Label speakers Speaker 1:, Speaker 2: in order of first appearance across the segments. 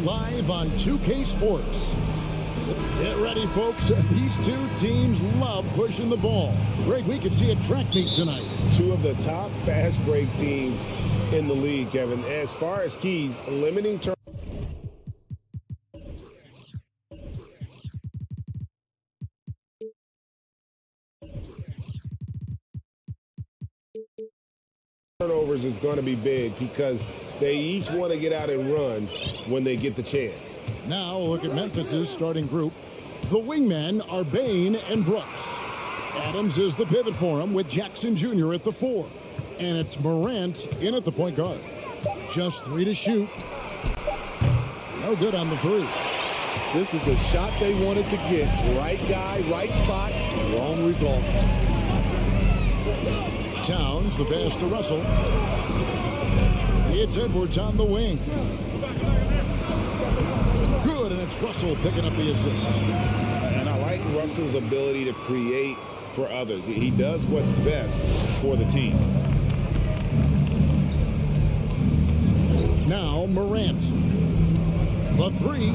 Speaker 1: live on 2K Sports. Get ready, folks. These two teams love pushing the ball. Greg, we can see a track meet tonight.
Speaker 2: Two of the top fast break teams in the league, Kevin. As far as keys, limiting turnovers is going to be big because they each want to get out and run when they get the chance.
Speaker 1: Now look at Memphis's starting group. The wingmen are Bain and Brooks. Adams is the pivot for him with Jackson Jr. at the 4. And it's Morant in at the point guard. Just 3 to shoot. No good on the 3.
Speaker 3: This is the shot they wanted to get. Right guy, right spot, wrong result.
Speaker 1: Towns, the pass to Russell. It's Edwards on the wing. Good, and it's Russell picking up the assist.
Speaker 2: And I like Russell's ability to create for others. He does what's best for the team.
Speaker 1: Now Morant. The 3.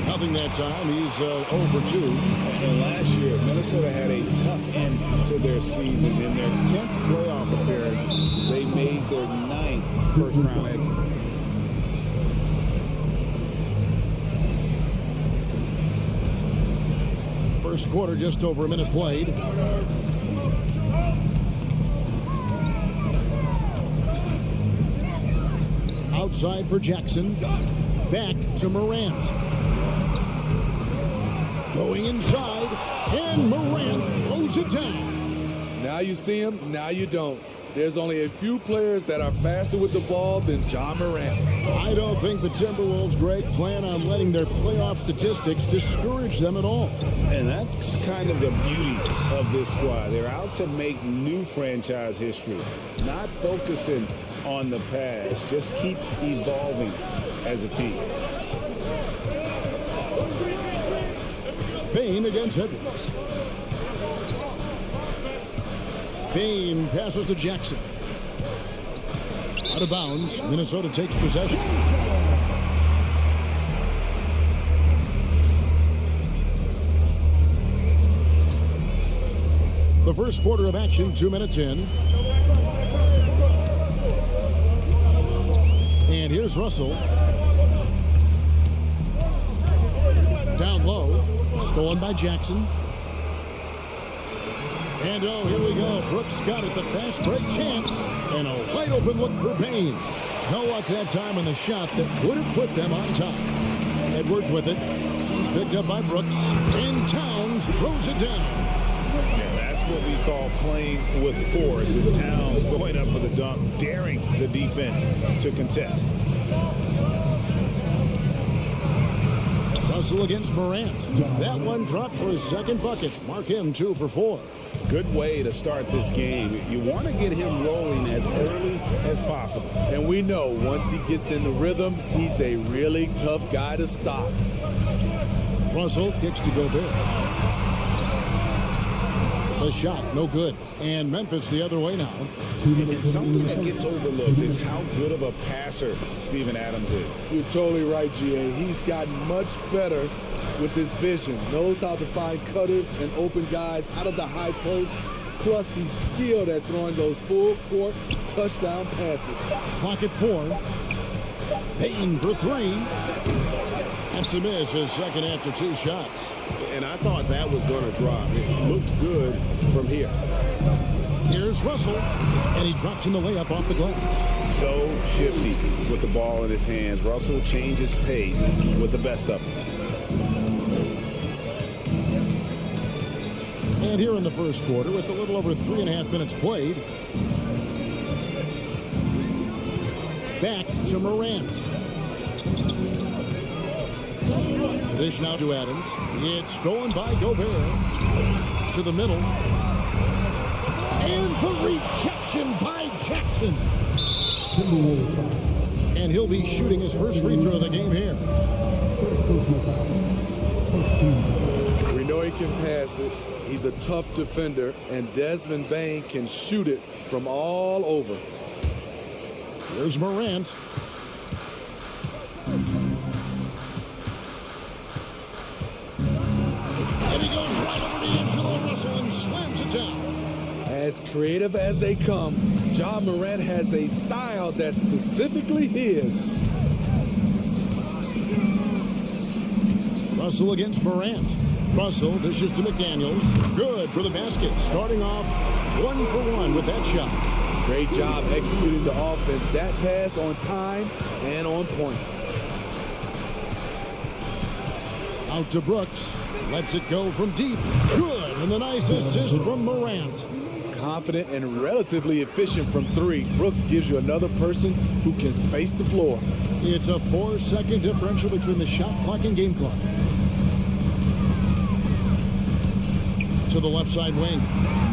Speaker 1: Nothing that time. He's 0 for 2.
Speaker 2: And last year, Minnesota had a tough end to their season. In their 10th playoff appearance, they made their 9th first-round exit.
Speaker 1: First quarter, just over a minute played. Outside for Jackson. Back to Morant. Going inside, and Morant throws it down.
Speaker 3: Now you see him, now you don't. There's only a few players that are faster with the ball than John Morant.
Speaker 1: I don't think the Timberwolves, Greg, plan on letting their playoff statistics discourage them at all.
Speaker 2: And that's kind of the beauty of this squad. They're out to make new franchise history, not focusing on the past. Just keep evolving as a team.
Speaker 1: Bain against Edwards. Bain passes to Jackson. Out of bounds. Minnesota takes possession. The first quarter of action, 2 minutes in. And here's Russell. Down low. Stolen by Jackson. And oh, here we go. Brooks got it. The fast break chance. And a wide open look for Bain. No luck that time on the shot that would have put them on top. Edwards with it. It's picked up by Brooks. And Towns throws it down.
Speaker 2: Yeah, that's what we call playing with force. Is Towns going up for the dunk, daring the defense to contest.
Speaker 1: Russell against Morant. That one dropped for his second bucket. Mark him 2 for 4.
Speaker 2: Good way to start this game. You want to get him rolling as early as possible.
Speaker 3: And we know once he gets in the rhythm, he's a really tough guy to stop.
Speaker 1: Russell kicks to Gobert. The shot, no good. And Memphis the other way now.
Speaker 2: And something that gets overlooked is how good of a passer Steven Adams is.
Speaker 3: You're totally right, GA. He's gotten much better with his vision. Knows how to find cutters and open guys out of the high post. Plus, he's skilled at throwing those full-court touchdown passes.
Speaker 1: Clock at 4. Payton for 3. That's a miss, his second after 2 shots.
Speaker 2: And I thought that was going to drop. It looked good from here.
Speaker 1: Here's Russell, and he drops in the layup off the glass.
Speaker 2: So shifty with the ball in his hands. Russell changes pace with the best of them.
Speaker 1: And here in the first quarter, with a little over 3.5 minutes played, back to Morant. Dish now to Adams. It's stolen by Gobert. To the middle. And the rejection by Jackson. And he'll be shooting his first free throw of the game here.
Speaker 3: We know he can pass it. He's a tough defender, and Desmond Bain can shoot it from all over.
Speaker 1: Here's Morant. And he goes right over the Angelo Russell and slams it down.
Speaker 3: As creative as they come, Ja Morant has a style that's specifically his.
Speaker 1: Russell against Morant. Russell dishes to McDaniels. Good for the basket. Starting off 1 for 1 with that shot.
Speaker 3: Great job executing the offense. That pass on time and on point.
Speaker 1: Out to Brooks. Lets it go from deep. Good. And a nice assist from Morant.
Speaker 3: Confident and relatively efficient from three. Brooks gives you another person who can space the floor.
Speaker 1: It's a 4-second differential between the shot clock and game clock. To the left side wing.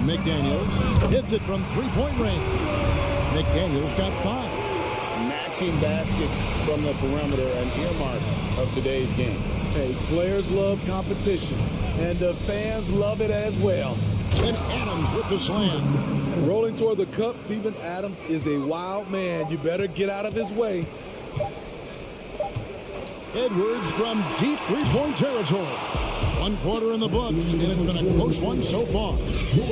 Speaker 1: McDaniels hits it from three-point range. McDaniels got 5.
Speaker 2: Matching baskets from the perimeter, an earmark of today's game.
Speaker 3: Hey, players love competition, and the fans love it as well.
Speaker 1: And Adams with the slam.
Speaker 3: Rolling toward the cup, Steven Adams is a wild man. You better get out of his way.
Speaker 1: Edwards from deep three-point territory. 1 quarter in the books, and it's been a close one so far.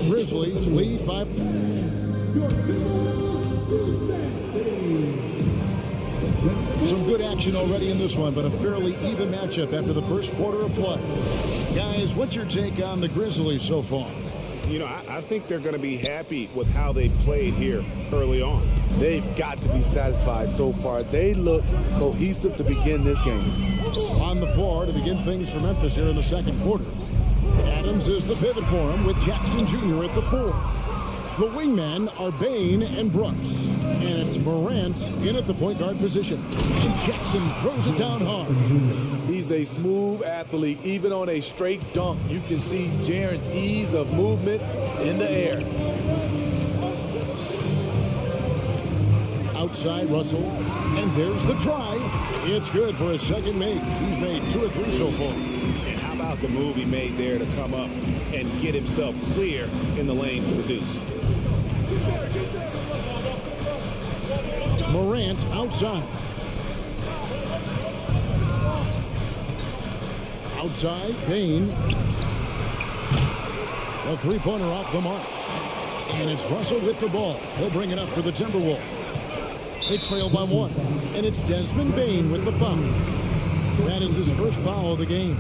Speaker 1: Grizzlies lead by... Some good action already in this one, but a fairly even matchup after the first quarter of play. Guys, what's your take on the Grizzlies so far?
Speaker 2: You know, I think they're going to be happy with how they played here early on.
Speaker 3: They've got to be satisfied so far. They look cohesive to begin this game.
Speaker 1: On the floor to begin things for Memphis here in the second quarter. Adams is the pivot for him with Jackson Jr. at the 4. The wingmen are Bain and Brooks. And it's Morant in at the point guard position. And Jackson throws it down hard.
Speaker 3: He's a smooth athlete. Even on a straight dunk, you can see Jaren's ease of movement in the air.
Speaker 1: Outside Russell. And there's the try. It's good for his second make. He's made 2 or 3 so far.
Speaker 2: And how about the move he made there to come up and get himself clear in the lane for the deuce?
Speaker 1: Morant outside. Outside, Bain. The three-pointer off the mark. And it's Russell with the ball. He'll bring it up for the Timberwolves. They trail by 1. And it's Desmond Bain with the foul. That is his first foul of the game.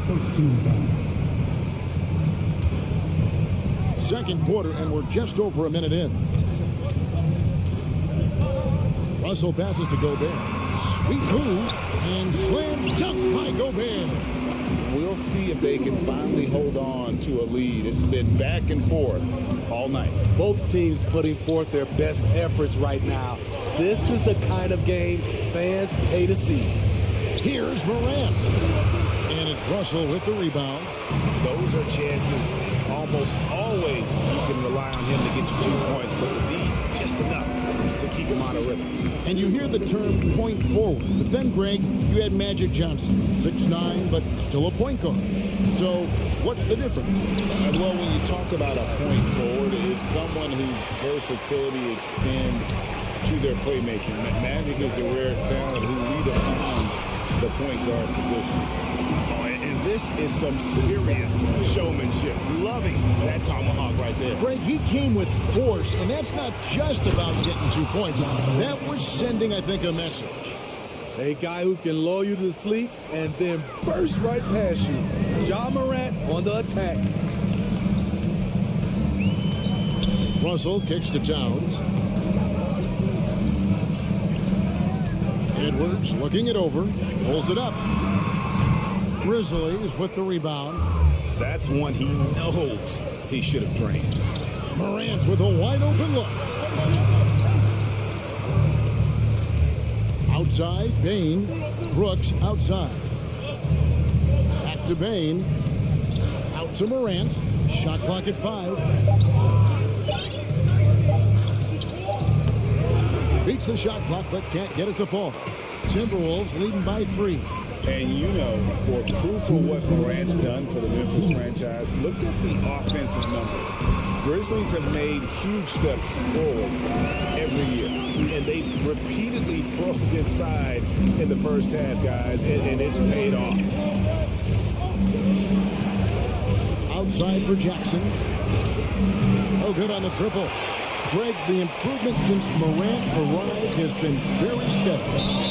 Speaker 1: Second quarter, and we're just over a minute in. Russell passes to Gobert. Sweet move and slam dunk by Gobert.
Speaker 2: We'll see if they can finally hold on to a lead. It's been back and forth all night.
Speaker 3: Both teams putting forth their best efforts right now. This is the kind of game fans pay to see.
Speaker 1: Here's Morant. And it's Russell with the rebound.
Speaker 2: Those are chances almost always you can rely on him to get you 2 points, but the D just enough to keep him out of rhythm.
Speaker 1: And you hear the term point forward. But then, Greg, you had Magic Johnson, 6'9", but still a point guard. So what's the difference?
Speaker 2: Well, when you talk about a point forward, it's someone whose versatility extends to their playmaking. Magic is the rare talent who lead up behind the point guard position. And this is some serious showmanship. Loving that tomahawk right there.
Speaker 1: Greg, he came with force, and that's not just about getting 2 points. That was sending, I think, a message.
Speaker 3: A guy who can lull you to sleep and then burst right past you. Ja Morant on the attack.
Speaker 1: Russell kicks to Towns. Edwards looking it over. Pulls it up. Grizzlies with the rebound.
Speaker 2: That's one he knows he should have drained.
Speaker 1: Morant with a wide open look. Outside, Bain. Brooks outside. Back to Bain. Out to Morant. Shot clock at 5. Beats the shot clock, but can't get it to fall. Timberwolves leading by 3.
Speaker 2: And you know, for proof of what Morant's done for the Memphis franchise, look at the offensive numbers. Grizzlies have made huge steps forward every year, and they've repeatedly probed inside in the first half, guys, and it's paid off.
Speaker 1: Outside for Jackson. Oh, good on the triple. Greg, the improvement since Morant arrived has been very steady.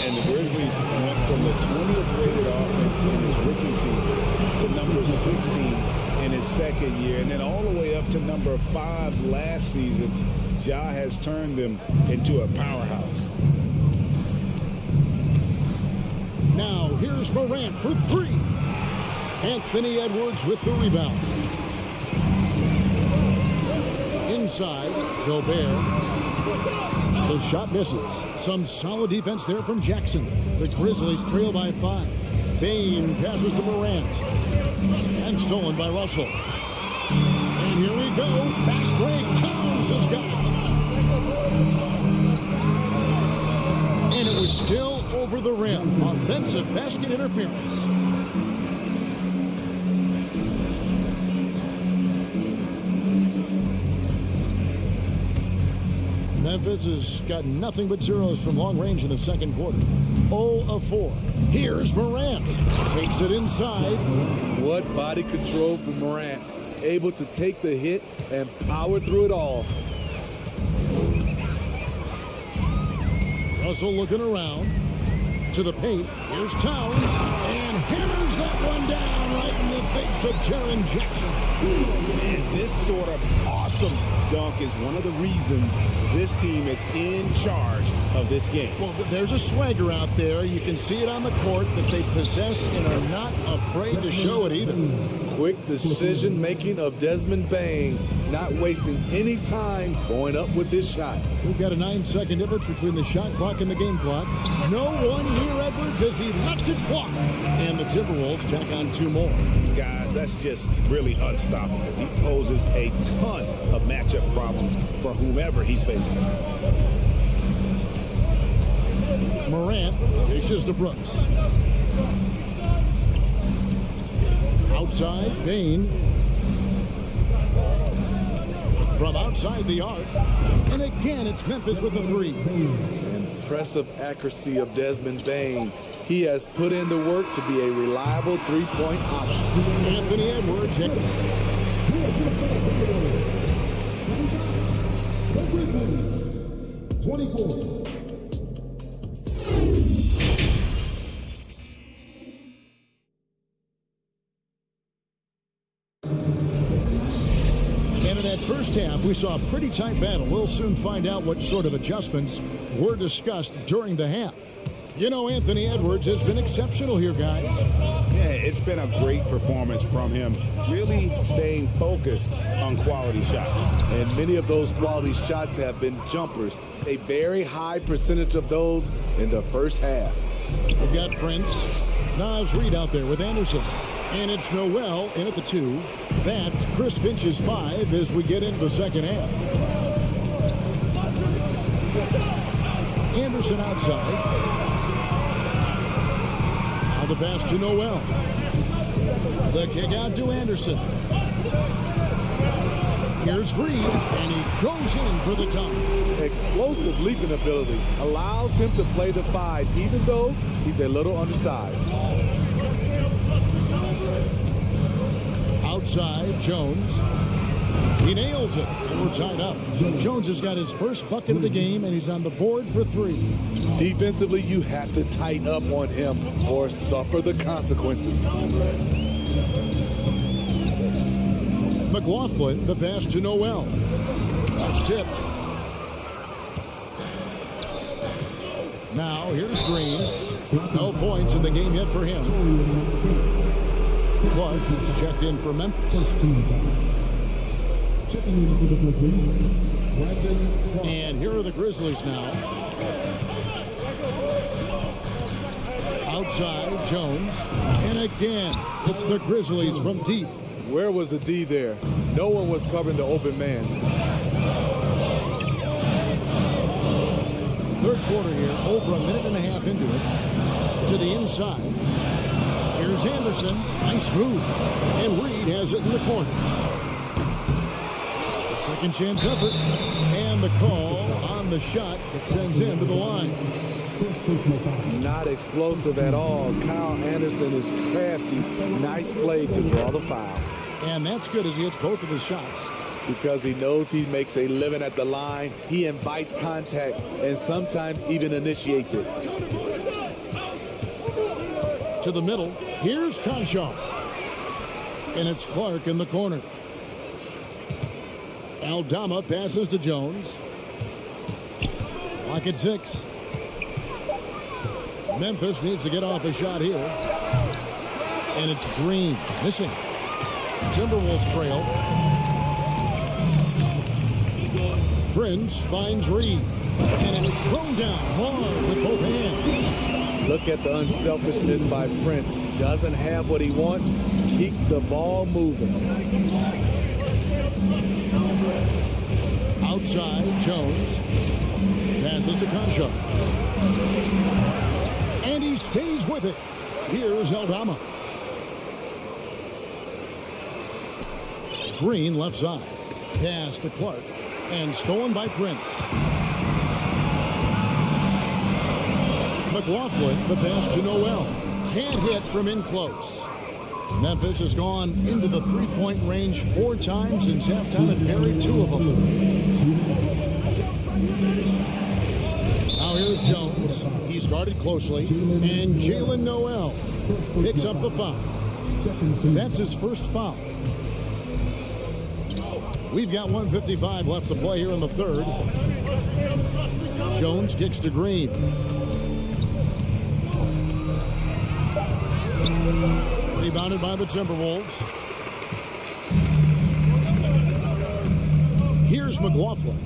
Speaker 2: And the Grizzlies went from the 20th rated offense in his rookie season to number 16 in his second year, and then all the way up to number 5 last season. Ja has turned them into a powerhouse.
Speaker 1: Now here's Morant for 3. Anthony Edwards with the rebound. Inside, Gobert. The shot misses. Some solid defense there from Jackson. The Grizzlies trail by 5. Bane passes to Morant. And stolen by Russell. And here we go. Fast break. Towns has got it. And it was still over the rim. Offensive basket interference. Memphis has got nothing but zeros from long range in the second quarter. 0 of 4. Here's Morant. Takes it inside.
Speaker 3: What body control from Morant. Able to take the hit and power through it all.
Speaker 1: Russell looking around to the paint. Here's Towns and hammers that one down right in the face of Jaren Jackson.
Speaker 2: And this sort of awesome dunk is one of the reasons this team is in charge of this game.
Speaker 1: Well, there's a swagger out there. You can see it on the court that they possess and are not afraid to show it either.
Speaker 3: Quick decision making of Desmond Bane, not wasting any time going up with this shot.
Speaker 1: We've got a 9-second difference between the shot clock and the game clock. No one near Edwards as he lets it fly. And the Timberwolves tack on 2 more.
Speaker 2: Guys, that's just really unstoppable. He poses a ton of matchup problems for whomever he's facing.
Speaker 1: Morant dishes to Brooks. Outside, Bane. From outside the arc. And again, it's Memphis with the 3.
Speaker 3: Impressive accuracy of Desmond Bane. He has put in the work to be a reliable three-point option.
Speaker 1: Anthony Edwards. The Grizzlies, 24. And in that first half, we saw a pretty tight battle. We'll soon find out what sort of adjustments were discussed during the half. You know, Anthony Edwards has been exceptional here, guys.
Speaker 2: Yeah, it's been a great performance from him, really staying focused on quality shots.
Speaker 3: And many of those quality shots have been jumpers. A very high percentage of those in the first half.
Speaker 1: We've got Prince. Nas Reed out there with Anderson. And it's Noel in at the 2. That's Chris Finch's 5 as we get into the second half. Anderson outside. The pass to Noel. The kick out to Anderson. Here's Reed, and he goes in for the dunk.
Speaker 3: Explosive leaping ability allows him to play the 5, even though he's a little undersized.
Speaker 1: Outside, Jones. He nails it, and we're tied up. Jones has got his first bucket of the game, and he's on the board for 3.
Speaker 3: Defensively, you have to tighten up on him or suffer the consequences.
Speaker 1: McLaughlin, the pass to Noel. That's tipped. Now, here's Green. No points in the game yet for him. Clark is checked in for Memphis. And here are the Grizzlies now. Outside, Jones. And again, it's the Grizzlies from deep.
Speaker 3: Where was the D there? No one was covering the open man.
Speaker 1: Third quarter here, over a minute and a half into it. To the inside. Here's Anderson. Nice move. And Reed has it in the corner. Second chance effort. And the call on the shot that sends him to the line.
Speaker 3: Not explosive at all. Kyle Anderson is crafty. Nice play to draw the foul.
Speaker 1: And that's good as he hits both of his shots.
Speaker 3: Because he knows he makes a living at the line, he invites contact and sometimes even initiates it.
Speaker 1: To the middle, here's Conshaw. And it's Clark in the corner. Aldama passes to Jones. Lock at 6. Memphis needs to get off a shot here. And it's Green missing. Timberwolves trail. Prince finds Reed. And it's thrown down hard with both hands.
Speaker 3: Look at the unselfishness by Prince. Doesn't have what he wants. Keeps the ball moving.
Speaker 1: Outside, Jones. Passes to Conshaw. And he stays with it. Here's Aldama. Green left side. Pass to Clark. And stolen by Prince. McLaughlin, the pass to Noel. Can't hit from in close. Memphis has gone into the three-point range 4 times since halftime and buried 2 of them. Now here's Jones. He's guarded closely. And Jalen Noel picks up the foul. That's his first foul. We've got 1:55 left to play here in the third. Jones kicks to Green. Rebounded by the Timberwolves. Here's McLaughlin.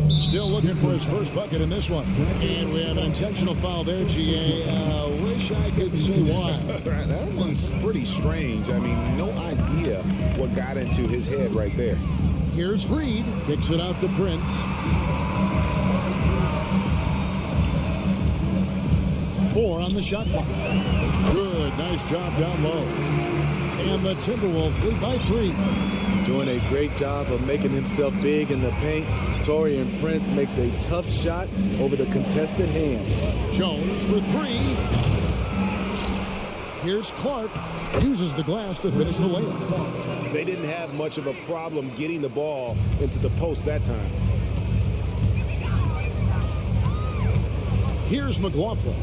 Speaker 1: Still looking for his first bucket in this one. And we have an intentional foul there, GA. Wish I could see why.
Speaker 2: That one's pretty strange. I mean, no idea what got into his head right there.
Speaker 1: Here's Reed. Kicks it out to Prince. Four on the shot clock. Good. Nice job down low. And the Timberwolves lead by 3.
Speaker 3: Doing a great job of making himself big in the paint. Taurean Prince makes a tough shot over the contested hand.
Speaker 1: Jones for 3. Here's Clark. Uses the glass to finish the layup.
Speaker 2: They didn't have much of a problem getting the ball into the post that time.
Speaker 1: Here's McLaughlin.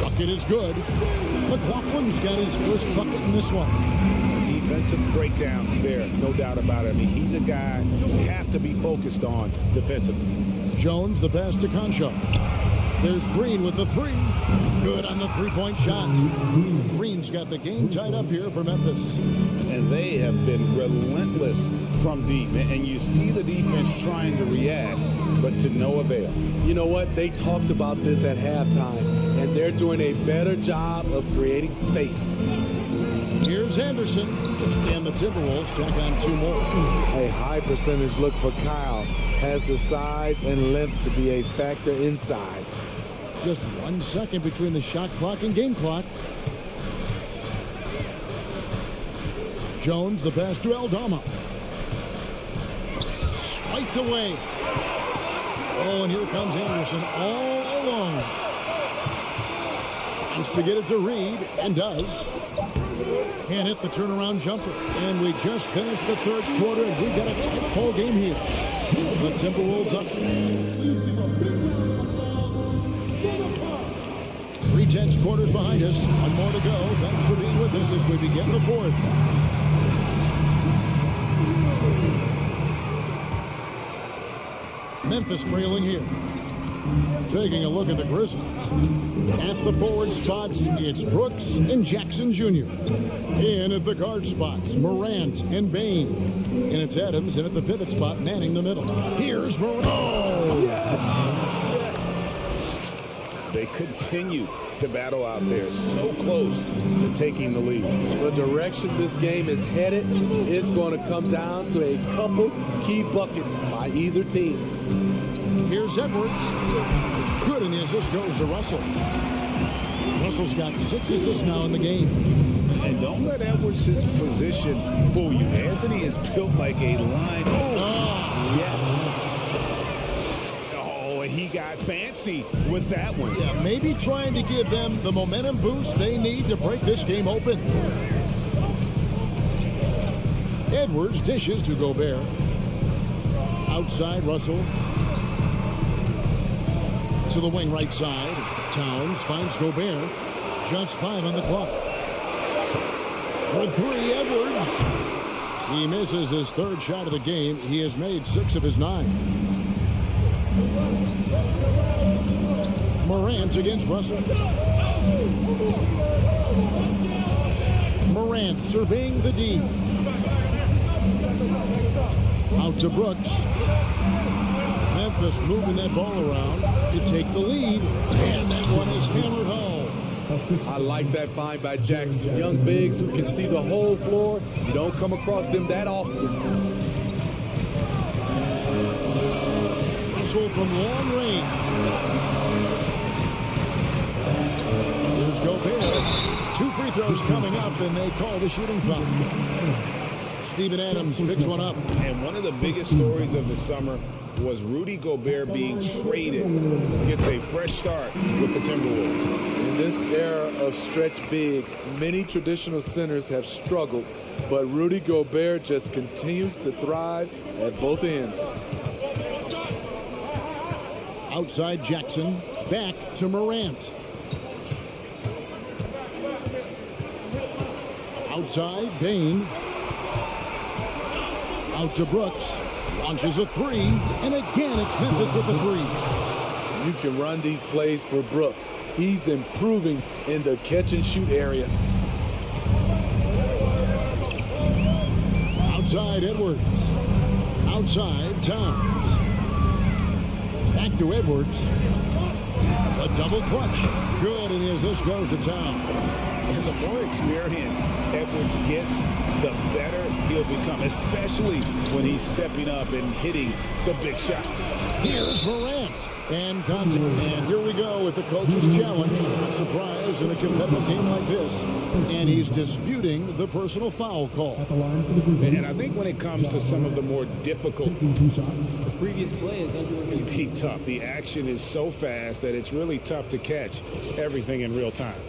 Speaker 1: Bucket is good. McLaughlin's got his first bucket in this one.
Speaker 2: Defensive breakdown there, no doubt about it. I mean, he's a guy you have to be focused on defensively.
Speaker 1: Jones, the pass to Conshaw. There's Green with the 3. Good on the three-point shot. Green's got the game tied up here for Memphis.
Speaker 2: And they have been relentless from deep. And you see the defense trying to react, but to no avail.
Speaker 3: You know what? They talked about this at halftime, and they're doing a better job of creating space.
Speaker 1: Here's Anderson, and the Timberwolves tack on 2 more.
Speaker 3: A high percentage look for Kyle. Has the size and length to be a factor inside.
Speaker 1: Just 1 second between the shot clock and game clock. Jones, the pass to Aldama. Swiped away. Oh, and here comes Anderson all alone. Wants to get it to Reed, and does. Can't hit the turnaround jumper. And we just finished the third quarter, and we've got a tight ball game here. The Timberwolves up. 3/10 quarters behind us. 1 more to go. Thanks for being with us as we begin the fourth. Memphis trailing here. Taking a look at the Grizzlies. At the forward spots, it's Brooks and Jackson Jr. In at the guard spots, Morant and Bain. And it's Adams in at the pivot spot, manning the middle. Here's Morant. Oh!
Speaker 2: Yes. They continue to battle out there, so close to taking the lead.
Speaker 3: The direction this game is headed is going to come down to a couple key buckets by either team.
Speaker 1: Here's Edwards. Good, and the assist goes to Russell. Russell's got 6 assists now in the game.
Speaker 2: And don't let Edwards' position fool you. Anthony is built like a line. Oh, yes. Oh, and he got fancy with that one.
Speaker 1: Yeah, maybe trying to give them the momentum boost they need to break this game open. Edwards dishes to Gobert. Outside, Russell. To the wing right side. Towns finds Gobert. Just 5 on the clock. For 3, Edwards. He misses his 3rd shot of the game. He has made 6 of his 9. Morant against Russell. Morant surveying the D. Out to Brooks. Memphis moving that ball around to take the lead. And that one is hammered home.
Speaker 3: I like that find by Jackson. Young bigs who can see the whole floor. You don't come across them that often.
Speaker 1: Russell from long range. Here's Gobert. 2 free throws coming up, and they call the shooting foul. Steven Adams picks one up.
Speaker 2: And one of the biggest stories of the summer was Rudy Gobert being traded. Gets a fresh start with the Timberwolves.
Speaker 3: In this era of stretch bigs, many traditional centers have struggled, but Rudy Gobert just continues to thrive at both ends.
Speaker 1: Outside Jackson, back to Morant. Outside, Bain. Out to Brooks. Launches a 3, and again it's Memphis with the 3.
Speaker 3: You can run these plays for Brooks. He's improving in the catch-and-shoot area.
Speaker 1: Outside, Edwards. Outside, Towns. Back to Edwards. A double clutch. Good, and the assist goes to Towns.
Speaker 2: And the more experience Edwards gets, the better he'll become, especially when he's stepping up and hitting the big shots.
Speaker 1: Here's Morant. And contact. And here we go with the coach's challenge. Not surprised in a competitive game like this. And he's disputing the personal foul call.
Speaker 2: And I think when it comes to some of the more difficult,
Speaker 4: the previous play is
Speaker 2: it can be tough. The action is so fast that it's really tough to catch everything in real time.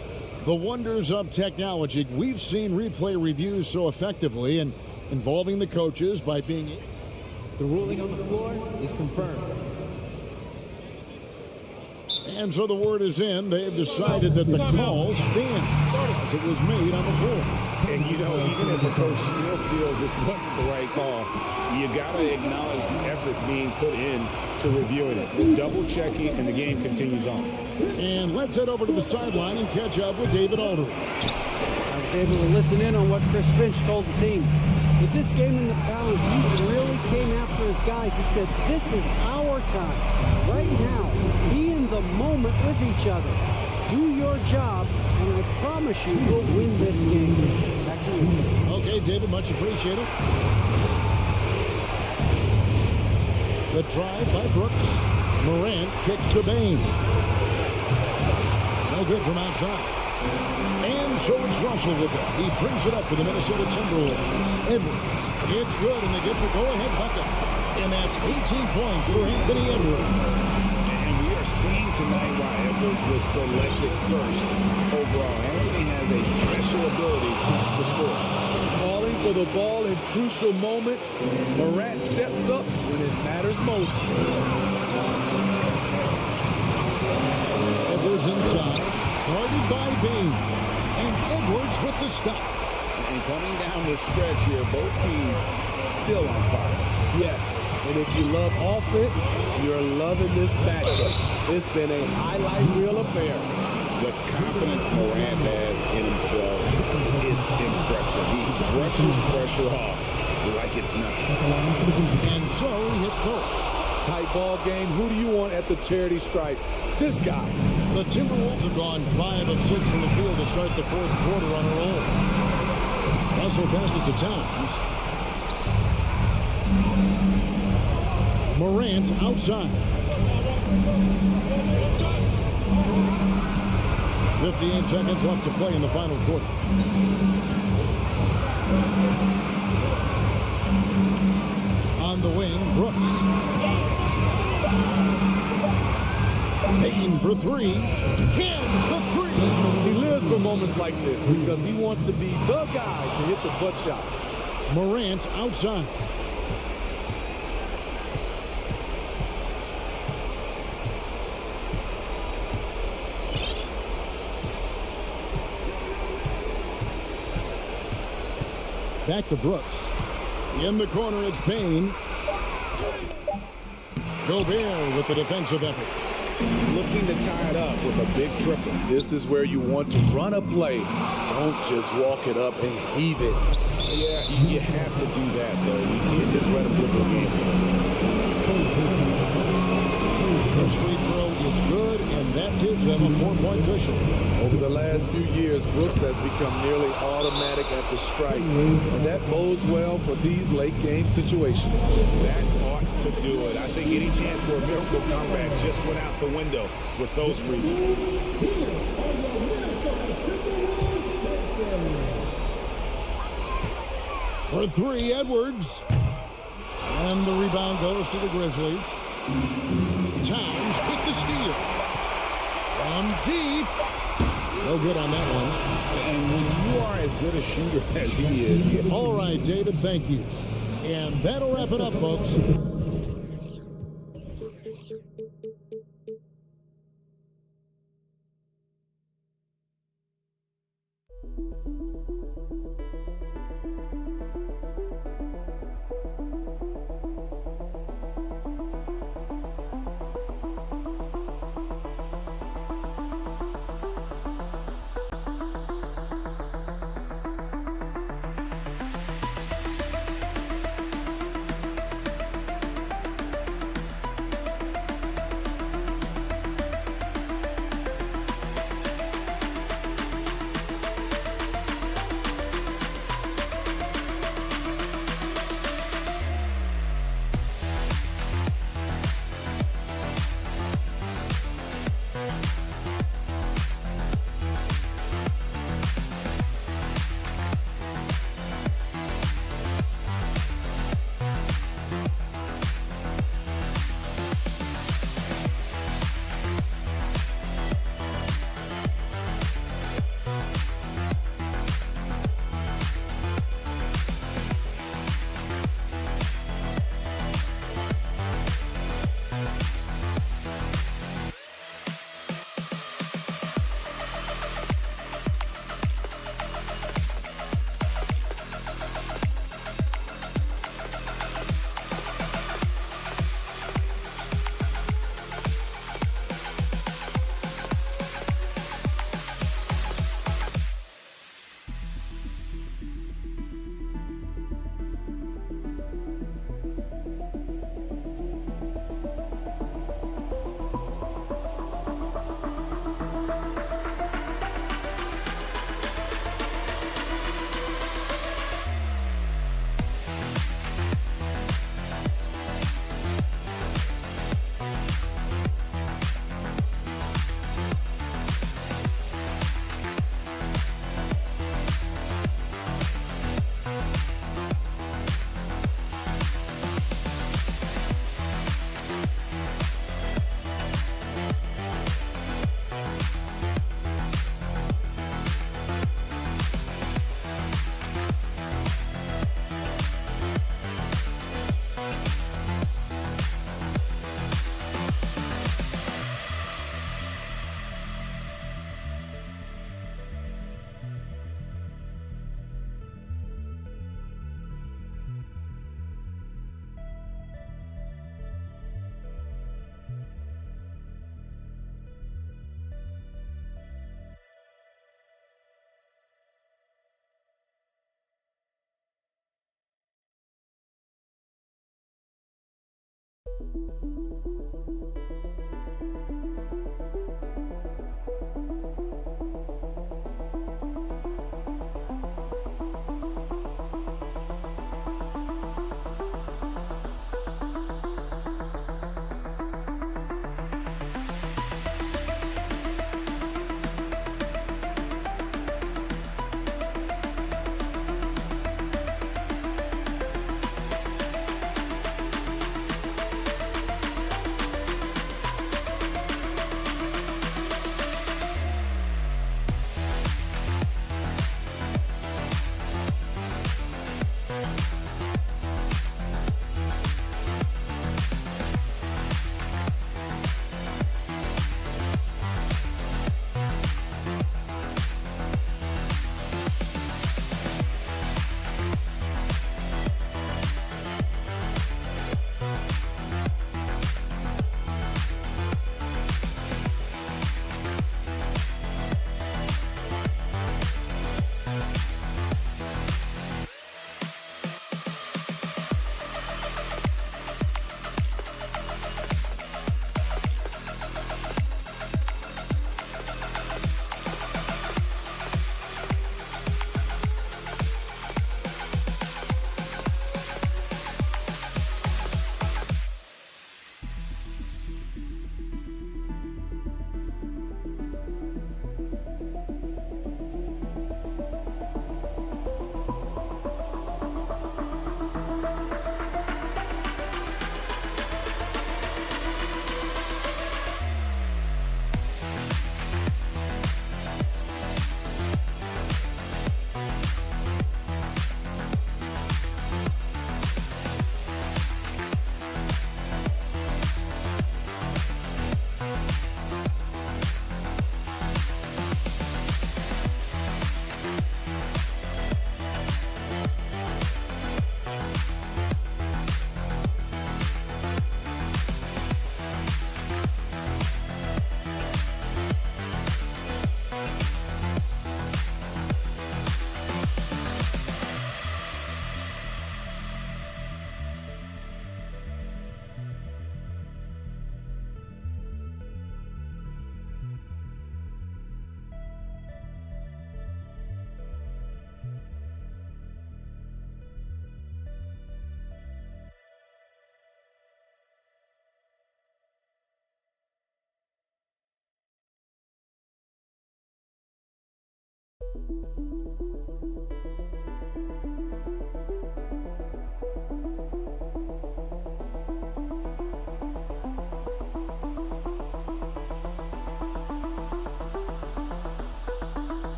Speaker 1: The wonders of technology. We've seen replay reviews so effectively and involving the coaches by being...
Speaker 4: The ruling on the floor is confirmed.
Speaker 1: And so the word is in. They have decided that the call stands as it was made on the floor.
Speaker 2: And, you know, even if a coach still feels this wasn't the right call, you got to acknowledge the effort being put in to reviewing it. The double checking, and the game continues on.
Speaker 1: And let's head over to the sideline and catch up with David Aldridge.
Speaker 5: I was able to listen in on what Chris Finch told the team. With this game in the balance, he really came after his guys. He said, this is our time. Right now, be in the moment with each other. Do your job, and I promise you, you'll win this game. Back to you.
Speaker 1: Okay, David, much appreciated. The drive by Brooks. Morant kicks to Bain. No good from outside. And so it's Russell with it. He brings it up for the Minnesota Timberwolves. Edwards. It's good, and they get the go-ahead bucket. And that's 18 points for Anthony Edwards.
Speaker 2: And we are seeing tonight why Edwards was selected first overall. Anthony has a special ability to score.
Speaker 3: Calling for the ball in crucial moments. Morant steps up when it matters most.
Speaker 1: Edwards inside. Guarded by Bain. And Edwards with the stop.
Speaker 2: And coming down the stretch here, both teams still on fire.
Speaker 3: Yes, and if you love offense, you're loving this matchup. It's been a highlight reel affair.
Speaker 2: The confidence Morant has in himself is impressive. He brushes pressure off like it's nothing.
Speaker 1: And so he hits both.
Speaker 3: Tight ball game. Who do you want at the charity stripe? This guy.
Speaker 1: The Timberwolves have gone 5 of 6 in the field to start the fourth quarter on a roll. Russell passes to Towns. Morant outside. 58 seconds left to play in the final quarter. On the wing, Brooks. Payton for three. Cans the three.
Speaker 3: He lives for moments like this because he wants to be the guy to hit the butt shot.
Speaker 1: Morant outside. Back to Brooks. In the corner, it's Payne. Gobert with the defensive effort.
Speaker 2: Looking to tie it up with a big triple.
Speaker 3: This is where you want to run a play. Don't just walk it up and heave it.
Speaker 2: Yeah, you have to do that, though. You can't just let him get the game.
Speaker 1: First free throw is good, and that gives them a 4-point cushion.
Speaker 3: Over the last few years, Brooks has become nearly automatic at the stripe. And that bodes well for these late-game situations.
Speaker 2: That ought to do it. I think any chance for a miracle comeback just went out the window with those frees.
Speaker 1: For three, Edwards. And the rebound goes to the Grizzlies. Towns with the steal. From deep. No good on that one.
Speaker 2: And when you are as good a shooter as he is.
Speaker 1: All right, David, thank you. And that'll wrap it up, folks.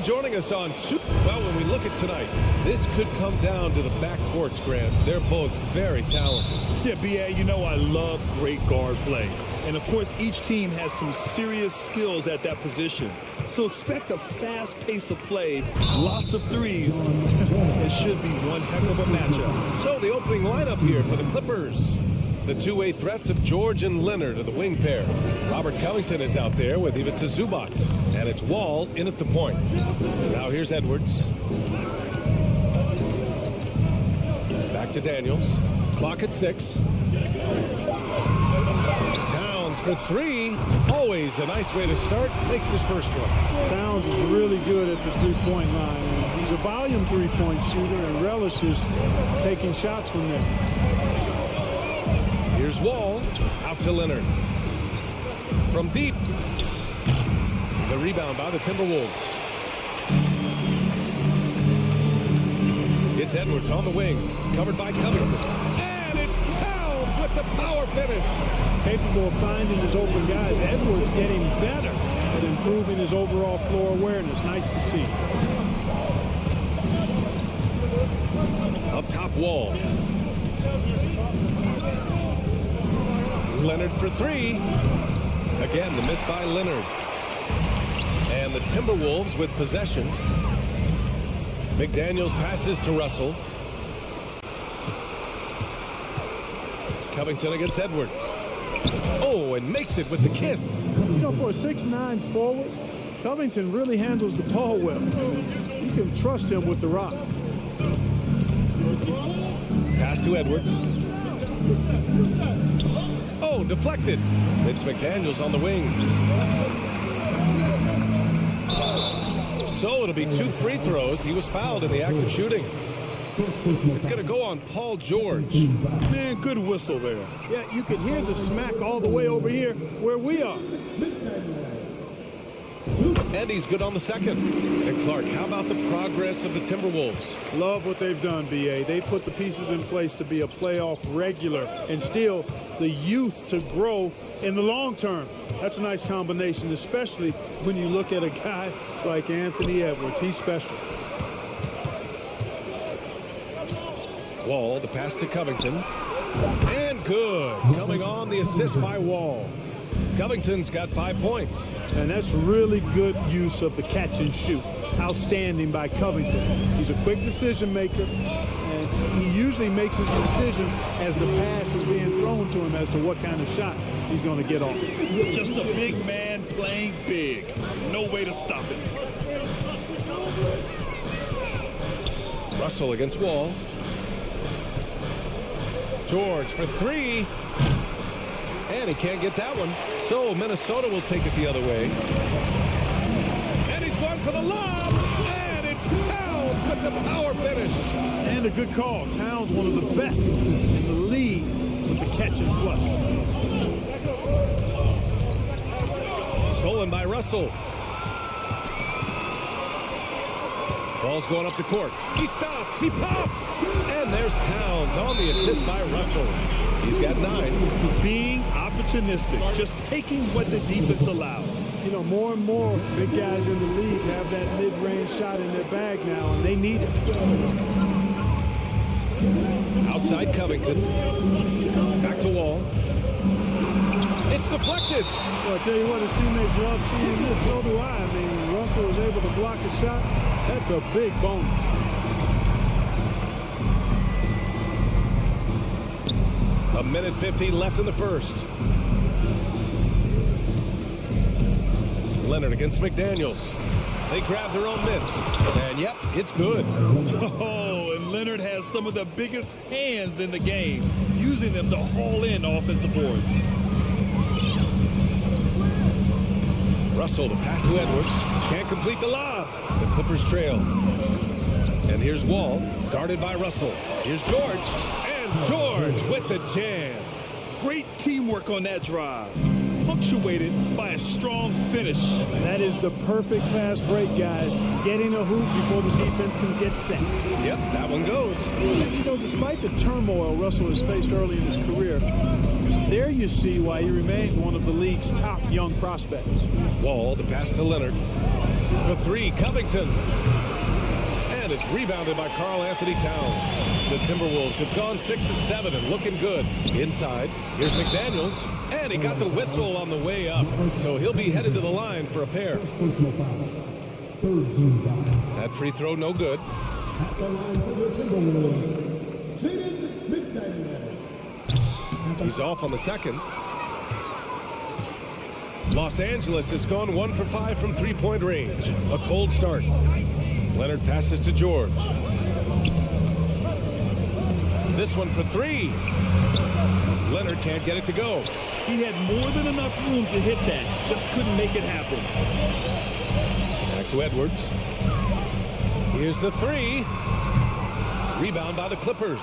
Speaker 6: Joining us on two. Well, when we look at tonight, this could come down to the backcourts, Grant. They're both very talented.
Speaker 7: Yeah, B.A., you know I love great guard play. And, of course, each team has some serious skills at that position. So expect a fast pace of play, lots of threes. It should be one heck of a matchup.
Speaker 6: So the opening lineup here for the Clippers. The two-way threats of George and Leonard are the wing pair. Robert Covington is out there with Ivica Zubac. And it's Wall in at the point. Now here's Edwards. Back to Daniels. Clock at 6. Towns for 3. Always a nice way to start. Makes his first one.
Speaker 8: Towns is really good at the three-point line. And he's a volume three-point shooter and relishes taking shots from there.
Speaker 6: Here's Wall. Out to Leonard. From deep. The rebound by the Timberwolves. It's Edwards on the wing. Covered by Covington. And it's Towns with the power finish.
Speaker 8: Capable of finding his open guys. Edwards getting better at improving his overall floor awareness. Nice to see.
Speaker 6: Wall. Leonard for three. Again, the miss by Leonard. And the Timberwolves with possession. McDaniels passes to Russell. Covington against Edwards. Oh, and makes it with the kiss.
Speaker 8: You know, for a 6'9" forward, Covington really handles the ball well. You can trust him with the rock.
Speaker 6: Pass to Edwards. Oh, deflected. It's McDaniels on the wing. So it'll be 2 free throws. He was fouled in the act of shooting. It's going to go on Paul George.
Speaker 7: Man, good whistle there.
Speaker 8: Yeah, you can hear the smack all the way over here where we are.
Speaker 6: And he's good on the second. And Clark, how about the progress of the Timberwolves?
Speaker 8: Love what they've done, B.A. They put the pieces in place to be a playoff regular and still the youth to grow in the long term. That's a nice combination, especially when you look at a guy like Anthony Edwards. He's special.
Speaker 6: Wall, the pass to Covington. And good. Coming on, the assist by Wall. Covington's got 5 points.
Speaker 8: And that's really good use of the catch and shoot. Outstanding by Covington. He's a quick decision maker, and he usually makes his decision as the pass is being thrown to him as to what kind of shot he's going to get off.
Speaker 7: Just a big man playing big. No way to stop it.
Speaker 6: Russell against Wall. George for three. And he can't get that one. So Minnesota will take it the other way. And he's going for the lob. And it's Towns with the power finish.
Speaker 8: And a good call. Towns, one of the best in the league with the catch and flush.
Speaker 6: Stolen by Russell. Ball's going up the court. He stops. He pops. And there's Towns on the assist by Russell. He's got 9.
Speaker 7: Being opportunistic. Just taking what the defense allows.
Speaker 8: You know, more and more big guys in the league have that mid-range shot in their bag now, and they need it.
Speaker 6: Outside Covington. Back to Wall. It's deflected.
Speaker 8: Well, I tell you what, his teammates love seeing this. So do I. I mean, Russell was able to block a shot. That's a big bonus.
Speaker 6: A minute 15 left in the first. Leonard against McDaniels. They grab their own miss. And yep, it's good.
Speaker 7: Oh, and Leonard has some of the biggest hands in the game, using them to haul in offensive boards.
Speaker 6: Russell, the pass to Edwards. Can't complete the lob. The Clippers trail. And here's Wall, guarded by Russell. Here's George. And George with the jam.
Speaker 7: Great teamwork on that drive, punctuated by a strong finish.
Speaker 8: That is the perfect fast break, guys. Getting a hoop before the defense can get set.
Speaker 6: Yep, that one goes.
Speaker 8: You know, despite the turmoil Russell has faced early in his career, there you see why he remains one of the league's top young prospects.
Speaker 6: Wall, the pass to Leonard. For three, Covington. And it's rebounded by Karl Anthony Towns. The Timberwolves have gone 6 of 7 and looking good. Inside, here's McDaniels. And he got the whistle on the way up. So he'll be headed to the line for a pair. That free throw, no good. He's off on the second. Los Angeles has gone 1 for 5 from three-point range. A cold start. Leonard passes to George. This one for three. Leonard can't get it to go.
Speaker 7: He had more than enough room to hit that. Just couldn't make it happen.
Speaker 6: Back to Edwards. Here's the three. Rebound by the Clippers.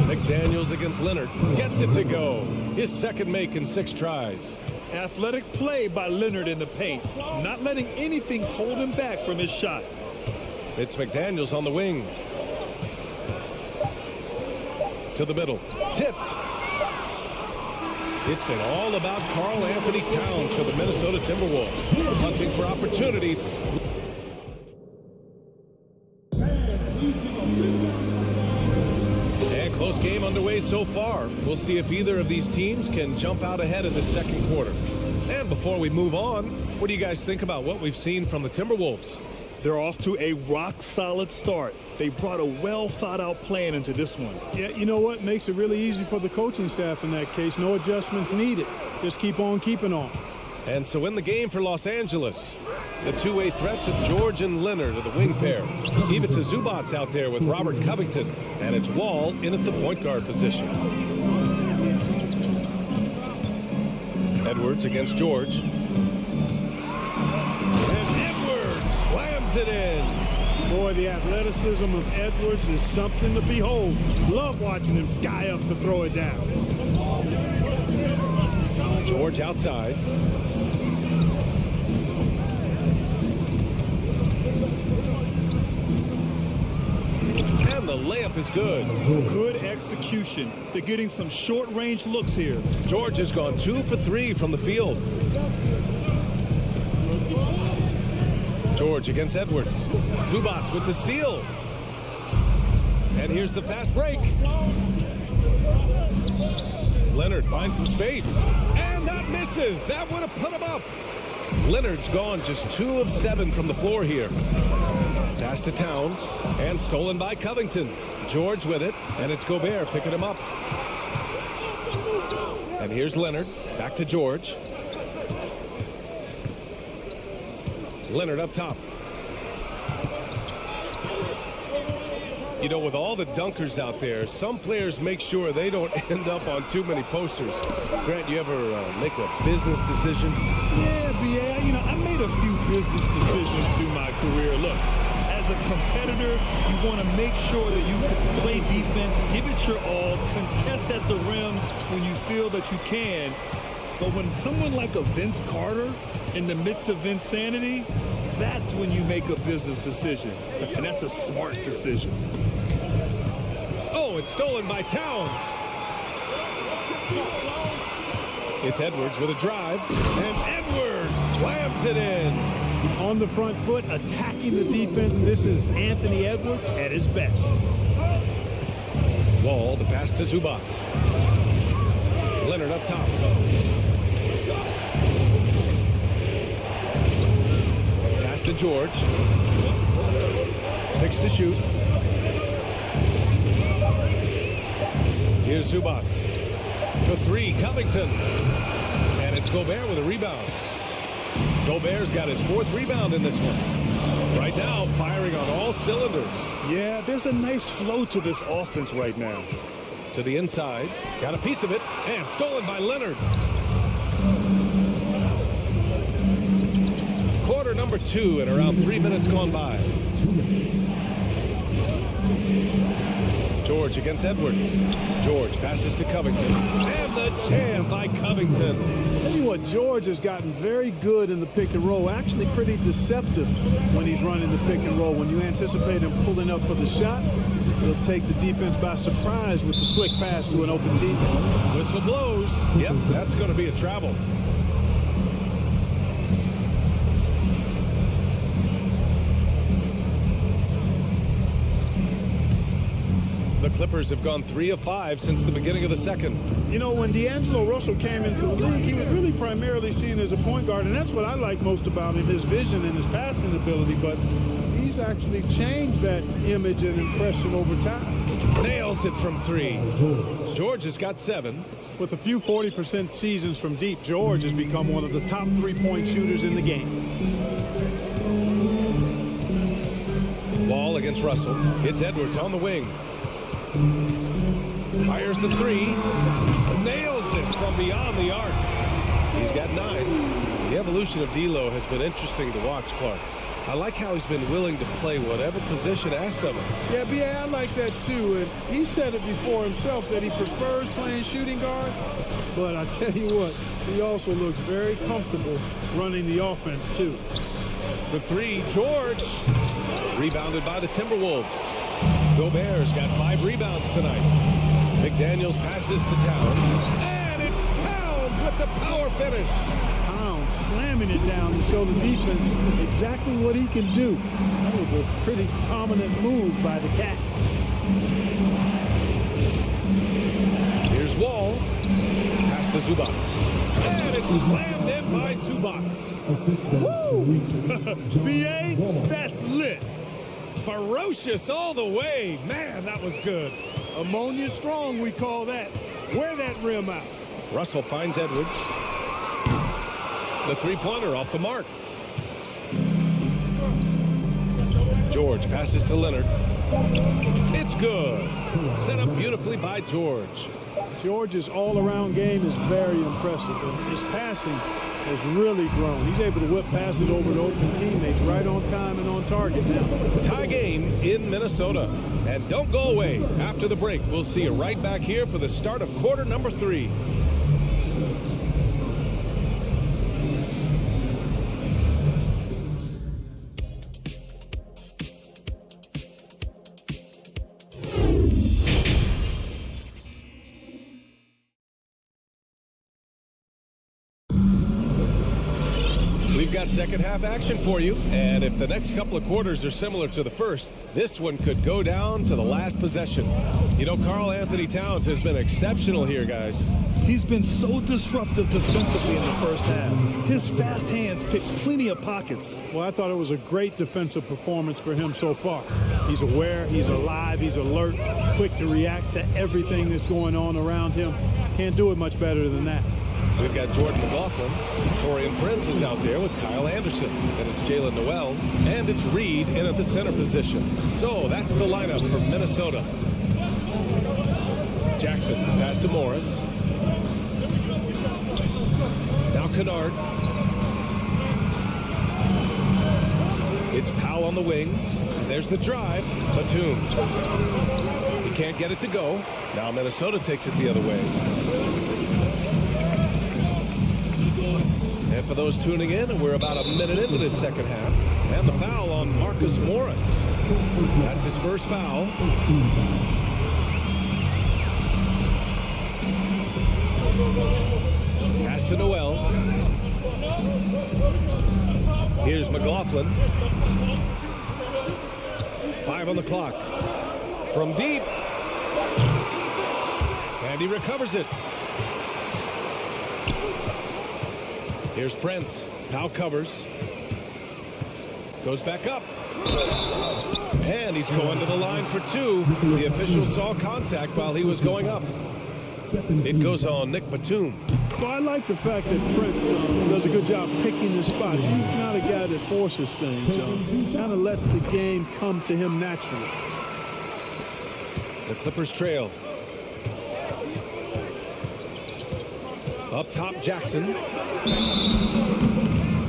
Speaker 6: McDaniels against Leonard. Gets it to go. His second make in 6 tries.
Speaker 7: Athletic play by Leonard in the paint, not letting anything hold him back from his shot.
Speaker 6: It's McDaniels on the wing. To the middle. Tipped. It's been all about Karl Anthony Towns for the Minnesota Timberwolves, hunting for opportunities. And close game underway so far. We'll see if either of these teams can jump out ahead in the second quarter. And before we move on, what do you guys think about what we've seen from the Timberwolves?
Speaker 7: They're off to a rock-solid start. They brought a well-thought-out plan into this one.
Speaker 8: Yeah, you know what? Makes it really easy for the coaching staff in that case. No adjustments needed. Just keep on keeping on.
Speaker 6: And so in the game for Los Angeles, the two-way threats of George and Leonard are the wing pair. Ivica Zubac's out there with Robert Covington, and it's Wall in at the point guard position. Edwards against George. And Edwards slams it in.
Speaker 8: Boy, the athleticism of Edwards is something to behold. Love watching him sky up to throw it down.
Speaker 6: George outside. And the layup is good.
Speaker 7: Good execution. They're getting some short-range looks here.
Speaker 6: George has gone 2 for 3 from the field. George against Edwards. Zubac with the steal. And here's the fast break. Leonard finds some space. And that misses. That would have put him up. Leonard's gone just 2 of 7 from the floor here. Pass to Towns. And stolen by Covington. George with it. And it's Gobert picking him up. And here's Leonard. Back to George. Leonard up top. You know, with all the dunkers out there, some players make sure they don't end up on too many posters. Grant, you ever make a business decision?
Speaker 7: Yeah, B.A., you know, I made a few business decisions through my career. Look, as a competitor, you want to make sure that you can play defense, give it your all, contest at the rim when you feel that you can. But when someone like a Vince Carter in the midst of insanity, that's when you make a business decision. And that's a smart decision.
Speaker 6: Oh, it's stolen by Towns. It's Edwards with a drive. And Edwards slams it in.
Speaker 8: On the front foot, attacking the defense. This is Anthony Edwards at his best.
Speaker 6: Wall, the pass to Zubac. Leonard up top. Pass to George. 6 to shoot. Here's Zubac. For 3, Covington. And it's Gobert with a rebound. Gobert's got his 4th rebound in this one. Right now, firing on all cylinders.
Speaker 7: Yeah, there's a nice flow to this offense right now.
Speaker 6: To the inside. Got a piece of it. And stolen by Leonard. Quarter number 2 and around 3 minutes gone by. George against Edwards. George passes to Covington. And the jam by Covington.
Speaker 8: Tell you what, George has gotten very good in the pick and roll. Actually pretty deceptive when he's running the pick and roll. When you anticipate him pulling up for the shot, he'll take the defense by surprise with the slick pass to an open team.
Speaker 6: Whistle blows. Yep, that's going to be a travel. The Clippers have gone 3 of 5 since the beginning of the second.
Speaker 8: You know, when D'Angelo Russell came into the league, he was really primarily seen as a point guard, and that's what I like most about him, his vision and his passing ability, but he's actually changed that image and impression over time.
Speaker 6: Nails it from 3. George has got 7.
Speaker 8: With a few 40% seasons from deep, George has become one of the top 3-point shooters in the game.
Speaker 6: Wall against Russell. It's Edwards on the wing. Fires the 3. Nails it from beyond the arc. He's got 9. The evolution of D'Lo has been interesting to watch, Clark. I like how he's been willing to play whatever position asked of him.
Speaker 8: Yeah, B.A., I like that too. And he said it before himself that he prefers playing shooting guard. But I tell you what, he also looks very comfortable running the offense too.
Speaker 6: The 3, George. Rebounded by the Timberwolves. Gobert's got 5 rebounds tonight. McDaniels passes to Towns. And it's Towns the power finish.
Speaker 8: Pound slamming it down to show the defense exactly what he can do. That was a pretty dominant move by the Cat.
Speaker 6: Here's Wall. Pass to Zubats. And it's slammed in by Zubats.
Speaker 7: Woo! BA, that's lit.
Speaker 6: Ferocious all the way. Man, that was good.
Speaker 8: Ammonia strong, we call that. Wear that rim out.
Speaker 6: Russell finds Edwards. The three-pointer off the mark. George passes to Leonard. It's good. Set up beautifully by George.
Speaker 8: George's all-around game is very impressive. And his passing has really grown. He's able to whip passes over to open teammates right on time and on target now.
Speaker 6: Tie game in Minnesota. And don't go away. After the break, we'll see you right back here for the start of quarter number 3. We've got second half action for you, and if the next couple of quarters are similar to the first, this one could go down to the last possession. You know, Karl Anthony Towns has been exceptional here, guys.
Speaker 7: He's been so disruptive defensively in the first half. His fast hands pick plenty of pockets.
Speaker 8: Well, I thought it was a great defensive performance for him so far. He's aware, he's alive, he's alert, quick to react to everything that's going on around him. Can't do it much better than that.
Speaker 6: We've got Jordan McLaughlin. Torian Prince is out there with Kyle Anderson. And it's Jalen Noel. And it's Reed in at the center position. So that's the lineup for Minnesota. Jackson pass to Morris. Now Kennard. It's Powell on the wing. There's the drive. Batum. He can't get it to go. Now Minnesota takes it the other way. And for those tuning in, we're about a minute into this second half. And the foul on Marcus Morris. That's his first foul. Pass to Noel. Here's McLaughlin. 5 on the clock. From deep. And he recovers it. Here's Prince. Powell covers. Goes back up. And he's going to the line for 2. The official saw contact while he was going up. It goes on Nick Batum.
Speaker 8: Well, I like the fact that Prince does a good job picking the spots. He's not a guy that forces things. Kind of lets the game come to him naturally.
Speaker 6: The Clippers trail. Up top, Jackson.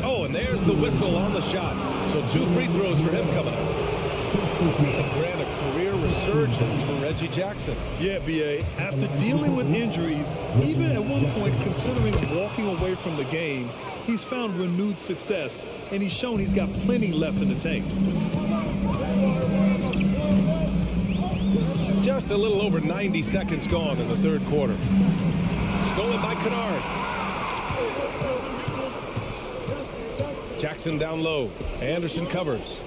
Speaker 6: Oh, and there's the whistle on the shot. So 2 free throws for him coming up. And a career resurgence for Reggie Jackson.
Speaker 7: Yeah, B.A. After dealing with injuries, even at one point considering walking away from the game, he's found renewed success, and he's shown he's got plenty left in the tank.
Speaker 6: Just a little over 90 seconds gone in the third quarter. Stolen by Kennard. Jackson down low. Anderson covers.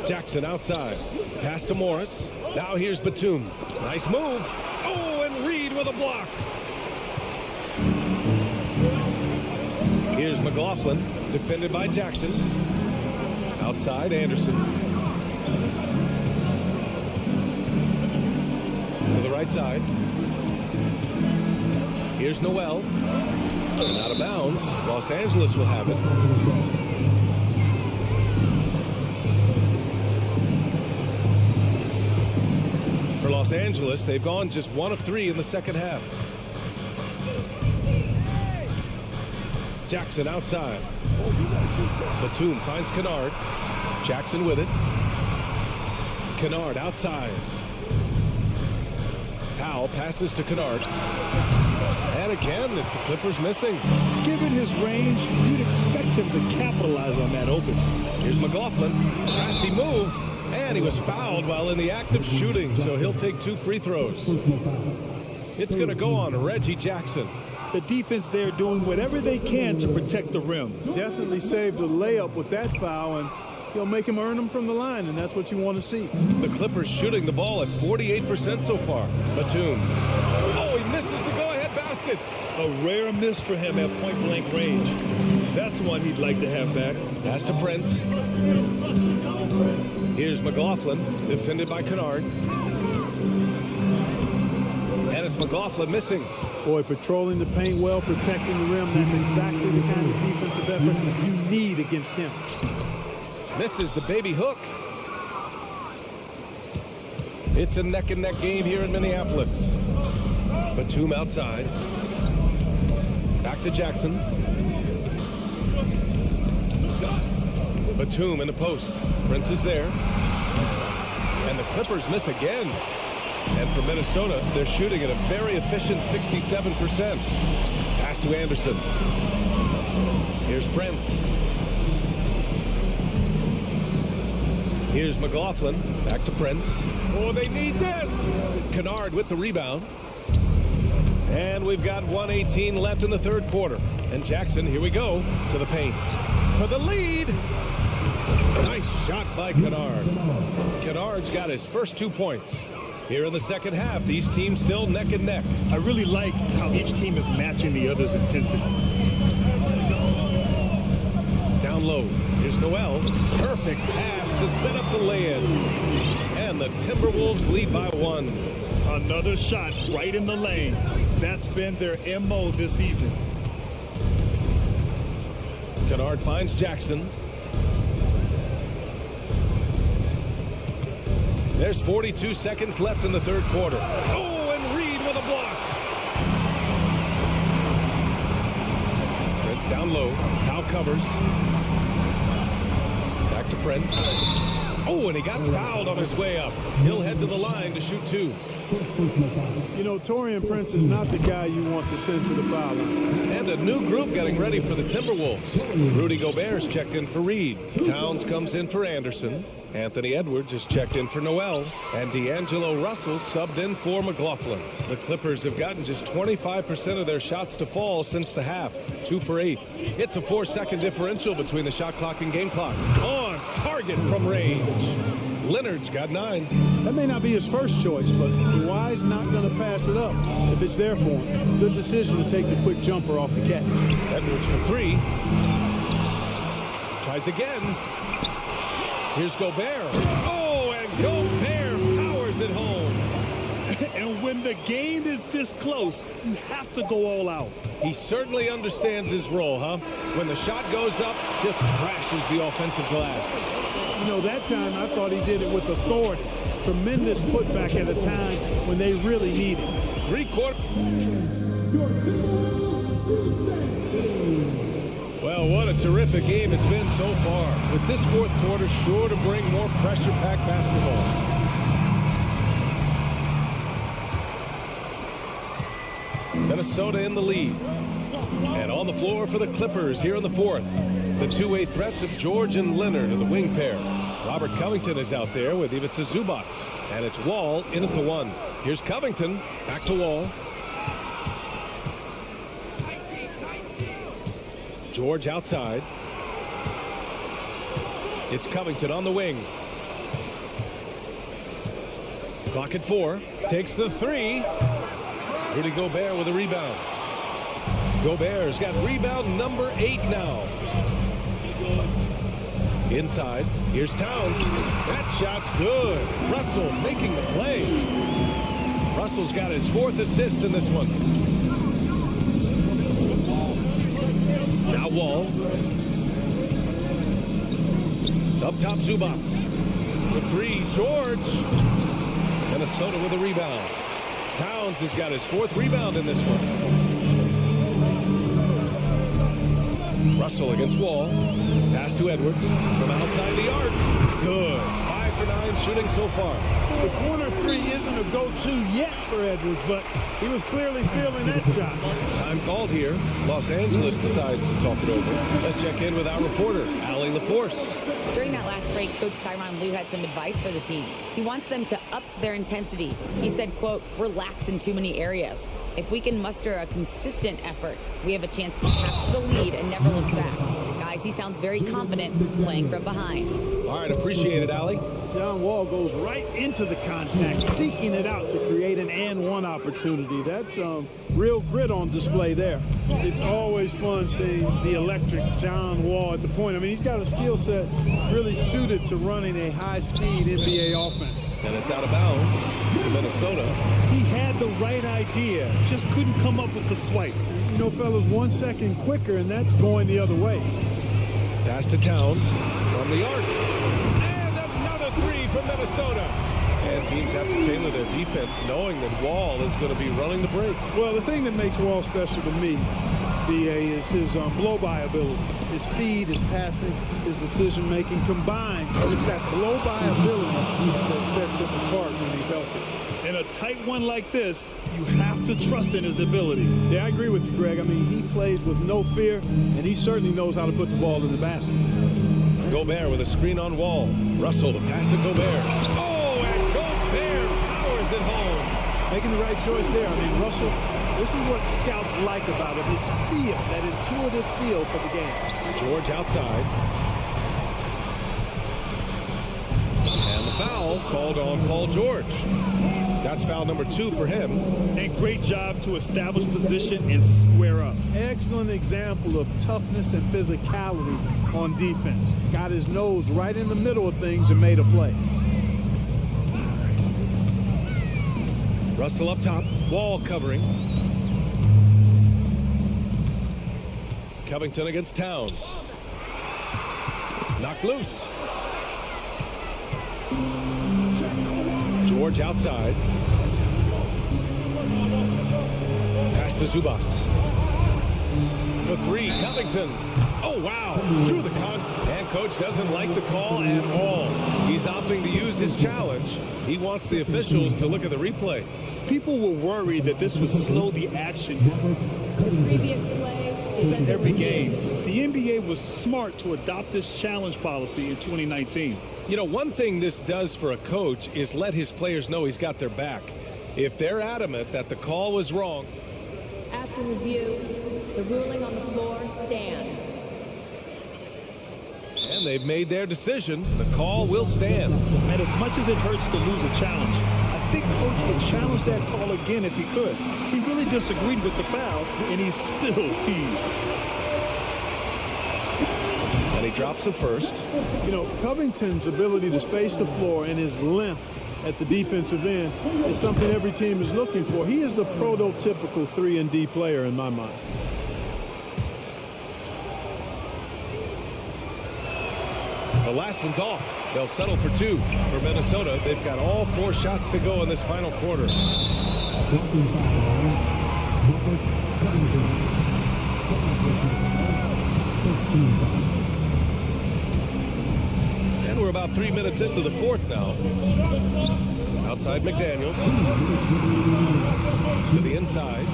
Speaker 6: Jackson outside. Pass to Morris. Now here's Batum. Nice move. Oh, and Reed with a block. Here's McLaughlin. Defended by Jackson. Outside, Anderson. To the right side. Here's Noel. And out of bounds. Los Angeles will have it. For Los Angeles, they've gone just 1 of 3 in the second half. Jackson outside. Batum finds Kennard. Jackson with it. Kennard outside. Powell passes to Kennard. And again, it's the Clippers missing.
Speaker 7: Given his range, you'd expect him to capitalize on that open.
Speaker 6: Here's McLaughlin. Crafty move. And he was fouled while in the act of shooting, so he'll take 2 free throws. It's going to go on Reggie Jackson.
Speaker 7: The defense there doing whatever they can to protect the rim.
Speaker 8: Definitely saved a layup with that foul, and he'll make him earn them from the line, and that's what you want to see.
Speaker 6: The Clippers shooting the ball at 48% so far. Batum. Oh, he misses the go-ahead basket.
Speaker 7: A rare miss for him at point-blank range. That's one he'd like to have back.
Speaker 6: Pass to Prince. Here's McLaughlin, defended by Kennard. And it's McLaughlin missing.
Speaker 8: Boy, patrolling the paint well, protecting the rim. That's exactly the kind of defensive effort you need against him.
Speaker 6: Misses the baby hook. It's a neck-and-neck game here in Minneapolis. Batum outside. Back to Jackson. Batum in the post. Prince is there. And the Clippers miss again. And for Minnesota, they're shooting at a very efficient 67%. Pass to Anderson. Here's Prince. Here's McLaughlin. Back to Prince. Oh, they need this. Kennard with the rebound. And we've got 1:18 left in the third quarter. And Jackson, here we go, to the paint. For the lead. Nice shot by Kennard. Kennard's got his first 2 points. Here in the second half, these teams still neck and neck.
Speaker 7: I really like how each team is matching the other's intensity.
Speaker 6: Down low. Here's Noel. Perfect pass to set up the lay-in. And the Timberwolves lead by 1.
Speaker 7: Another shot right in the lane. That's been their MO this evening.
Speaker 6: Kennard finds Jackson. There's 42 seconds left in the third quarter. Oh, and Reed with a block. Prince down low. Now covers. Back to Prince. Oh, and he got fouled on his way up. He'll head to the line to shoot 2.
Speaker 8: You know, Taurean Prince is not the guy you want to send to the foul line.
Speaker 6: And a new group getting ready for the Timberwolves. Rudy Gobert's checked in for Reed. Towns comes in for Anderson. Anthony Edwards is checked in for Noel. And D'Angelo Russell subbed in for McLaughlin. The Clippers have gotten just 25% of their shots to fall since the half. 2 for 8. It's a 4-second differential between the shot clock and game clock. On target from range. Leonard's got 9.
Speaker 8: That may not be his first choice, but Kawhi's not going to pass it up if it's there for him. Good decision to take the quick jumper off the catch.
Speaker 6: Edwards for 3. Tries again. Here's Gobert. Oh, and Gobert powers it home.
Speaker 7: And when the game is this close, you have to go all out.
Speaker 6: He certainly understands his role, huh? When the shot goes up, just crashes the offensive glass.
Speaker 8: You know, that time I thought he did it with authority. Tremendous putback at a time when they really need it.
Speaker 6: 3 quarters. Well, what a terrific game it's been so far. With this fourth quarter sure to bring more pressure-packed basketball. Minnesota in the lead. And on the floor for the Clippers here in the fourth. The two-way threats of George and Leonard are the wing pair. Robert Covington is out there with Ivica Zubac. And it's Wall in at the 1. Here's Covington. Back to Wall. George outside. It's Covington on the wing. Clock at 4. Takes the 3. Rudy Gobert with a rebound. Gobert's got rebound number 8 now. Inside. Here's Towns. That shot's good. Russell making the play. Russell's got his 4th assist in this one. Now Wall. Up top Zubac. The 3, George. Minnesota with a rebound. Towns has got his 4th rebound in this one. Russell against Wall. Pass to Edwards from outside the arc. Good. 5 for 9 shooting so far.
Speaker 8: The corner three isn't a go-to yet for Edwards, but he was clearly feeling that shot.
Speaker 6: Time called here. Los Angeles decides to talk it over. Let's check in with our reporter, Allie LaForce.
Speaker 9: During that last break, Coach Tyronn Lue had some advice for the team. He wants them to up their intensity. He said, quote, relax in too many areas. If we can muster a consistent effort, we have a chance to capture the lead and never look back. Guys, he sounds very confident playing from behind.
Speaker 6: All right, appreciate it, Allie.
Speaker 8: John Wall goes right into the contact, seeking it out to create an and-one opportunity. That's real grit on display there. It's always fun seeing the electric John Wall at the point. I mean, he's got a skill set really suited to running a high-speed NBA offense.
Speaker 6: And it's out of bounds to Minnesota.
Speaker 7: He had the right idea, just couldn't come up with the swipe.
Speaker 8: You know, fellas, 1 second quicker, and that's going the other way.
Speaker 6: Pass to Towns from the arc. And another three from Minnesota. And teams have to tailor their defense knowing that Wall is going to be running the break.
Speaker 8: Well, the thing that makes Wall special to me, B.A., is his blow-by ability. His speed, his passing, his decision-making combined. It's that blow-by ability that sets him apart when he's healthy.
Speaker 7: In a tight one like this, you have to trust in his ability.
Speaker 8: Yeah, I agree with you, Greg. I mean, he plays with no fear, and he certainly knows how to put the ball in the basket.
Speaker 6: Gobert with a screen on Wall. Russell, the pass to Gobert. Oh, and Gobert powers it home.
Speaker 8: Making the right choice there. I mean, Russell, this is what scouts like about him, his feel, that intuitive feel for the game.
Speaker 6: George outside. And the foul called on Paul George. That's foul number 2 for him.
Speaker 7: And great job to establish position and square up.
Speaker 8: Excellent example of toughness and physicality on defense. Got his nose right in the middle of things and made a play.
Speaker 6: Russell up top. Wall covering. Covington against Towns. Knocked loose. George outside. Pass to Zubac. For 3, Covington. Oh, wow. Drew the and coach doesn't like the call at all. He's opting to use his challenge. He wants the officials to look at the replay.
Speaker 7: People were worried that this would slow the action.
Speaker 9: Previous play is under
Speaker 7: Every
Speaker 9: review.
Speaker 7: game, the NBA was smart to adopt this challenge policy in 2019.
Speaker 6: You know, one thing this does for a coach is let his players know he's got their back. If they're adamant that the call was wrong.
Speaker 10: After review, the ruling on the floor stands.
Speaker 6: And they've made their decision. The call will stand.
Speaker 7: And as much as it hurts to lose a challenge, I think coach would challenge that call again if he could. He really disagreed with the foul, and he's still peeved.
Speaker 6: And he drops it first.
Speaker 8: You know, Covington's ability to space the floor and his length at the defensive end is something every team is looking for. He is the prototypical 3-and-D player in my mind.
Speaker 6: The last one's off. They'll settle for 2 for Minnesota. They've got all 4 shots to go in this final quarter. And we're about 3 minutes into the 4th now. Outside McDaniels. To the inside.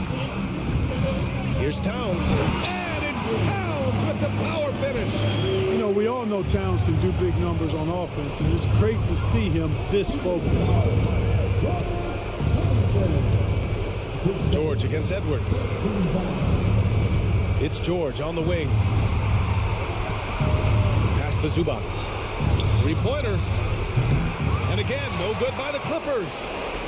Speaker 6: Here's Towns. And it's Towns with the power finish.
Speaker 8: You know, we all know Towns can do big numbers on offense, and it's great to see him this focused.
Speaker 6: George against Edwards. It's George on the wing. Pass to Zubac. 3-pointer. And again, no good by the Clippers.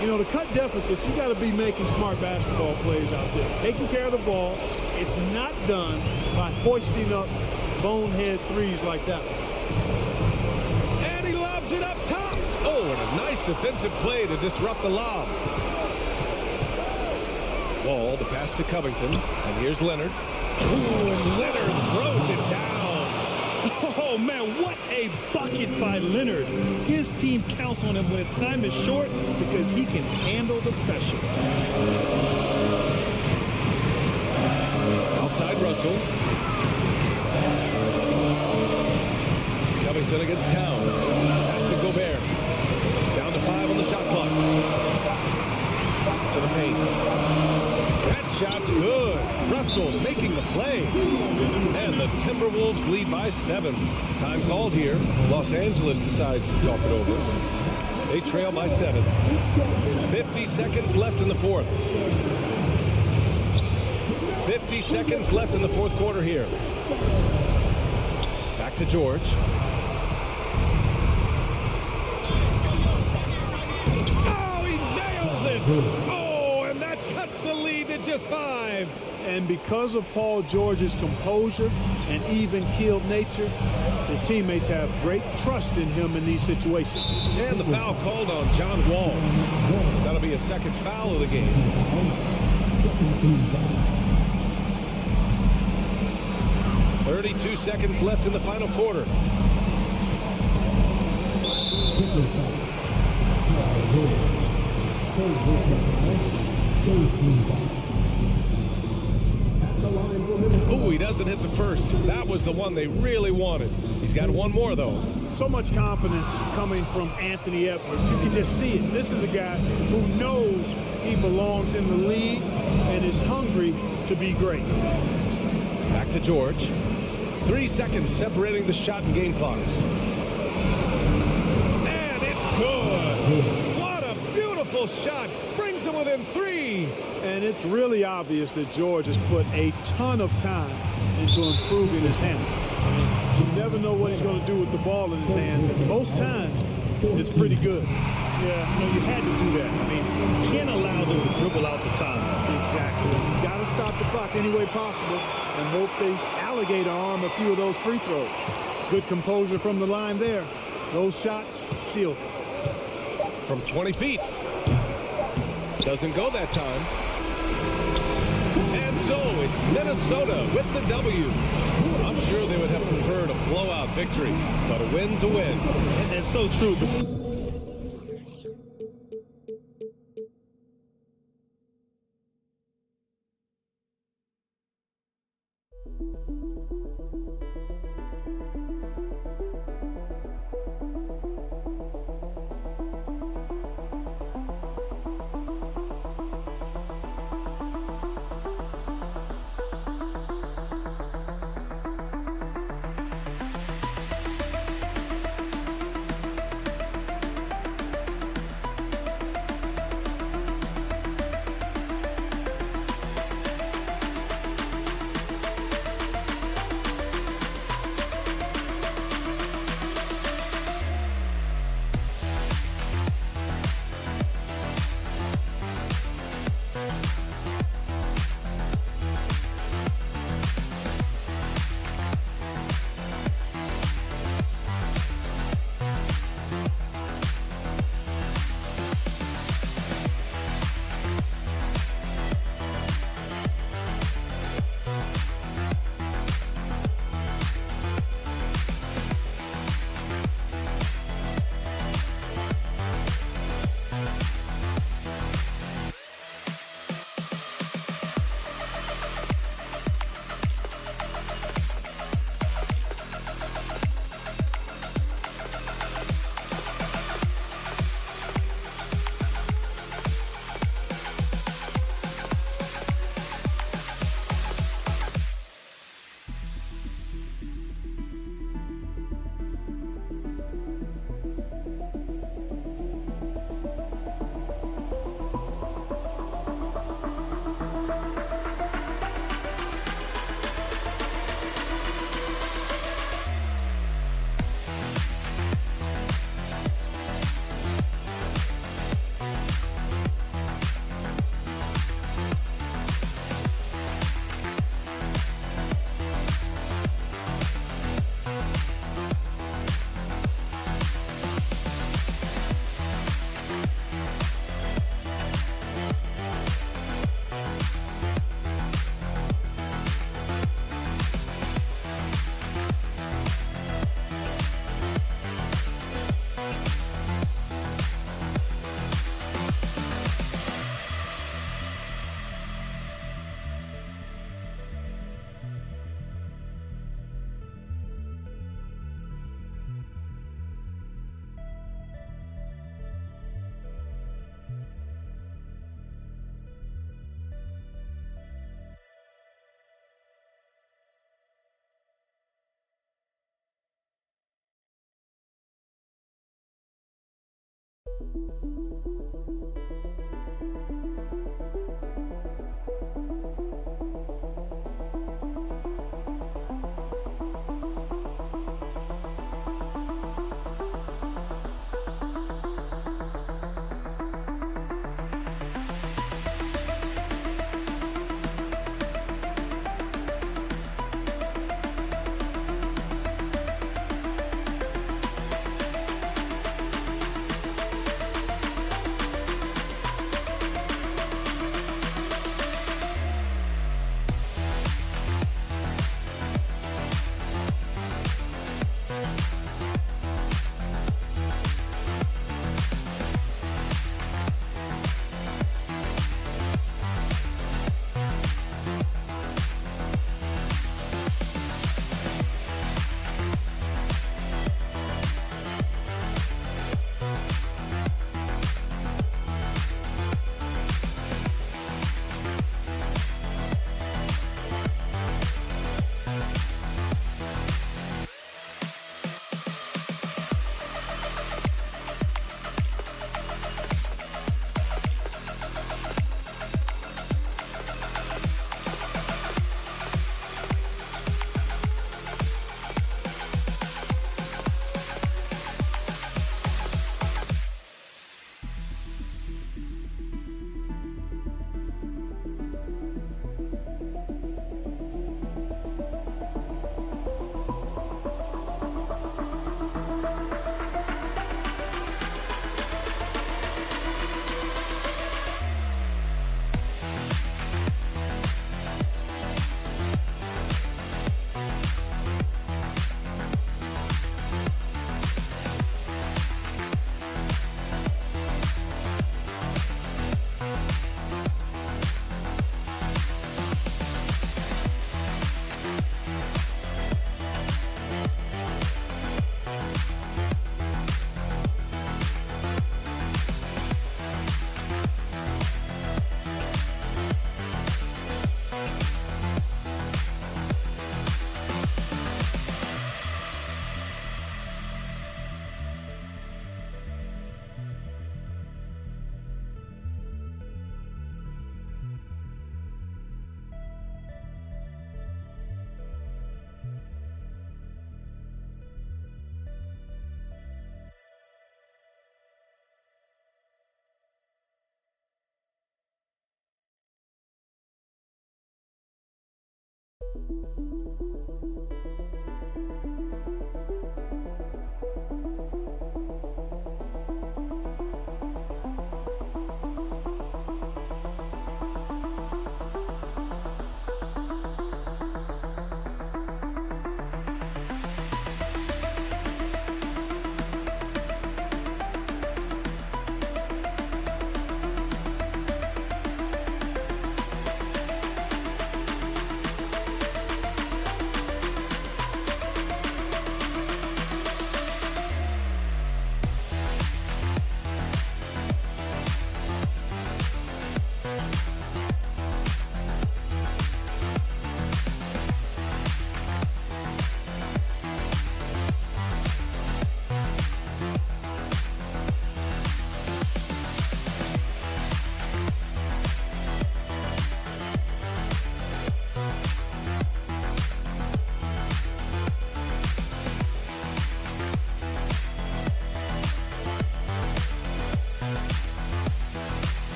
Speaker 8: You know, to cut deficits, you got to be making smart basketball plays out there. Taking care of the ball. It's not done by hoisting up bonehead threes like that.
Speaker 6: And he lobs it up top. Oh, and a nice defensive play to disrupt the lob. Wall, the pass to Covington. And here's Leonard. Ooh, and Leonard throws it down.
Speaker 7: Oh, man, what a bucket by Leonard. His team counts on him when time is short because he can handle the pressure.
Speaker 6: Outside Russell. Covington against Towns. Pass to Gobert. shot's good. Russell making the play. And the Timberwolves lead by 7. Time called here. Los Angeles decides to talk it over. They trail by 7. 50 seconds left in the fourth. 50 seconds left in the fourth quarter here. Back to George. Oh, he nails it! Oh, and that cuts the lead to just 5.
Speaker 8: And because of Paul George's composure and even-keeled nature, his teammates have great trust in him in these situations.
Speaker 6: And the foul called on John Wall. That'll be a second foul of the game. 32 seconds left in the final quarter. Oh, he doesn't hit the first. That was the one they really wanted. He's got one more, though.
Speaker 8: So much confidence coming from Anthony Edwards. You can just see it. This is a guy who knows he belongs in the league and is hungry to be great.
Speaker 6: Back to George. 3 seconds separating the shot and game clocks. And it's good. What a beautiful shot. Brings him within 3.
Speaker 8: And it's really obvious that George has put a ton of time into improving his handle. You never know what he's going to do with the ball in his hands. And most times, it's pretty good.
Speaker 7: Yeah, you had to do that. I mean, you can't allow them to dribble out the time.
Speaker 8: Exactly. You got to stop the clock any way possible and hope they alligator arm a few of those free throws. Good composure from the line there. Those shots sealed.
Speaker 6: From 20 feet. Doesn't go that time. And so it's Minnesota with the W. I'm sure they would have preferred a blowout victory, but a win's a win.
Speaker 7: And that's so true.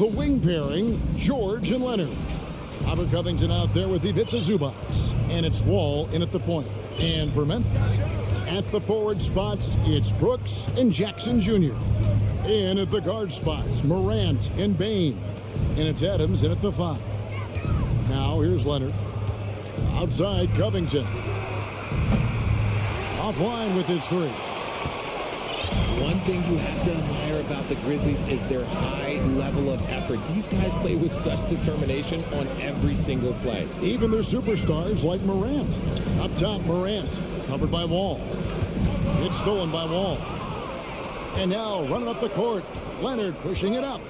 Speaker 1: The wing pairing, George and Leonard. Robert Covington out there with Ivica Zubats. And it's Wall in at the point. And for Memphis, at the forward spots, it's Brooks and Jackson Jr. In at the guard spots, Morant and Bain. And it's Adams in at the 5. Now here's Leonard. Outside, Covington. Offline with his 3.
Speaker 11: One thing you have to admire about the Grizzlies is their high level of effort. These guys play with such determination on every single play.
Speaker 1: Even their superstars like Morant. Up top, Morant, covered by Wall. It's stolen by Wall. And now running up the court, Leonard pushing it up.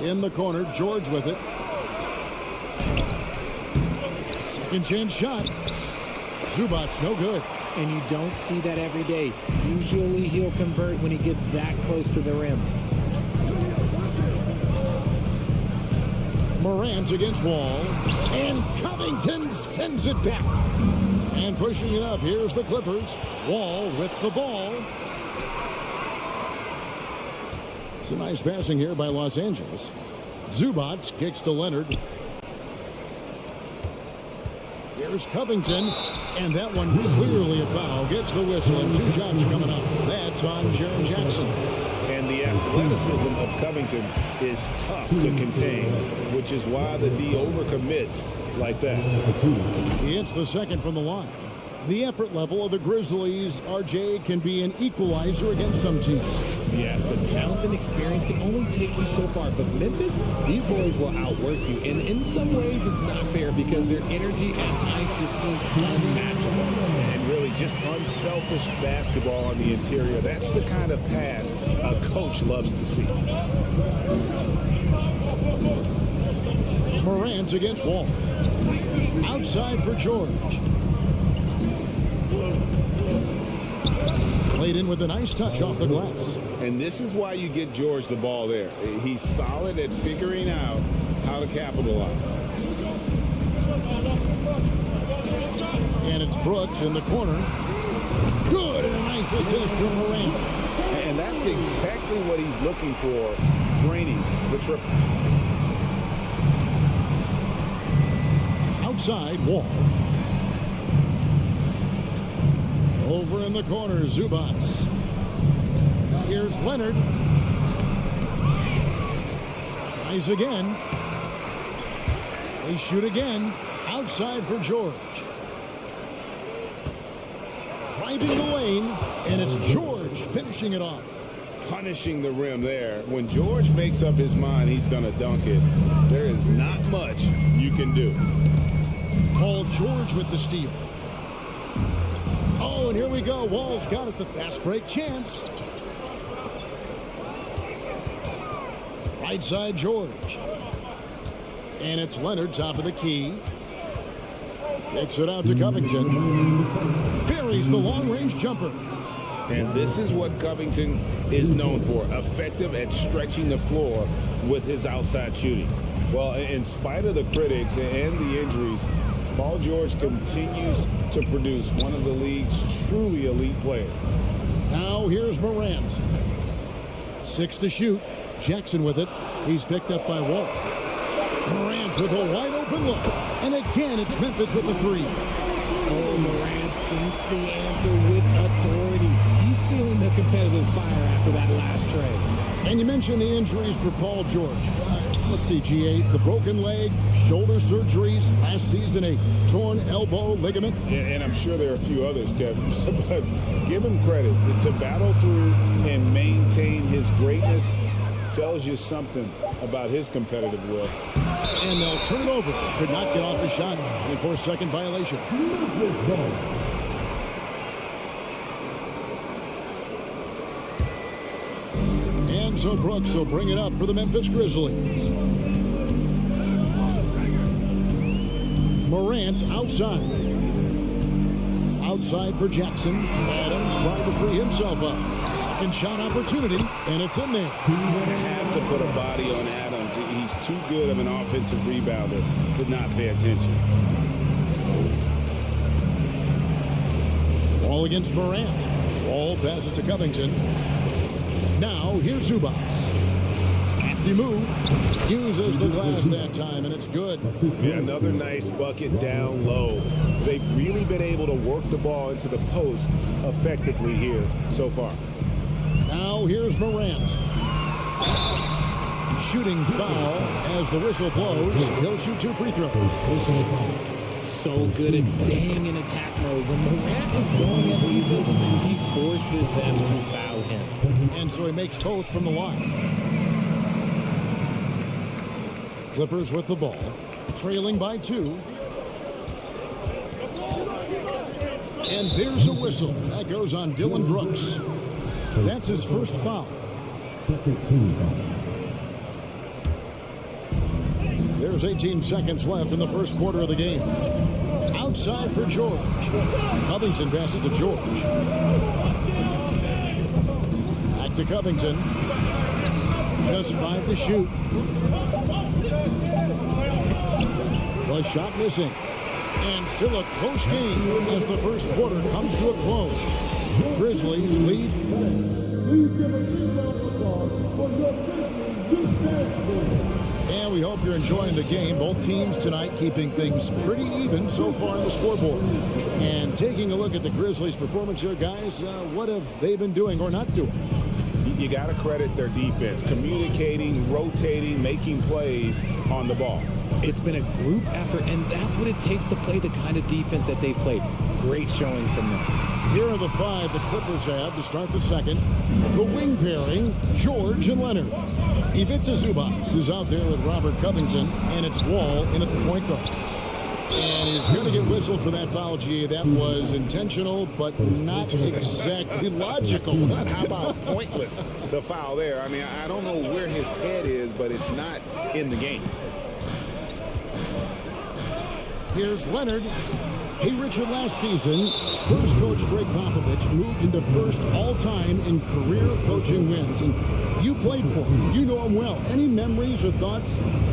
Speaker 1: In the corner, George with it. Second chance shot. Zubac's no good.
Speaker 11: And you don't see that every day. Usually he'll convert when he gets that close to the rim.
Speaker 1: Morant against Wall. And Covington sends it back. And pushing it up, here's the Clippers. Wall with the ball. Some nice passing here by Los Angeles. Zubac kicks to Leonard. Here's Covington, and that one clearly a foul. Gets the whistle, and 2 shots coming up. That's on Jaren Jackson.
Speaker 2: And the athleticism of Covington is tough to contain, which is why the D overcommits like that.
Speaker 1: He hits the second from the line. The effort level of the Grizzlies, RJ, can be an equalizer against some teams.
Speaker 11: Yes, the talent and experience can only take you so far, but Memphis, these boys will outwork you. And in some ways, it's not fair because their energy at times just seems unmatchable.
Speaker 2: And really just unselfish basketball on the interior. That's the kind of pass a coach loves to see.
Speaker 1: Morant against Wall. Outside for George. Played in with a nice touch off the glass.
Speaker 2: And this is why you get George the ball there. He's solid at figuring out how to capitalize.
Speaker 1: And it's Brooks in the corner. Good, and a nice assist from Morant.
Speaker 2: And that's exactly what he's looking for, draining the triple.
Speaker 1: Outside, Wall. Over in the corner, Zubac. Here's Leonard. Tries again. They shoot again. Outside for George. Driving the lane, and it's George finishing it off.
Speaker 2: Punishing the rim there. When George makes up his mind he's going to dunk it, there is not much you can do.
Speaker 1: Paul George with the steal. Oh, and here we go. Wall's got it. The fast break chance. Right side, George. And it's Leonard, top of the key. Kicks it out to Covington. Buries the long-range jumper.
Speaker 2: And this is what Covington is known for. Effective at stretching the floor with his outside shooting. Well, in spite of the critics and the injuries, Paul George continues to produce one of the league's truly elite players.
Speaker 1: Now here's Morant. 6 to shoot. Jackson with it. He's picked up by Wall. Morant with a wide open look. And again, it's Memphis with the 3.
Speaker 11: Oh, Morant sinks the answer with authority. He's feeling the competitive fire after that last trade.
Speaker 1: And you mentioned the injuries for Paul George. Let's see, G8, the broken leg, shoulder surgeries, last season a torn elbow ligament.
Speaker 2: Yeah, and I'm sure there are a few others, Kevin. But give him credit. To battle through and maintain his greatness tells you something about his competitive will.
Speaker 1: And they'll turn it over. Could not get off the shot. 24-second violation. And so Brooks will bring it up for the Memphis Grizzlies. Morant outside. Outside for Jackson. Adams trying to free himself up. Second shot opportunity, and it's in there.
Speaker 2: You have to put a body on Adams. He's too good of an offensive rebounder to not pay attention.
Speaker 1: Ball against Morant. Ball passes to Covington. Now, here's Zubac. Lefty move. Uses the glass that time, and it's good.
Speaker 2: Yeah, another nice bucket down low. They've really been able to work the ball into the post effectively here so far.
Speaker 1: Now here's Morant. Shooting foul as the whistle blows. He'll shoot 2 free throws.
Speaker 11: So good at staying in attack mode. When Morant is going at defenses, he forces them to foul him.
Speaker 1: And so he makes both from the line. Clippers with the ball, trailing by 2. And there's a whistle. That goes on Dylan Brooks. That's his first foul. There's 18 seconds left in the first quarter of the game. Outside for George. Covington passes to George. Back to Covington. Just 5 to shoot. The shot missing. And still a close game as the first quarter comes to a close. Grizzlies lead. And we hope you're enjoying the game. Both teams tonight keeping things pretty even so far on the scoreboard. And taking a look at the Grizzlies' performance here, guys, what have they been doing or not doing?
Speaker 2: You got to credit their defense, communicating, rotating, making plays on the ball.
Speaker 11: It's been a group effort, and that's what it takes to play the kind of defense that they've played. Great showing from them.
Speaker 1: Here are the 5 the Clippers have to start the second. The wing pairing, George and Leonard. Ivica Zubac is out there with Robert Covington, and it's Wall in at the point guard. And he's going to get whistled for that foul, G. That was intentional, but not exactly logical.
Speaker 2: How about pointless to foul there? I mean, I don't know where his head is, but it's not in the game.
Speaker 1: Here's Leonard. Hey, Richard, last season, Spurs coach Greg Popovich moved into first all-time in career coaching wins. And you played for him. You know him well. Any memories or thoughts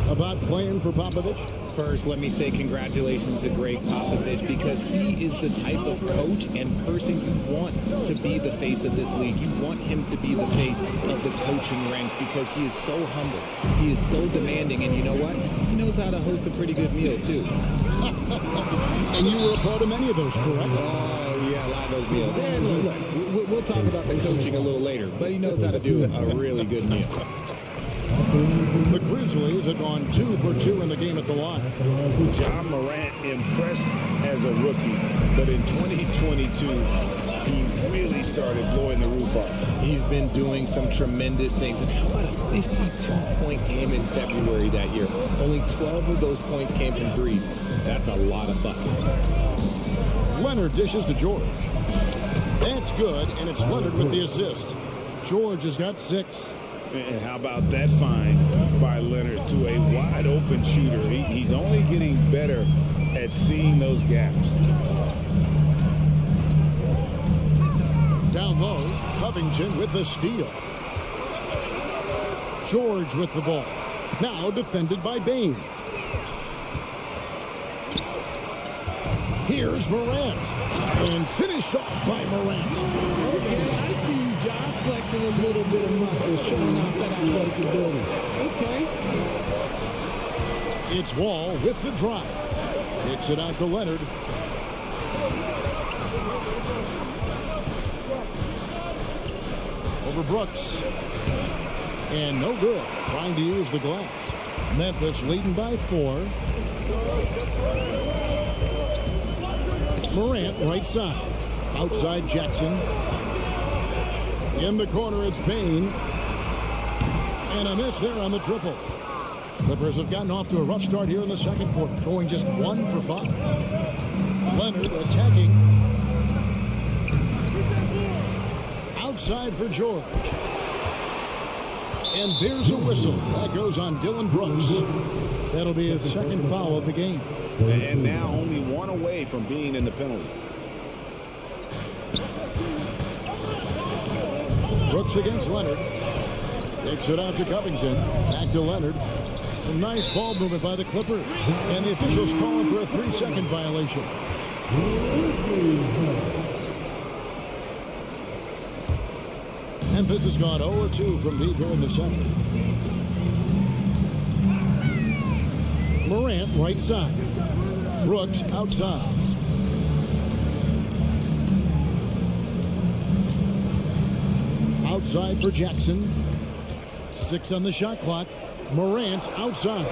Speaker 1: about playing for Popovich?
Speaker 11: First, let me say congratulations to Greg Popovich, because he is the type of coach and person you want to be the face of this league. You want him to be the face of the coaching ranks because he is so humble. He is so demanding, and you know what? He knows how to host a pretty good meal, too.
Speaker 1: And you were a part of many of those, correct?
Speaker 11: Oh, yeah, a lot of those meals. And look, we'll talk about the coaching a little later, but he knows how to do a really good meal.
Speaker 1: The Grizzlies have gone 2 for 2 in the game at the line.
Speaker 2: John Morant impressed as a rookie, but in 2022, he really started blowing the roof off.
Speaker 11: He's been doing some tremendous things. And how about a 52-point game in February that year? Only 12 of those points came from threes. That's a lot of buckets.
Speaker 1: Leonard dishes to George. That's good, and it's Leonard with the assist. George has got 6.
Speaker 2: And how about that find by Leonard to a wide-open shooter? He's only getting better at seeing those gaps.
Speaker 1: Down low, Covington with the steal. George with the ball. Now defended by Bain. Here's Morant. And finished off by Morant.
Speaker 11: Okay, I see you, John, flexing a little bit of muscle, showing off that athletic ability. Okay.
Speaker 1: It's Wall with the drive. Kicks it out to Leonard. Over Brooks. And no good. Trying to use the glass. Memphis leading by 4. Morant right side. Outside Jackson. In the corner it's Bain. And a miss there on the triple. Clippers have gotten off to a rough start here in the second quarter, going just 1 for 5. Leonard attacking. Outside for George. And there's a whistle. That goes on Dylan Brooks. That'll be his second foul of the game.
Speaker 2: And now only 1 away from being in the penalty.
Speaker 1: Brooks against Leonard. Takes it out to Covington. Back to Leonard. Some nice ball movement by the Clippers. And the officials calling for a 3-second violation. Memphis has gone 0-2 from deep here in the second. Morant right side. Brooks outside. Outside for Jackson. 6 on the shot clock. Morant outside.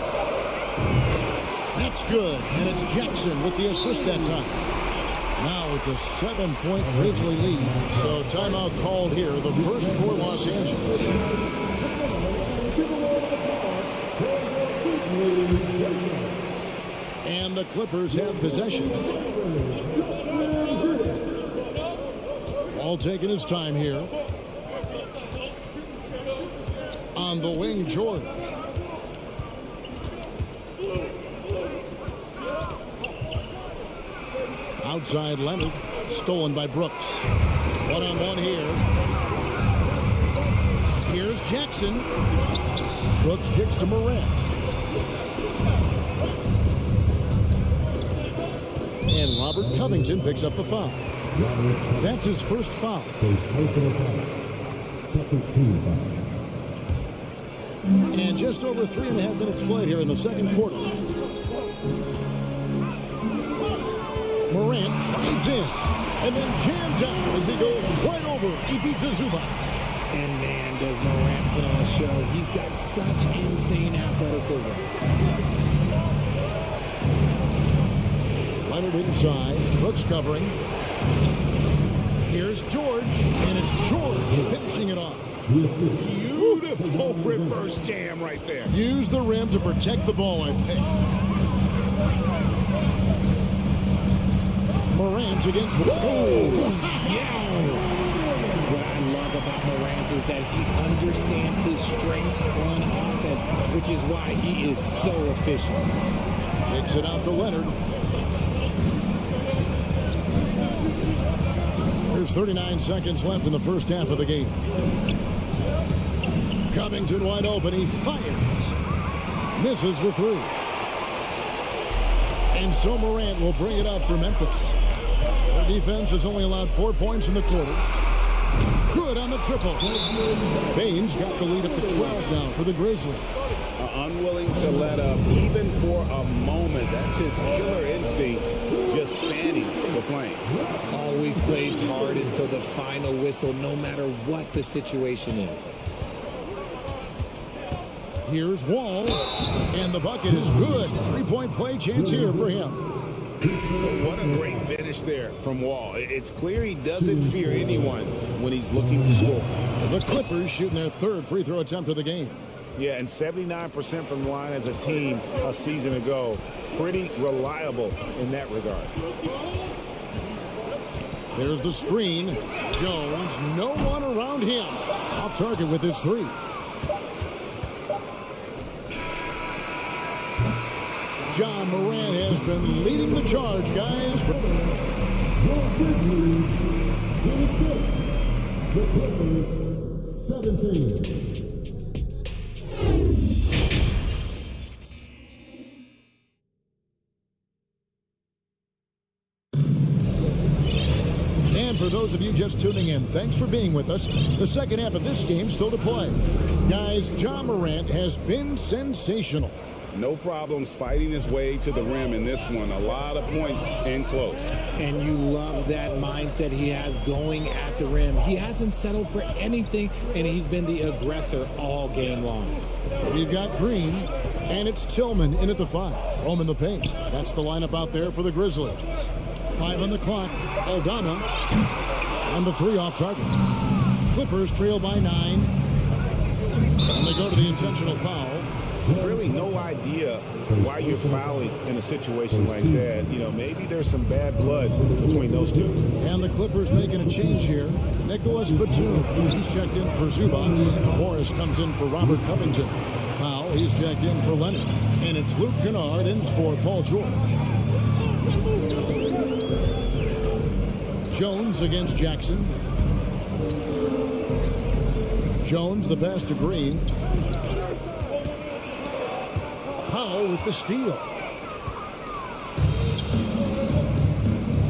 Speaker 1: That's good. And it's Jackson with the assist that time. Now it's a 7-point Grizzly lead. So timeout called here. The first for Los Angeles. And the Clippers have possession. Ball taking his time here. On the wing, George. Outside Leonard, stolen by Brooks. One-on-one here. Here's Jackson. Brooks kicks to Morant. And Robert Covington picks up the foul. That's his first foul. Second team foul. And just over 3.5 minutes played here in the second quarter. Morant drives in and then jammed down as he goes right over Ivica Zubac.
Speaker 11: And man, does Morant put on a show. He's got such insane athleticism.
Speaker 1: Leonard inside. Brooks covering. Here's George. And it's George finishing it off.
Speaker 2: Beautiful reverse jam right there.
Speaker 1: Use the rim to protect the ball, I think. Morant against... Oh!
Speaker 11: Yes! What I love about Morant is that he understands his strengths on offense, which is why he is so efficient.
Speaker 1: Kicks it out to Leonard. There's 39 seconds left in the first half of the game. Covington wide open. He fires. Misses the three. And so Morant will bring it up for Memphis. Their defense has only allowed 4 points in the quarter. Good on the triple. Baines got the lead up to 12 now for the Grizzlies.
Speaker 2: Unwilling to let up even for a moment. That's his killer instinct, just fanning the flame.
Speaker 11: Always plays hard until the final whistle, no matter what the situation is.
Speaker 1: Here's Wall, and the bucket is good. 3-point play chance here for him.
Speaker 2: What a great finish there from Wall. It's clear he doesn't fear anyone when he's looking to score.
Speaker 1: The Clippers shooting their third free throw attempt of the game.
Speaker 2: Yeah, and 79% from the line as a team a season ago. Pretty reliable in that regard.
Speaker 1: There's the screen. Jones, no one around him. Off target with his three. John Morant has been leading the charge, guys. The Clippers, 17. And for those of you just tuning in, thanks for being with us. The second half of this game still to play. Guys, John Morant has been sensational.
Speaker 2: No problems fighting his way to the rim in this one. A lot of points in close.
Speaker 11: And you love that mindset he has going at the rim. He hasn't settled for anything, and he's been the aggressor all game long.
Speaker 1: We've got Green, and it's Tillman in at the 5. Home in the paint. That's the lineup out there for the Grizzlies. 5 on the clock. Aldama on the 3 off target. Clippers trail by 9. And they go to the intentional foul.
Speaker 2: Really no idea why you're fouling in a situation like that. You know, maybe there's some bad blood between those two.
Speaker 1: And the Clippers making a change here. Nicholas Batum, he's checked in for Zubac. Morris comes in for Robert Covington. Powell, he's checked in for Leonard. And it's Luke Kennard in for Paul George. Jones against Jackson. Jones, the pass to Green. Powell with the steal.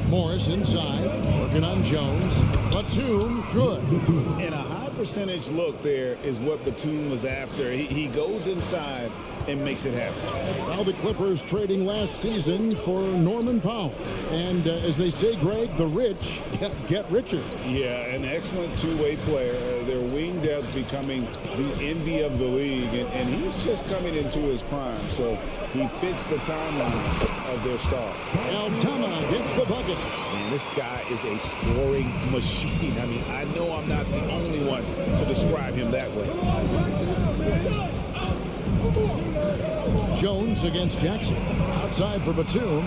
Speaker 1: Morris inside, working on Jones. Batum, good.
Speaker 2: And a high percentage look there is what Batum was after. He goes inside and makes it happen.
Speaker 1: Well, the Clippers trading last season for Norman Powell. And as they say, Greg, the rich get richer.
Speaker 2: Yeah, an excellent two-way player. Their wing depth becoming the envy of the league. And he's just coming into his prime. So he fits the timeline of their star.
Speaker 1: Aldama gets the bucket.
Speaker 2: Man, this guy is a scoring machine. I mean, I know I'm not the only one to describe him that way.
Speaker 1: Jones against Jackson. Outside for Batum.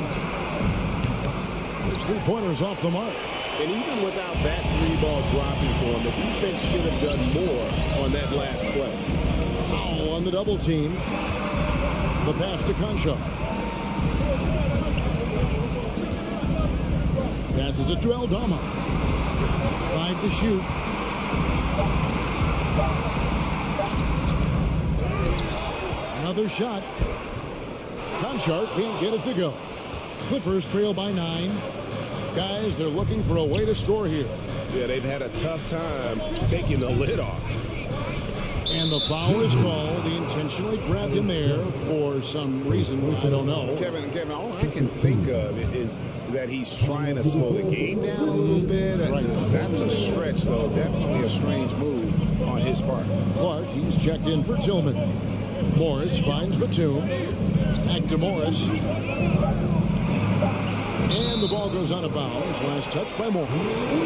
Speaker 1: His three-pointers off the mark.
Speaker 2: And even without that three-ball dropping for him, the defense should have done more on that last play.
Speaker 1: Foul on the double team. The pass to Concha. Passes it to Aldama. 5 to shoot. Another shot. Conchar can't get it to go. Clippers trail by 9. Guys, they're looking for a way to score here.
Speaker 2: Yeah, they've had a tough time taking the lid off.
Speaker 1: And the foul is called. He intentionally grabbed him there for some reason. I don't know.
Speaker 2: Kevin, all I can think of is that he's trying to slow the game down a little bit.
Speaker 1: Right.
Speaker 2: That's a stretch, though. Definitely a strange move on his part.
Speaker 1: Clark, he's checked in for Tillman. Morris finds Batum. Back to Morris. And the ball goes out of bounds. Last touch by Morris.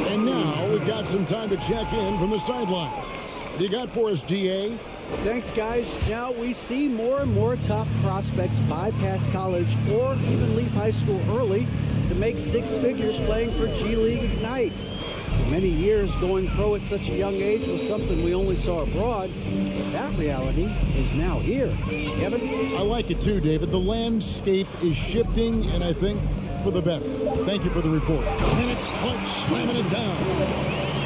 Speaker 1: And now we've got some time to check in from the sideline. What you got for us, DA?
Speaker 5: Thanks, guys. Now we see more and more top prospects bypass college or even leave high school early to make 6 figures playing for G League Ignite. For many years, going pro at such a young age was something we only saw abroad. But that reality is now here. Kevin?
Speaker 1: I like it too, David. The landscape is shifting, and I think for the better. Thank you for the report. And it's Clark slamming it down.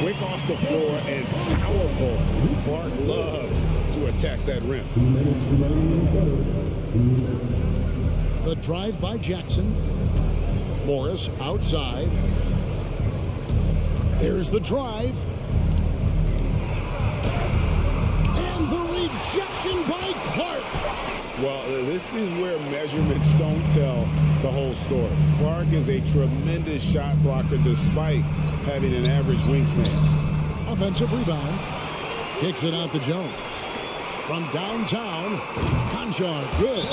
Speaker 2: Quick off the floor and powerful. Clark loves to attack that rim.
Speaker 1: The drive by Jackson. Morris outside. There's the drive. And the rejection by Clark.
Speaker 2: Well, this is where measurements don't tell the whole story. Clark is a tremendous shot blocker despite having an average wingspan.
Speaker 1: Offensive rebound. Kicks it out to Jones. From downtown, Conchar, good.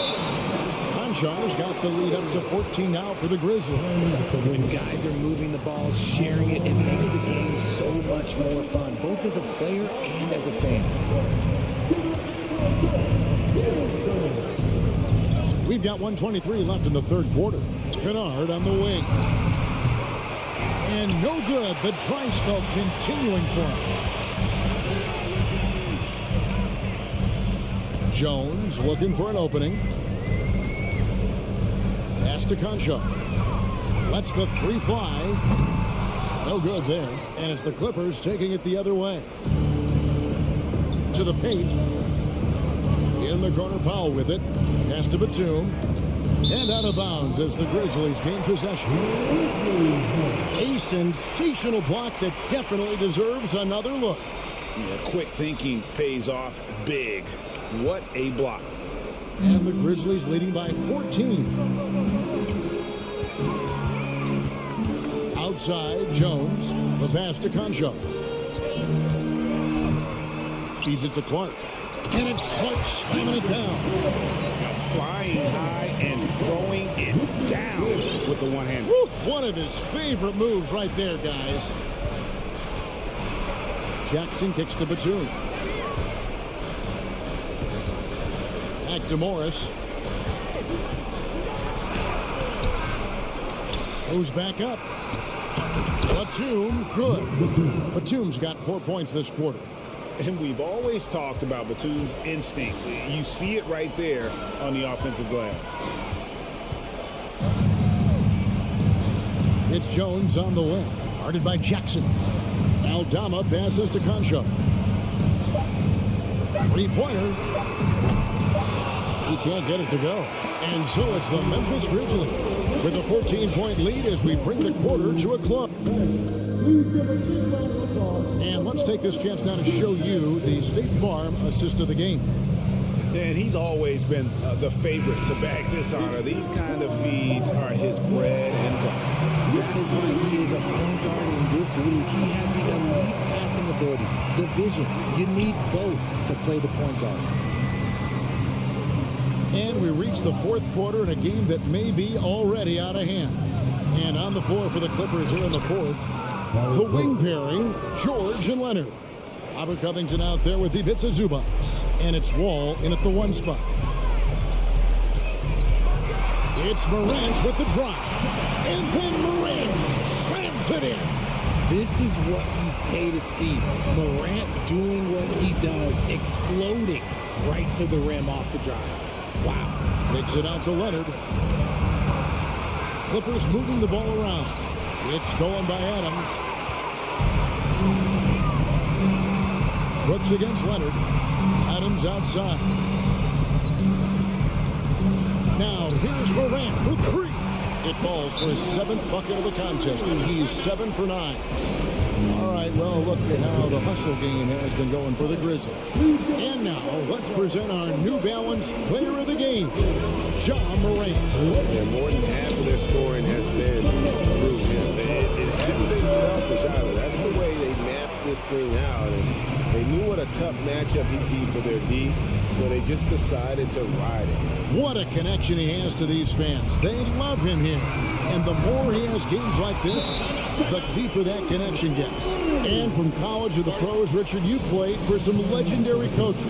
Speaker 1: Conchar's got the lead up to 14 now for the Grizzlies.
Speaker 11: When guys are moving the ball, sharing it, it makes the game so much more fun, both as a player and as a fan.
Speaker 1: We've got 1:23 left in the third quarter. Kennard on the wing. And no good. The dry spell continuing for him. Jones looking for an opening. Pass to Concha. Lets the three fly. No good there. And it's the Clippers taking it the other way. To the paint. In the corner, Powell with it. Pass to Batum. And out of bounds as the Grizzlies gain possession. A sensational block that definitely deserves another look.
Speaker 2: Yeah, quick thinking pays off big. What a block.
Speaker 1: And the Grizzlies leading by 14. Outside, Jones. The pass to Concha. Feeds it to Clark. And it's Clark slamming it down.
Speaker 2: Flying high and throwing it down with the one hand.
Speaker 1: One of his favorite moves right there, guys. Jackson kicks to Batum. Back to Morris. Goes back up. Batum, good. Batum's got 4 points this quarter.
Speaker 2: And we've always talked about Batum's instincts. You see it right there on the offensive glass.
Speaker 1: It's Jones on the wing. Guarded by Jackson. Aldama passes to Concha. Three-pointer. He can't get it to go. And so it's the Memphis Grizzlies with a 14-point lead as we bring the quarter to a close. And let's take this chance now to show you the State Farm assist of the game.
Speaker 2: And he's always been the favorite to bag this honor. These kind of feeds are his bread and butter.
Speaker 11: That is why he is a point guard in this league. He has the elite passing ability, the vision. You need both to play the point guard.
Speaker 1: And we reach the fourth quarter in a game that may be already out of hand. And on the floor for the Clippers here in the fourth, the wing pairing, George and Leonard. Robert Covington out there with Ivica Zubac. And it's Wall in at the one spot. It's Morant with the drop. And then Morant slams it in.
Speaker 11: This is what you pay to see. Morant doing what he does, exploding right to the rim off the drive. Wow.
Speaker 1: Takes it out to Leonard. Clippers moving the ball around. It's stolen by Adams. Brooks against Leonard. Adams outside. Now here's Morant for three. It falls for his seventh bucket of the contest. He's 7 for 9. All right, well, look at how the hustle game has been going for the Grizzlies. And now, let's present our New Balance player of the game, John Morant.
Speaker 2: Yeah, more than half of their scoring has been through him. It hasn't been selfish either. That's the way they mapped this thing out. And they knew what a tough matchup he'd be for their D, so they just decided to ride it.
Speaker 1: What a connection he has to these fans. They love him here. And the more he has games like this, the deeper that connection gets. And from college to the pros, Richard, you played for some legendary coaches.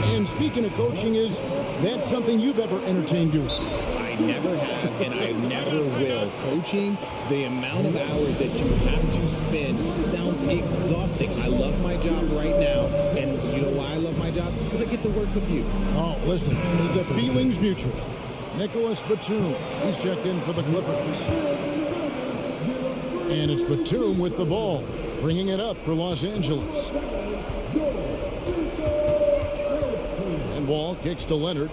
Speaker 1: And speaking of coaching, is that something you've ever entertained doing?
Speaker 11: I never have, and I never will. Coaching, the amount of hours that you have to spend sounds exhausting. I love my job right now, and you know why I love my job? Because I get to work with you.
Speaker 1: Oh, listen, the feeling's mutual. Nicholas Batum, he's checked in for the Clippers. And it's Batum with the ball, bringing it up for Los Angeles. And Wall kicks to Leonard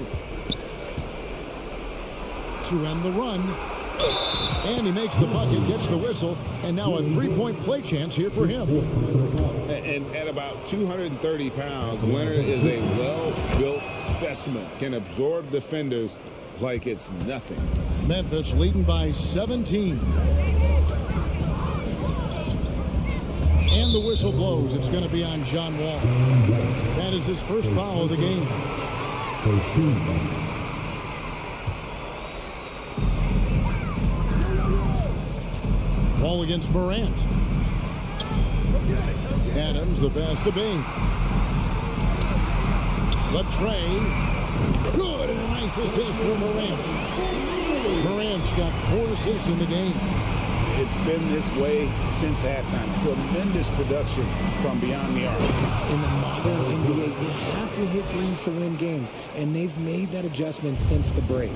Speaker 1: to end the run. And he makes the bucket, gets the whistle, and now a three-point play chance here for him.
Speaker 2: And at about 230 pounds, Leonard is a well-built specimen, can absorb defenders like it's nothing.
Speaker 1: Memphis leading by 17. And the whistle blows. It's going to be on John Wall. That is his first foul of the game. Wall against Morant. Adams, the pass to Bing. Latrey. Good, and a nice assist for Morant. Morant's got 4 assists in the game.
Speaker 2: It's been this way since halftime. Tremendous production from beyond the arc.
Speaker 11: In the modern NBA, you have to hit threes to win games, and they've made that adjustment since the break.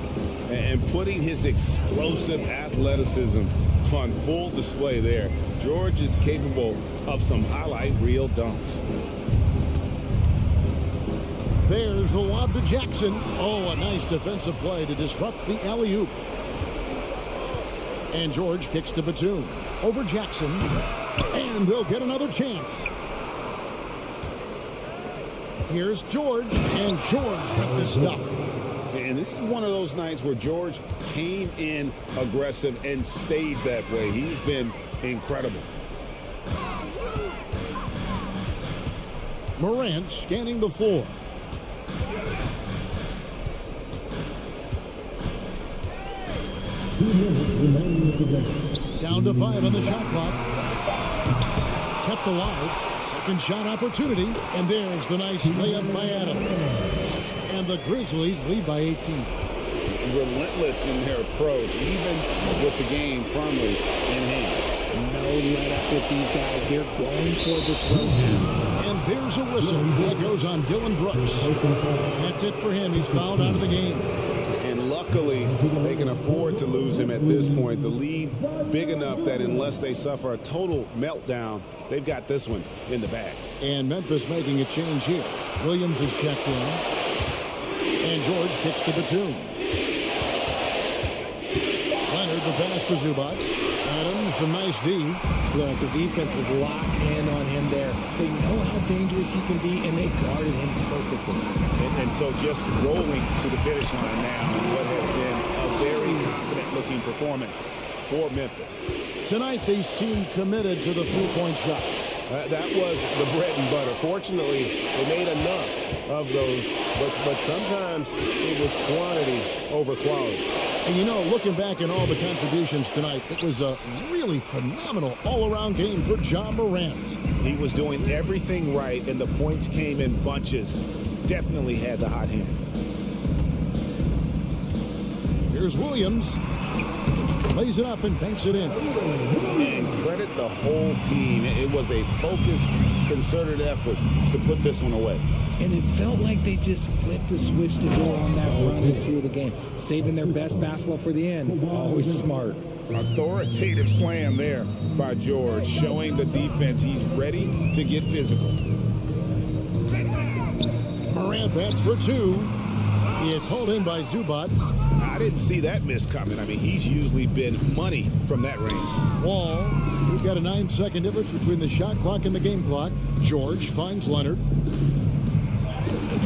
Speaker 2: And putting his explosive athleticism on full display there, George is capable of some highlight reel dunks.
Speaker 1: There's the lob to Jackson. Oh, a nice defensive play to disrupt the alley-oop. And George kicks to Batum. Over Jackson. And they'll get another chance. Here's George. And George with the stuff.
Speaker 2: And this is one of those nights where George came in aggressive and stayed that way. He's been incredible.
Speaker 1: Morant scanning the floor. Down to 5 on the shot clock. Kept alive. Second shot opportunity. And there's the nice layup by Adams. And the Grizzlies lead by 18.
Speaker 2: Relentless in their approach, even with the game firmly in hand.
Speaker 11: No let up with these guys. They're going for the throw now.
Speaker 1: And there's a whistle that goes on Dylan Brooks. That's it for him. He's fouled out of the game.
Speaker 2: And luckily, they can afford to lose him at this point. The lead big enough that unless they suffer a total meltdown, they've got this one in the bag.
Speaker 1: And Memphis making a change here. Williams is checked in. And George kicks to Batum. Leonard, the pass to Zubats. Adams, a nice D.
Speaker 11: Look, the defense was locked in on him there. They know how dangerous he can be, and they guarded him perfectly.
Speaker 2: And so just rolling to the finish line now in what has been a very confident-looking performance for Memphis.
Speaker 1: Tonight, they seem committed to the three-point shot.
Speaker 2: That was the bread and butter. Fortunately, they made enough of those, but sometimes it was quantity over quality.
Speaker 1: And you know, looking back at all the contributions tonight, it was a really phenomenal all-around game for John Morant.
Speaker 2: He was doing everything right, and the points came in bunches. Definitely had the hot hand.
Speaker 1: Here's Williams. Plays it up and banks it in.
Speaker 2: And credit the whole team. It was a focused, concerted effort to put this one away.
Speaker 11: And it felt like they just flipped the switch to go on that run and seal the game. Saving their best basketball for the end. Always smart.
Speaker 2: Authoritative slam there by George, showing the defense he's ready to get physical.
Speaker 1: Morant bats for two. It's hauled in by Zubats.
Speaker 2: I didn't see that miss coming. I mean, he's usually been money from that range.
Speaker 1: Wall. We've got a 9-second difference between the shot clock and the game clock. George finds Leonard.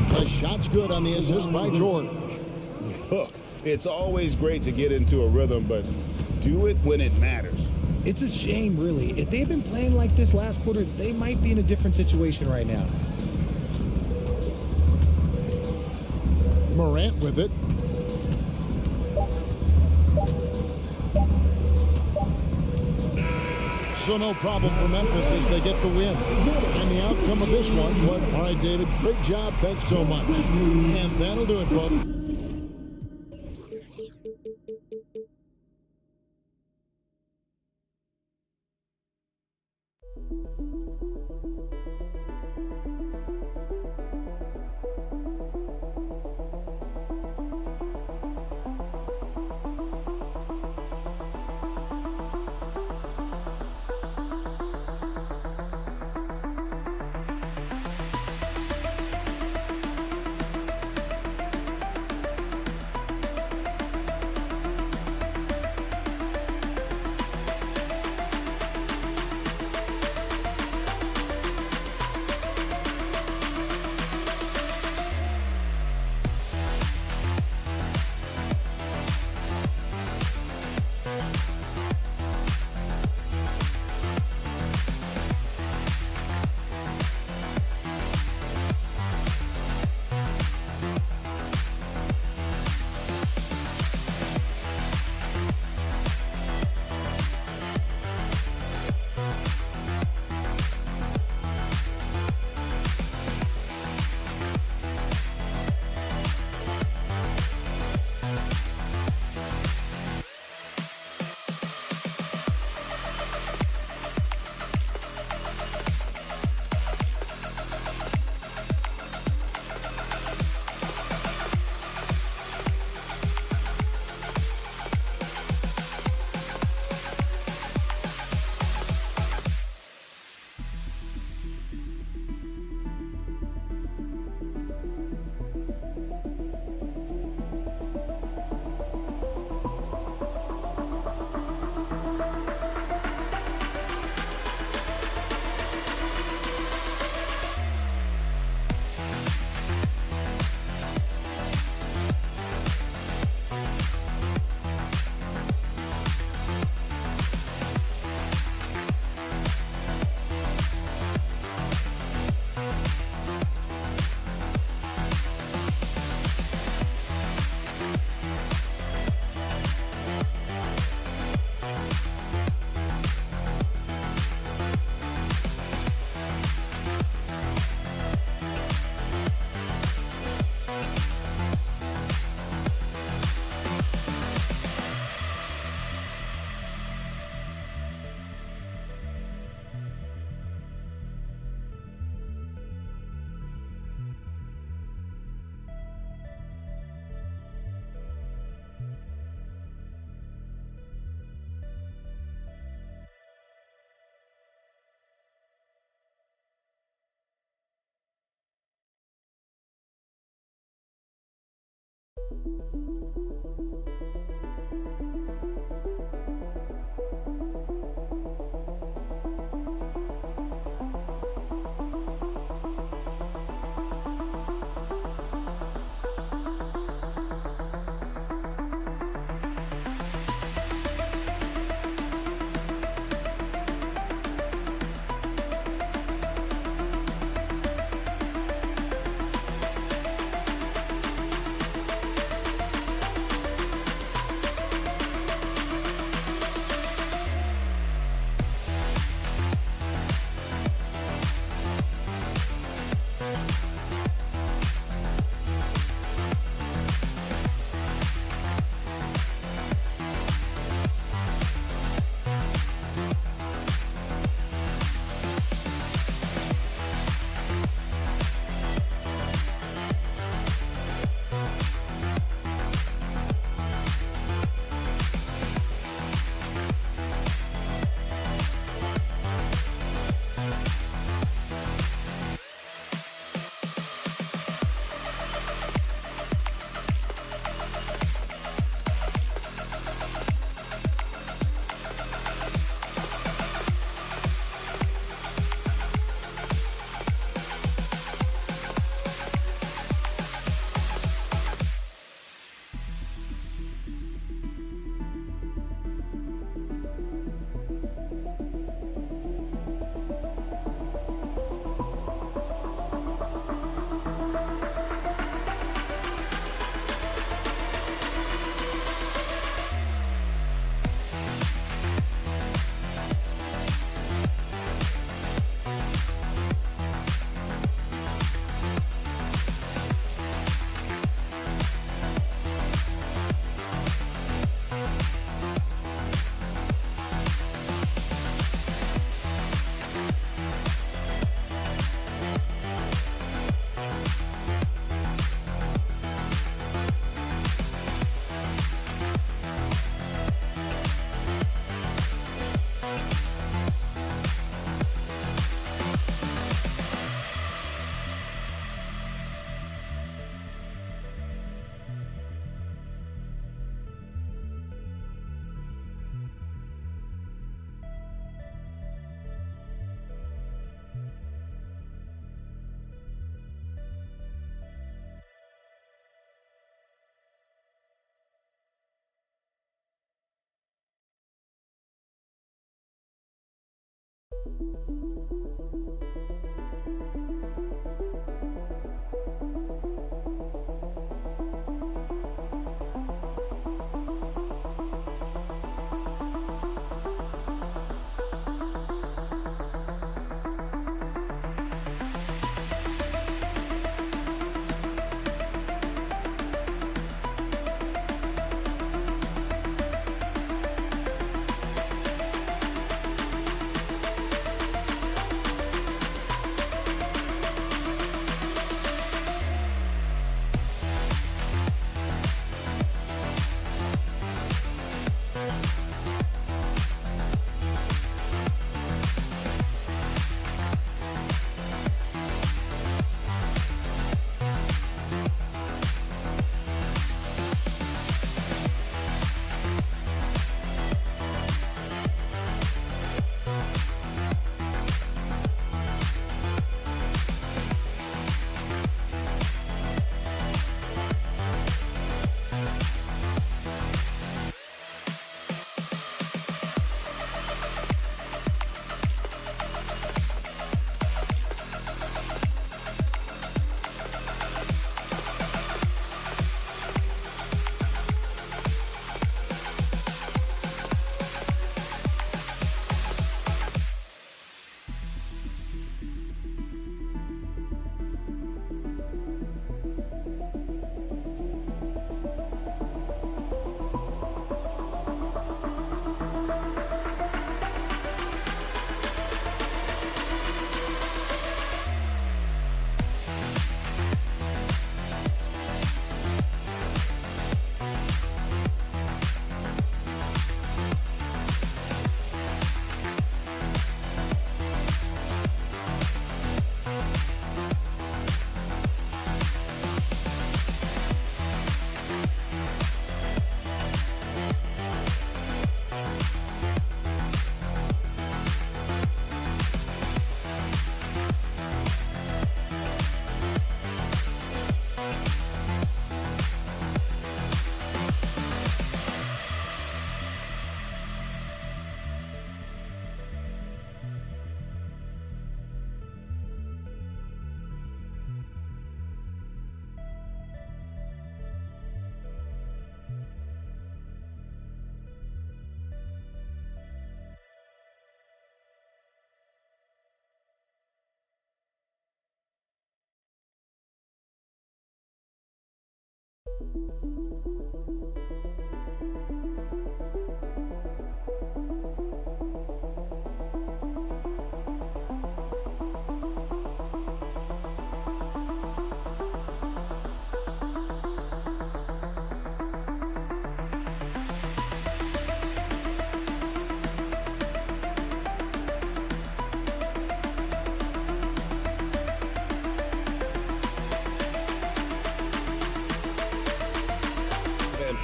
Speaker 1: The shot's good on the assist by George.
Speaker 2: Look, it's always great to get into a rhythm, but do it when it matters.
Speaker 11: It's a shame, really. If they've been playing like this last quarter, they might be in a different situation right now.
Speaker 1: Morant with it. So no problem for Memphis as they get the win. And the outcome of this one, what? All right, David, great job. Thanks so much. And that'll do it, folks.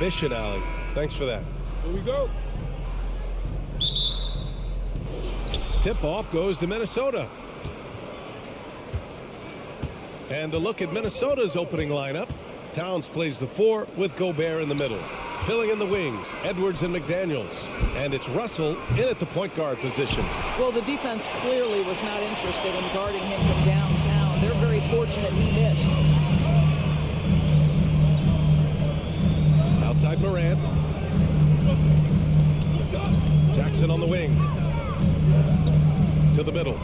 Speaker 6: Ambition, Allen. Thanks for that.
Speaker 2: Here we go.
Speaker 6: Tip-off goes to Minnesota. And a look at Minnesota's opening lineup. Towns plays the 4 with Gobert in the middle. Filling in the wings, Edwards and McDaniels. And it's Russell in at the point guard position.
Speaker 12: Well, the defense clearly was not interested in guarding him from downtown. They're very fortunate he missed.
Speaker 6: Outside Morant. Jackson on the wing. To the middle.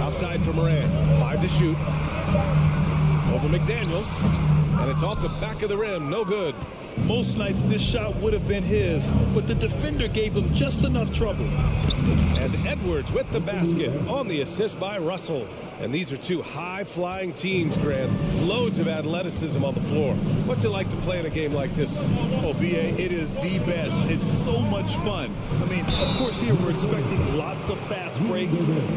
Speaker 6: Outside for Morant. 5 to shoot. Over McDaniels. And it's off the back of the rim. No good.
Speaker 7: Most nights this shot would have been his, but the defender gave him just enough trouble.
Speaker 6: And Edwards with the basket on the assist by Russell. And these are two high-flying teams, Grant. Loads of athleticism on the floor. What's it like to play in a game like this?
Speaker 7: Oh, B.A., it is the best. It's so much fun. I mean, of course, here we're expecting lots of fast breaks,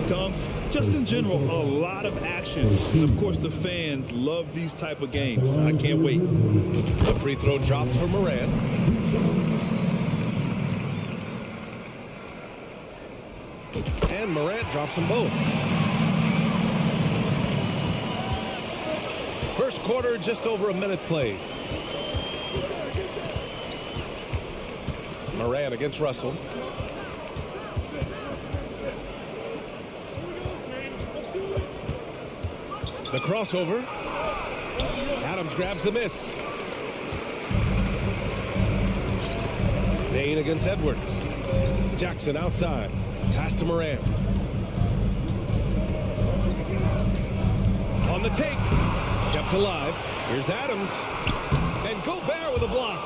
Speaker 7: dunks, just in general, a lot of action. And of course, the fans love these type of games. I can't wait.
Speaker 6: The free throw drops for Morant. And Morant drops them both. First quarter, just over a minute played. Morant against Russell. The crossover. Adams grabs the miss. Bain against Edwards. Jackson outside. Pass to Morant. On the take. Kept alive. Here's Adams. And Gobert with a block.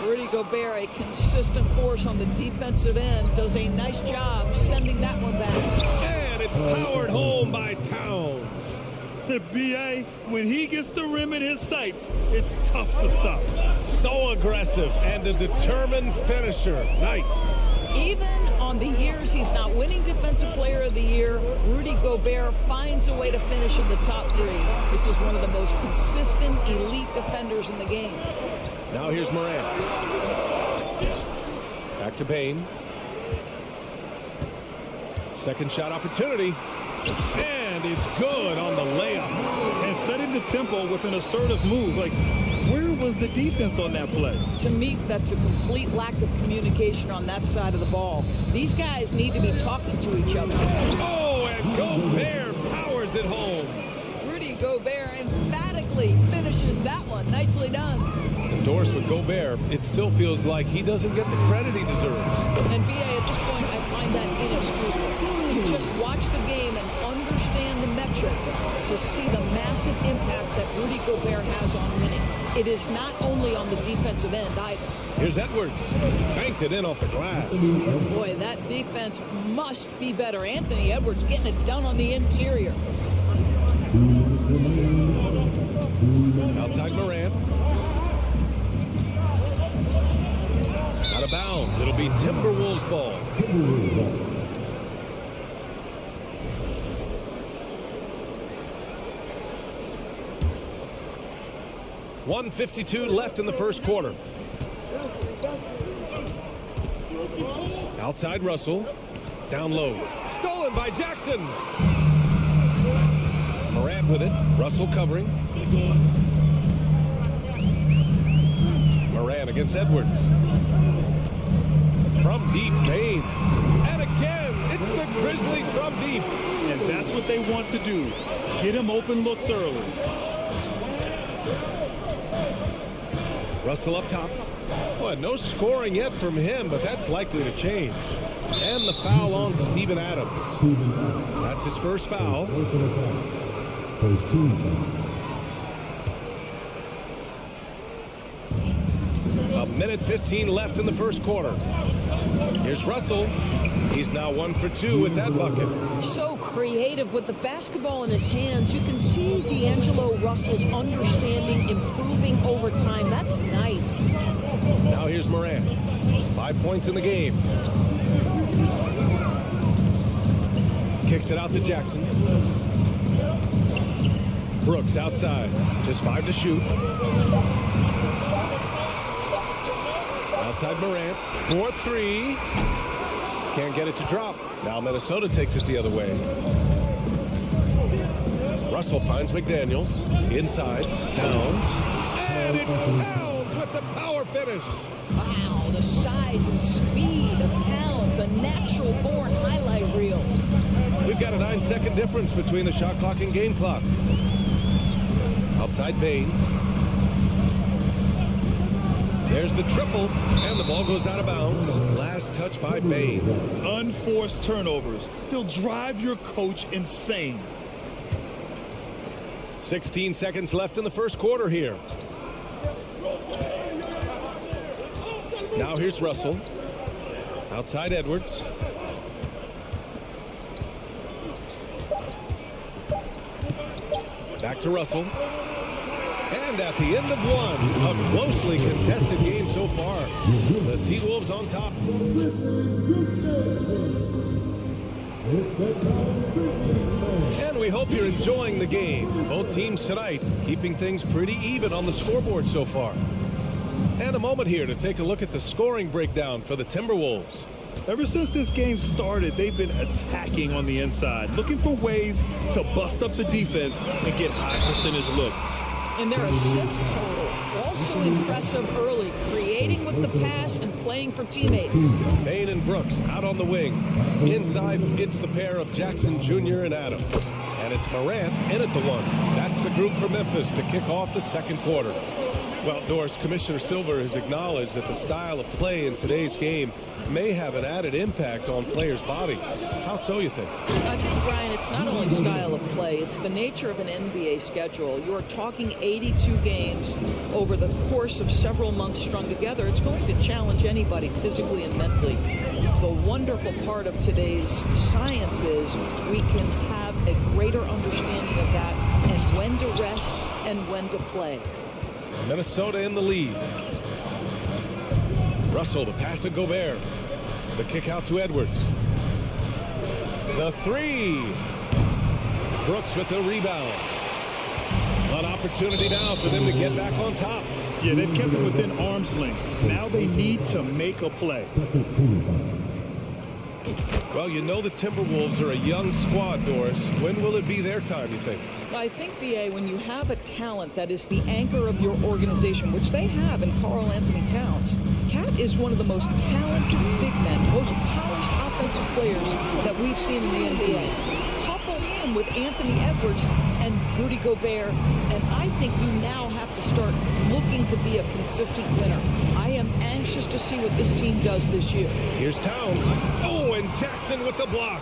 Speaker 12: Rudy Gobert, a consistent force on the defensive end, does a nice job sending that one back.
Speaker 6: And it's powered home by Towns.
Speaker 7: B.A., when he gets the rim in his sights, it's tough to stop.
Speaker 6: So aggressive and a determined finisher. Nice.
Speaker 12: Even on the years he's not winning Defensive Player of the Year, Rudy Gobert finds a way to finish in the top 3. This is one of the most consistent, elite defenders in the game.
Speaker 6: Now here's Morant. Back to Bain. Second shot opportunity. And it's good on the layup.
Speaker 7: And setting the tempo with an assertive move. Like, where was the defense on that play?
Speaker 12: To me, that's a complete lack of communication on that side of the ball. These guys need to be talking to each other.
Speaker 6: Oh, and Gobert powers it home.
Speaker 12: Rudy Gobert emphatically finishes that one. Nicely done.
Speaker 6: Endorsed with Gobert, it still feels like he doesn't get the credit he deserves.
Speaker 12: And B.A., at this point, I find that inexcusable. You just watch the game and understand the metrics to see the massive impact that Rudy Gobert has on winning. It is not only on the defensive end either.
Speaker 6: Here's Edwards. Banked it in off the glass.
Speaker 12: Boy, that defense must be better. Anthony Edwards getting it done on the interior.
Speaker 6: Outside Morant. Out of bounds. It'll be Timberwolves ball. 1:52 left in the first quarter. Outside Russell. Down low. Stolen by Jackson. Morant with it. Russell covering. Morant against Edwards. From deep, Bain. And again, it's the Grizzlies from deep.
Speaker 7: And that's what they want to do. Get him open looks early.
Speaker 6: Russell up top. Well, no scoring yet from him, but that's likely to change. And the foul on Steven Adams. That's his first foul. A minute 15 left in the first quarter. Here's Russell. He's now 1 for 2 with that bucket.
Speaker 12: So creative with the basketball in his hands. You can see D'Angelo Russell's understanding improving over time. That's nice.
Speaker 6: Now here's Morant. 5 points in the game. Kicks it out to Jackson. Brooks outside. Just 5 to shoot. Outside Morant. 4-3. Can't get it to drop. Now Minnesota takes it the other way. Russell finds McDaniels. Inside. Towns. And it's Towns with the power finish.
Speaker 12: Wow, the size and speed of Towns. A natural-born highlight reel.
Speaker 6: We've got a 9-second difference between the shot clock and game clock. Outside Bain. There's the triple, and the ball goes out of bounds. Last touch by Bain.
Speaker 7: Unforced turnovers. They'll drive your coach insane.
Speaker 6: 16 seconds left in the first quarter here. Now here's Russell. Outside Edwards. Back to Russell. And at the end of one, a closely contested game so far. The T-Wolves on top. And we hope you're enjoying the game. Both teams tonight keeping things pretty even on the scoreboard so far. And a moment here to take a look at the scoring breakdown for the Timberwolves.
Speaker 7: Ever since this game started, they've been attacking on the inside, looking for ways to bust up the defense and get high percentage looks.
Speaker 12: And their assist total, also impressive early, creating with the pass and playing for teammates.
Speaker 6: Bain and Brooks out on the wing. Inside, it's the pair of Jackson Jr. and Adams. And And it's Morant in at the one. That's the group for Memphis to kick off the second quarter. Well, Doris, Commissioner Silver has acknowledged that the style of play in today's game may have an added impact on players' bodies. How so, you think?
Speaker 12: I think, Brian, it's not only style of play, it's the nature of an NBA schedule. You're talking 82 games over the course of several months strung together. It's going to challenge anybody physically and mentally. The wonderful part of today's science is we can have a greater understanding of that and when to rest and when to play.
Speaker 6: Minnesota in the lead. Russell, the pass to Gobert. The kick out to Edwards. The three. Brooks with the rebound. An opportunity now for them to get back on top.
Speaker 8: Yeah, they've kept it within arm's length. Now they need to make a play.
Speaker 6: Well, you know the Timberwolves are a young squad, Doris. When will it be their time, you think?
Speaker 12: I think, B.A., when you have a talent that is the anchor of your organization, which they have in Karl Anthony Towns, Cat is one of the most talented big men, most polished offensive players that we've seen in the NBA. Couple him with Anthony Edwards and Rudy Gobert, and I think you now have to start looking to be a consistent winner. I am anxious to see what this team does this year.
Speaker 6: Here's Towns. Oh, and Jackson with the block.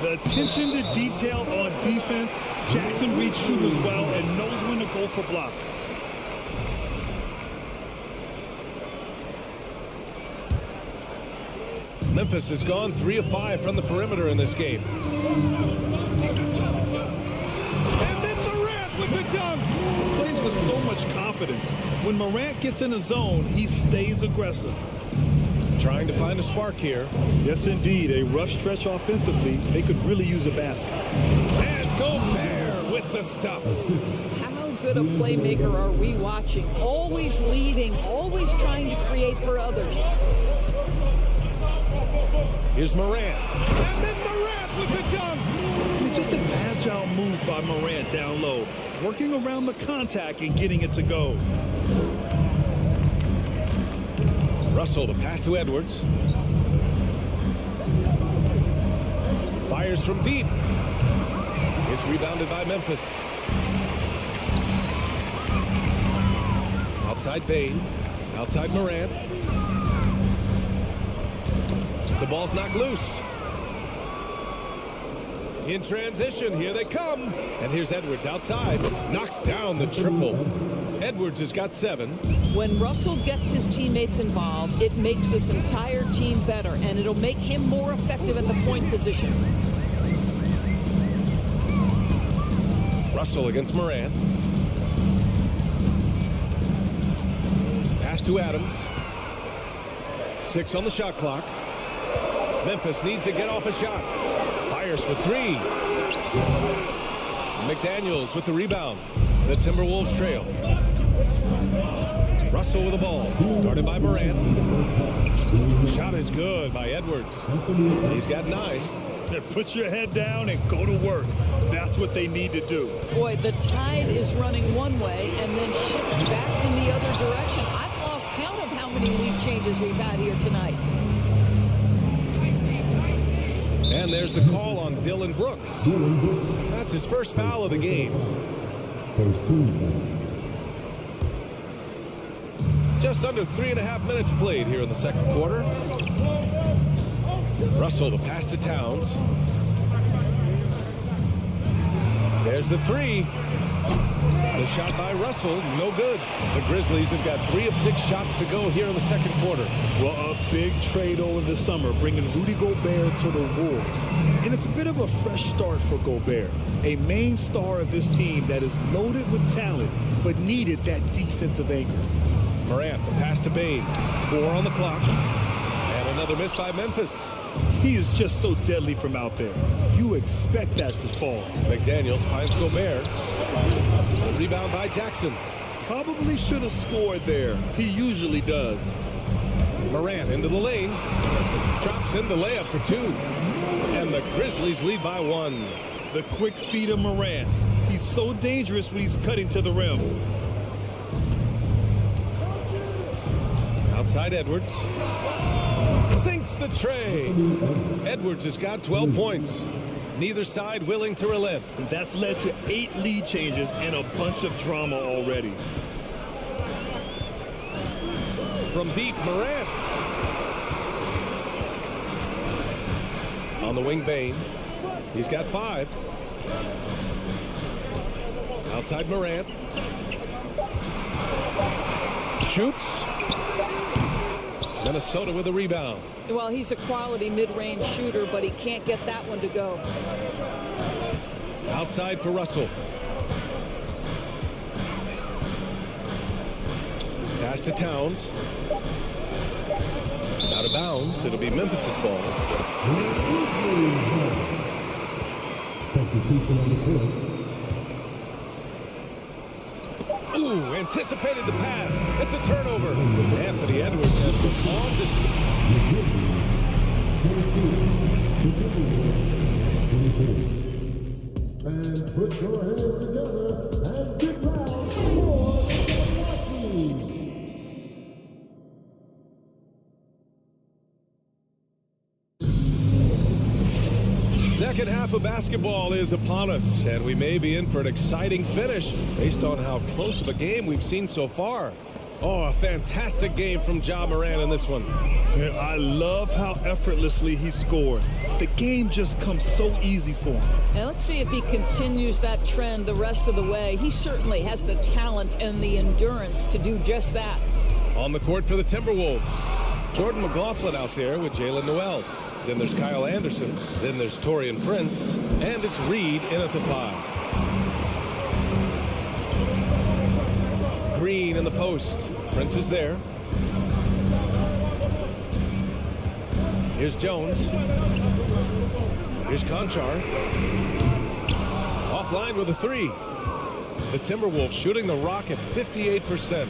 Speaker 8: The attention to detail on defense. Jackson reads shooters well and knows when to go for blocks.
Speaker 6: Memphis has gone 3 of 5 from the perimeter in this game.
Speaker 8: And then Morant with the dunk. Plays with so much confidence. When Morant gets in the zone, he stays aggressive.
Speaker 6: Trying to find a spark here.
Speaker 8: Yes, indeed. A rough stretch offensively. They could really use a basket.
Speaker 6: And Gobert with the stuff.
Speaker 12: How good a playmaker are we watching? Always leading, always trying to create for others.
Speaker 6: Here's Morant. And then Morant with the dunk.
Speaker 8: Just an agile move by Morant down low. Working around the contact and getting it to go.
Speaker 6: Russell, the pass to Edwards. Fires from deep. It's rebounded by Memphis. Outside Bain. Outside Morant. The ball's knocked loose. In transition, here they come. And here's Edwards outside. Knocks down the triple. Edwards has got 7.
Speaker 12: When Russell gets his teammates involved, it makes this entire team better, and it'll make him more effective at the point position.
Speaker 6: Russell against Morant. Pass to Adams. 6 on the shot clock. Memphis needs to get off a shot. Fires for 3. McDaniels with the rebound. The Timberwolves trail. Russell with the ball. Guarded by Morant. Shot is good by Edwards. He's got 9.
Speaker 8: Put your head down and go to work. That's what they need to do.
Speaker 12: Boy, the tide is running one way and then shifts back in the other direction. I've lost count of how many lead changes we've had here tonight.
Speaker 6: And there's the call on Dylan Brooks. That's his first foul of the game. Just under 3.5 minutes played here in the second quarter. Russell, the pass to Towns. There's the 3. The shot by Russell, no good. The Grizzlies have got 3 of 6 shots to go here in the second quarter.
Speaker 8: Well, a big trade over the summer, bringing Rudy Gobert to the Wolves. And it's a bit of a fresh start for Gobert, a main star of this team that is loaded with talent, but needed that defensive anchor.
Speaker 6: Morant, the pass to Bain. 4 on the clock. And another miss by Memphis.
Speaker 8: He is just so deadly from out there. You expect that to fall.
Speaker 6: McDaniels finds Gobert. Rebound by Jackson.
Speaker 3: Probably should have scored there. He usually does.
Speaker 6: Morant into the lane. Drops in the layup for 2. And the Grizzlies lead by 1.
Speaker 8: The quick feed of Morant. He's so dangerous when he's cutting to the rim.
Speaker 6: Outside Edwards. Sinks the tray. Edwards has got 12 points. Neither side willing to relent.
Speaker 7: And that's led to 8 lead changes and a bunch of drama already.
Speaker 6: From deep, Morant. On the wing, Bane. He's got 5. Outside Morant. Shoots. Minnesota with a rebound.
Speaker 12: Well, he's a quality mid-range shooter, but he can't get that one to go.
Speaker 6: Outside for Russell. Pass to Towns. Out of bounds. It'll be Memphis' ball.
Speaker 13: Substitution on the court.
Speaker 6: Ooh, anticipated the pass. It's a turnover. Anthony Edwards has been on display.
Speaker 13: And put your hands together and get loud for the Grizzlies.
Speaker 6: Second half of basketball is upon us, and we may be in for an exciting finish based on how close of a game we've seen so far. Oh, a fantastic game from Ja Morant in this one.
Speaker 7: Yeah, I love how effortlessly he scored. The game just comes so easy for him.
Speaker 12: Now let's see if he continues that trend the rest of the way. He certainly has the talent and the endurance to do just that.
Speaker 6: On the court for the Timberwolves, Jordan McLaughlin out there with Jalen Noel. Then there's Kyle Anderson. Then there's Taurean Prince. And it's Reed in at the 5. Green in the post. Prince is there. Here's Jones. Here's Conchar. Offline with a 3. The Timberwolves shooting the rock at 58%.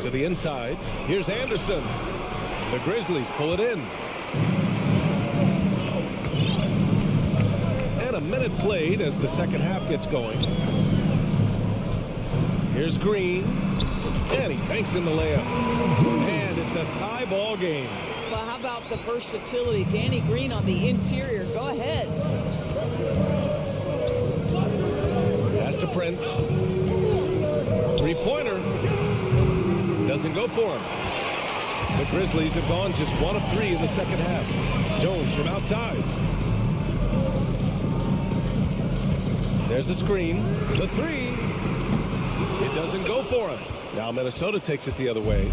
Speaker 6: To the inside. Here's Anderson. The Grizzlies pull it in. And a minute played as the second half gets going. Here's Green. And he banks in the layup. And it's a tie ball game.
Speaker 12: Well, how about the versatility? Danny Green on the interior. Go ahead.
Speaker 6: Pass to Prince. Three-pointer. Doesn't go for him. The Grizzlies have gone just 1 of 3 in the second half. Jones from outside. There's a screen. The 3. It doesn't go for him. Now Minnesota takes it the other way.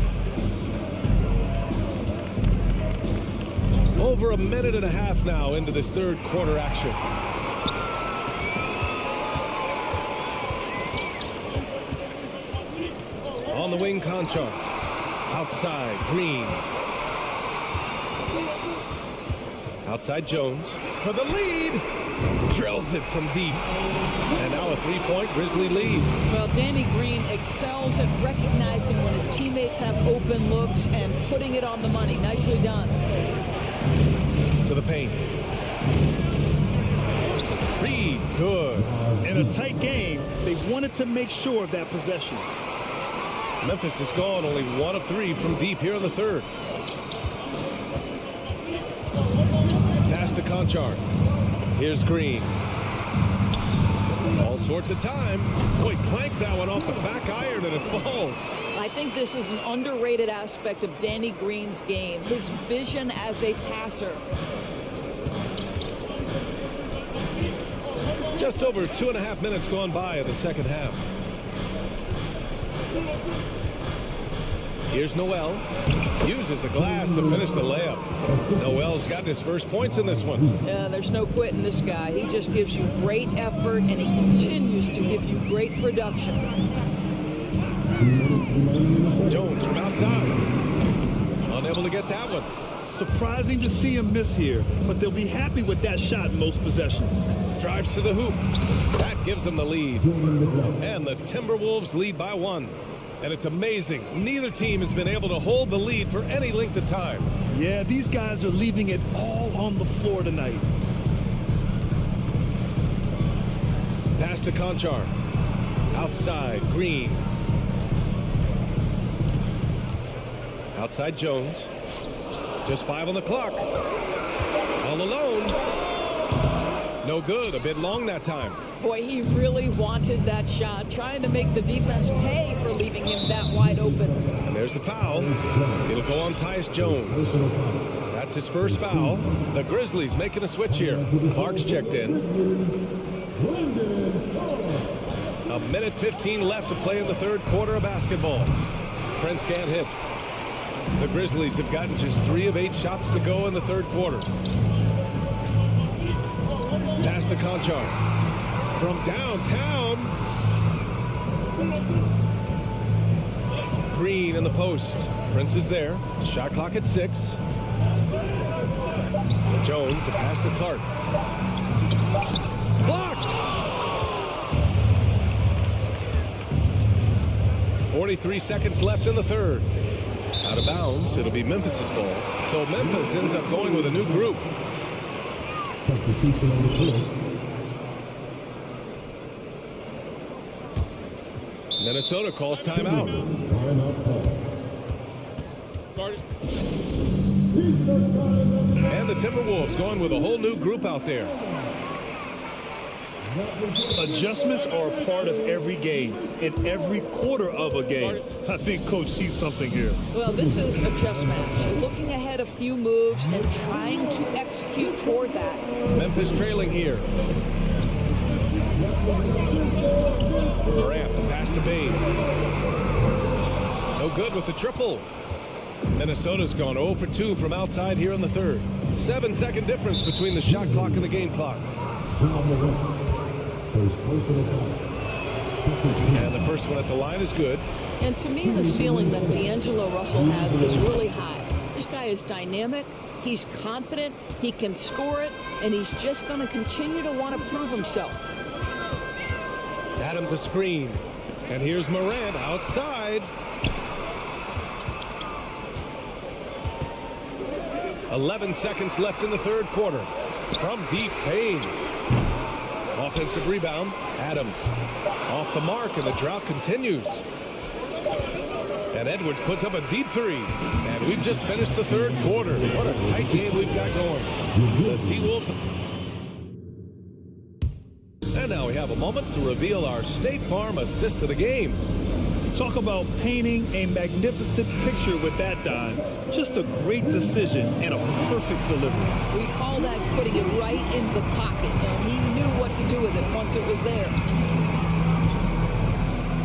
Speaker 6: Over a minute and a half now into this third quarter action. On the wing, Conchar. Outside, Green. Outside, Jones. For the lead. Drills it from deep. And now a 3-point Grizzly lead.
Speaker 12: Well, Danny Green excels at recognizing when his teammates have open looks and putting it on the money. Nicely done.
Speaker 6: To the paint. Reed, good.
Speaker 7: In a tight game, they wanted to make sure of that possession.
Speaker 6: Memphis has gone only 1 of 3 from deep here in the third. Pass to Conchar. Here's Green. All sorts of time. Boy, clanks that one off the back iron and it falls.
Speaker 12: I think this is an underrated aspect of Danny Green's game, his vision as a passer.
Speaker 6: Just over 2.5 minutes gone by in the second half. Here's Noel. Uses the glass to finish the layup. Noel's got his first points in this one.
Speaker 12: There's no quitting this guy. He just gives you great effort, and he continues to give you great production.
Speaker 6: Jones from outside. Unable to get that one.
Speaker 7: Surprising to see him miss here, but they'll be happy with that shot in most possessions.
Speaker 6: Drives to the hoop. That gives them the lead. And the Timberwolves lead by 1. And it's amazing. Neither team has been able to hold the lead for any length of time.
Speaker 7: Yeah, these guys are leaving it all on the floor tonight.
Speaker 6: Pass to Conchar. Outside, Green. Outside, Jones. Just 5 on the clock. All alone. No good. A bit long that time.
Speaker 12: Boy, he really wanted that shot, trying to make the defense pay for leaving him that wide open.
Speaker 6: And there's the foul. It'll go on Tyus Jones. That's his first foul. The Grizzlies making a switch here. Clark's checked in. A minute 15 left to play in the third quarter of basketball. Prince can't hit. The Grizzlies have gotten just 3 of 8 shots to go in the third quarter. Pass to Conchar. From downtown. Green in the post. Prince is there. Shot clock at 6. Jones, the pass to Clark. Blocked! 43 seconds left in the third. Out of bounds. It'll be Memphis' ball. So Memphis ends up going with a new group. Minnesota calls timeout. And the Timberwolves going with a whole new group out there.
Speaker 7: Adjustments are a part of every game, in every quarter of a game. I think Coach sees something here.
Speaker 12: Well, this is a chess match. Looking ahead a few moves and trying to execute toward that.
Speaker 6: Memphis trailing here. Morant, pass to Bain. No good with the triple. Minnesota's gone 0 for 2 from outside here in the third. 7-second difference between the shot clock and the game clock. And the first one at the line is good.
Speaker 12: And to me, the ceiling that D'Angelo Russell has is really high. This guy is dynamic. He's confident. He can score it. And he's just going to continue to want to prove himself.
Speaker 6: Adams a screen. And here's Morant outside. 11 seconds left in the third quarter. From deep, Payne. Offensive rebound. Adams off the mark, and the drought continues. And Edwards puts up a deep 3. And we've just finished the third quarter. What a tight game we've got going. The T-Wolves. And now we have a moment to reveal our State Farm assist of the game.
Speaker 7: Talk about painting a magnificent picture with that dime. Just a great decision and a perfect delivery.
Speaker 12: We call that putting it right in the pocket, and he knew what to do with it once it was there.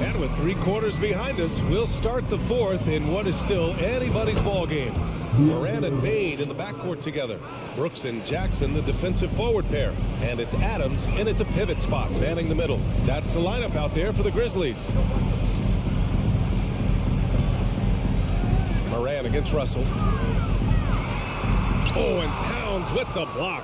Speaker 6: And with 3 quarters behind us, we'll start the fourth in what is still anybody's ball game. Moran and Bain in the backcourt together. Brooks and Jackson, the defensive forward pair. And it's Adams in at the pivot spot, manning the middle. That's the lineup out there for the Grizzlies. Moran against Russell. Oh, and Towns with the block.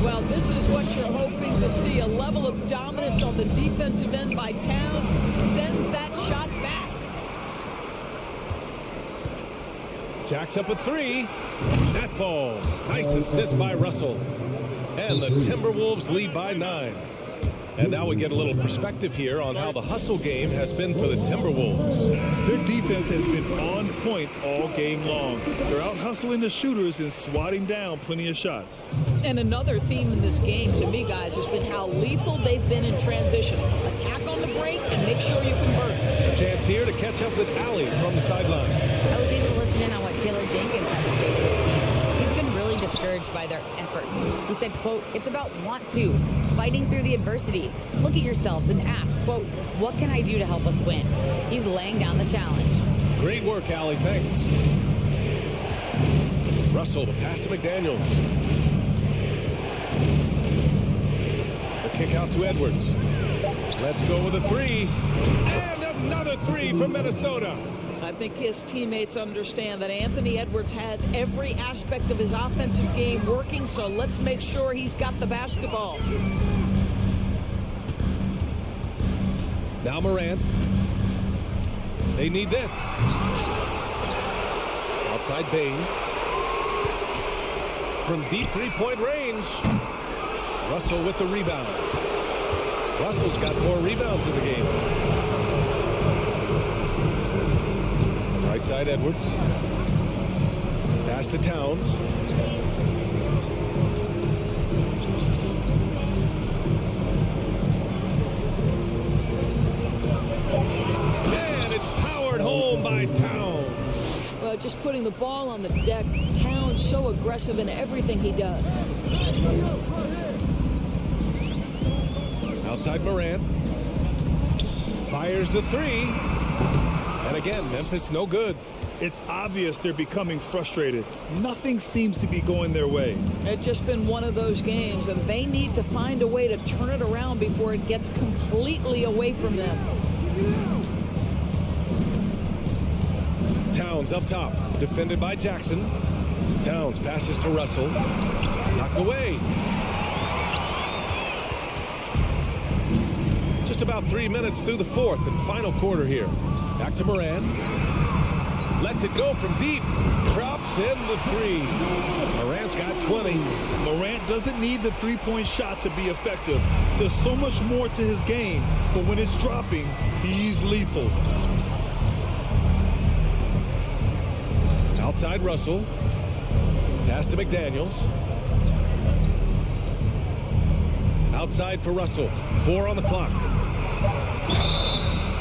Speaker 12: Well, this is what you're hoping to see. A level of dominance on the defensive end by Towns sends that shot back.
Speaker 6: Jack's up at 3. That falls. Nice assist by Russell. And the Timberwolves lead by 9. And now we get a little perspective here on how the hustle game has been for the Timberwolves.
Speaker 7: Their defense has been on point all game long. They're out hustling the shooters and swatting down plenty of shots.
Speaker 12: And another theme in this game, to me, guys, has been how lethal they've been in transition. Attack on the break and make sure you convert.
Speaker 6: A chance here to catch up with Allie from the sideline.
Speaker 9: I was able to listen in on what Taylor Jenkins had to say to his team. He's been really discouraged by their effort. He said, quote, "It's about want to, fighting through the adversity. Look at yourselves and ask, quote, what can I do to help us win?" He's laying down the challenge.
Speaker 6: Great work, Allie. Thanks. Russell, the pass to McDaniels. The kick out to Edwards. Let's go with a 3. And another 3 from Minnesota.
Speaker 12: I think his teammates understand that Anthony Edwards has every aspect of his offensive game working, so let's make sure he's got the basketball.
Speaker 6: Now Morant. They need this. Outside Bain. From deep 3-point range. Russell with the rebound. Russell's got 4 rebounds in the game. Right side Edwards. Pass to Towns.
Speaker 12: just putting the ball on the deck. Towns so aggressive in everything he does.
Speaker 6: Outside Morant. Fires the three. And again, Memphis no good.
Speaker 7: It's obvious they're becoming frustrated. Nothing seems to be going their way.
Speaker 12: It's just been one of those games, and they need to find a way to turn it around before it gets completely away from them.
Speaker 6: Towns up top, defended by Jackson. Towns passes to Russell. Knocked away. Just about 3 minutes through the fourth and final quarter here. Back to Morant. Lets it go from deep. Drops in the three. Morant's got 20.
Speaker 7: Morant doesn't need the three-point shot to be effective. There's so much more to his game, but when it's dropping, he's lethal.
Speaker 6: Outside Russell. Pass to McDaniels. Outside for Russell. 4 on the clock.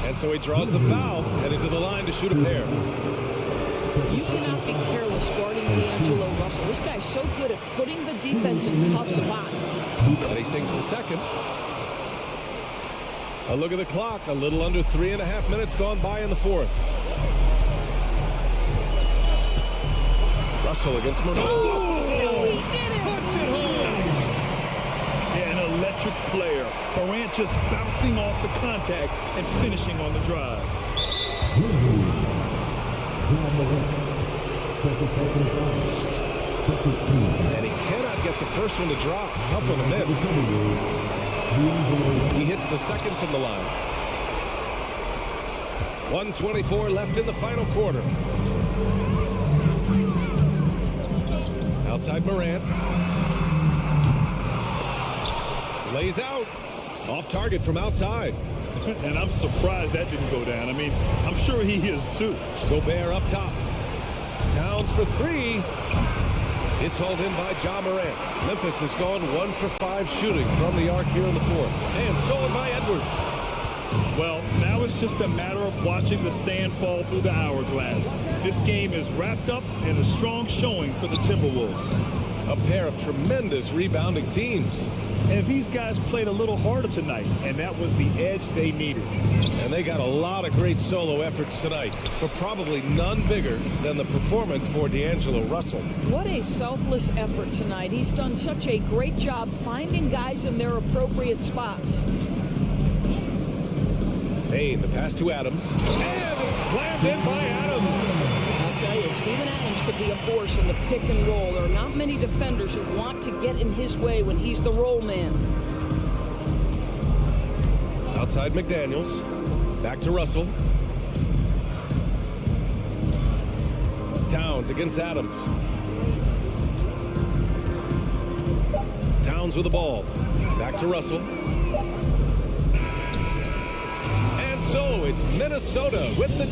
Speaker 6: And so he draws the foul, headed to the line to shoot a pair.
Speaker 12: You cannot be careless guarding D'Angelo Russell. This guy's so good at putting the defense in tough spots.
Speaker 6: And he sinks the second. A look at the clock. A little under 3.5 minutes gone by in the fourth. Russell against Morant.
Speaker 12: Oh, he did it!
Speaker 6: Punch it home!
Speaker 7: Yeah, an electric player. Morant just bouncing off the contact and finishing on the drive.
Speaker 6: And he cannot get the first one to drop. Tough one to miss. He hits the second from the line. 1:24 left in the final quarter. Outside Morant. Lays out. Off target from outside.
Speaker 7: And I'm surprised that didn't go down. I mean, I'm sure he is too.
Speaker 6: Gobert up top. Towns for three. It's hauled in by Ja Morant. Memphis has gone 1 for 5 shooting from the arc here in the fourth. And stolen by Edwards.
Speaker 7: Well, now it's just a matter of watching the sand fall through the hourglass. This game is wrapped up in a strong showing for the Timberwolves.
Speaker 6: A pair of tremendous rebounding teams.
Speaker 7: And these guys played a little harder tonight, and that was the edge they needed.
Speaker 6: And they got a lot of great solo efforts tonight, but probably none bigger than the performance for D'Angelo Russell.
Speaker 12: What a selfless effort tonight. He's done such a great job finding guys in their appropriate spots.
Speaker 6: Payne, the pass to Adams. And it's slammed in by Adams.
Speaker 12: I'll tell you, Steven Adams could be a force in the pick and roll. There are not many defenders who want to get in his way when he's the roll man.
Speaker 6: Outside McDaniels. Back to Russell. Towns against Adams. Towns with the ball. Back to Russell. And so it's Minnesota with the...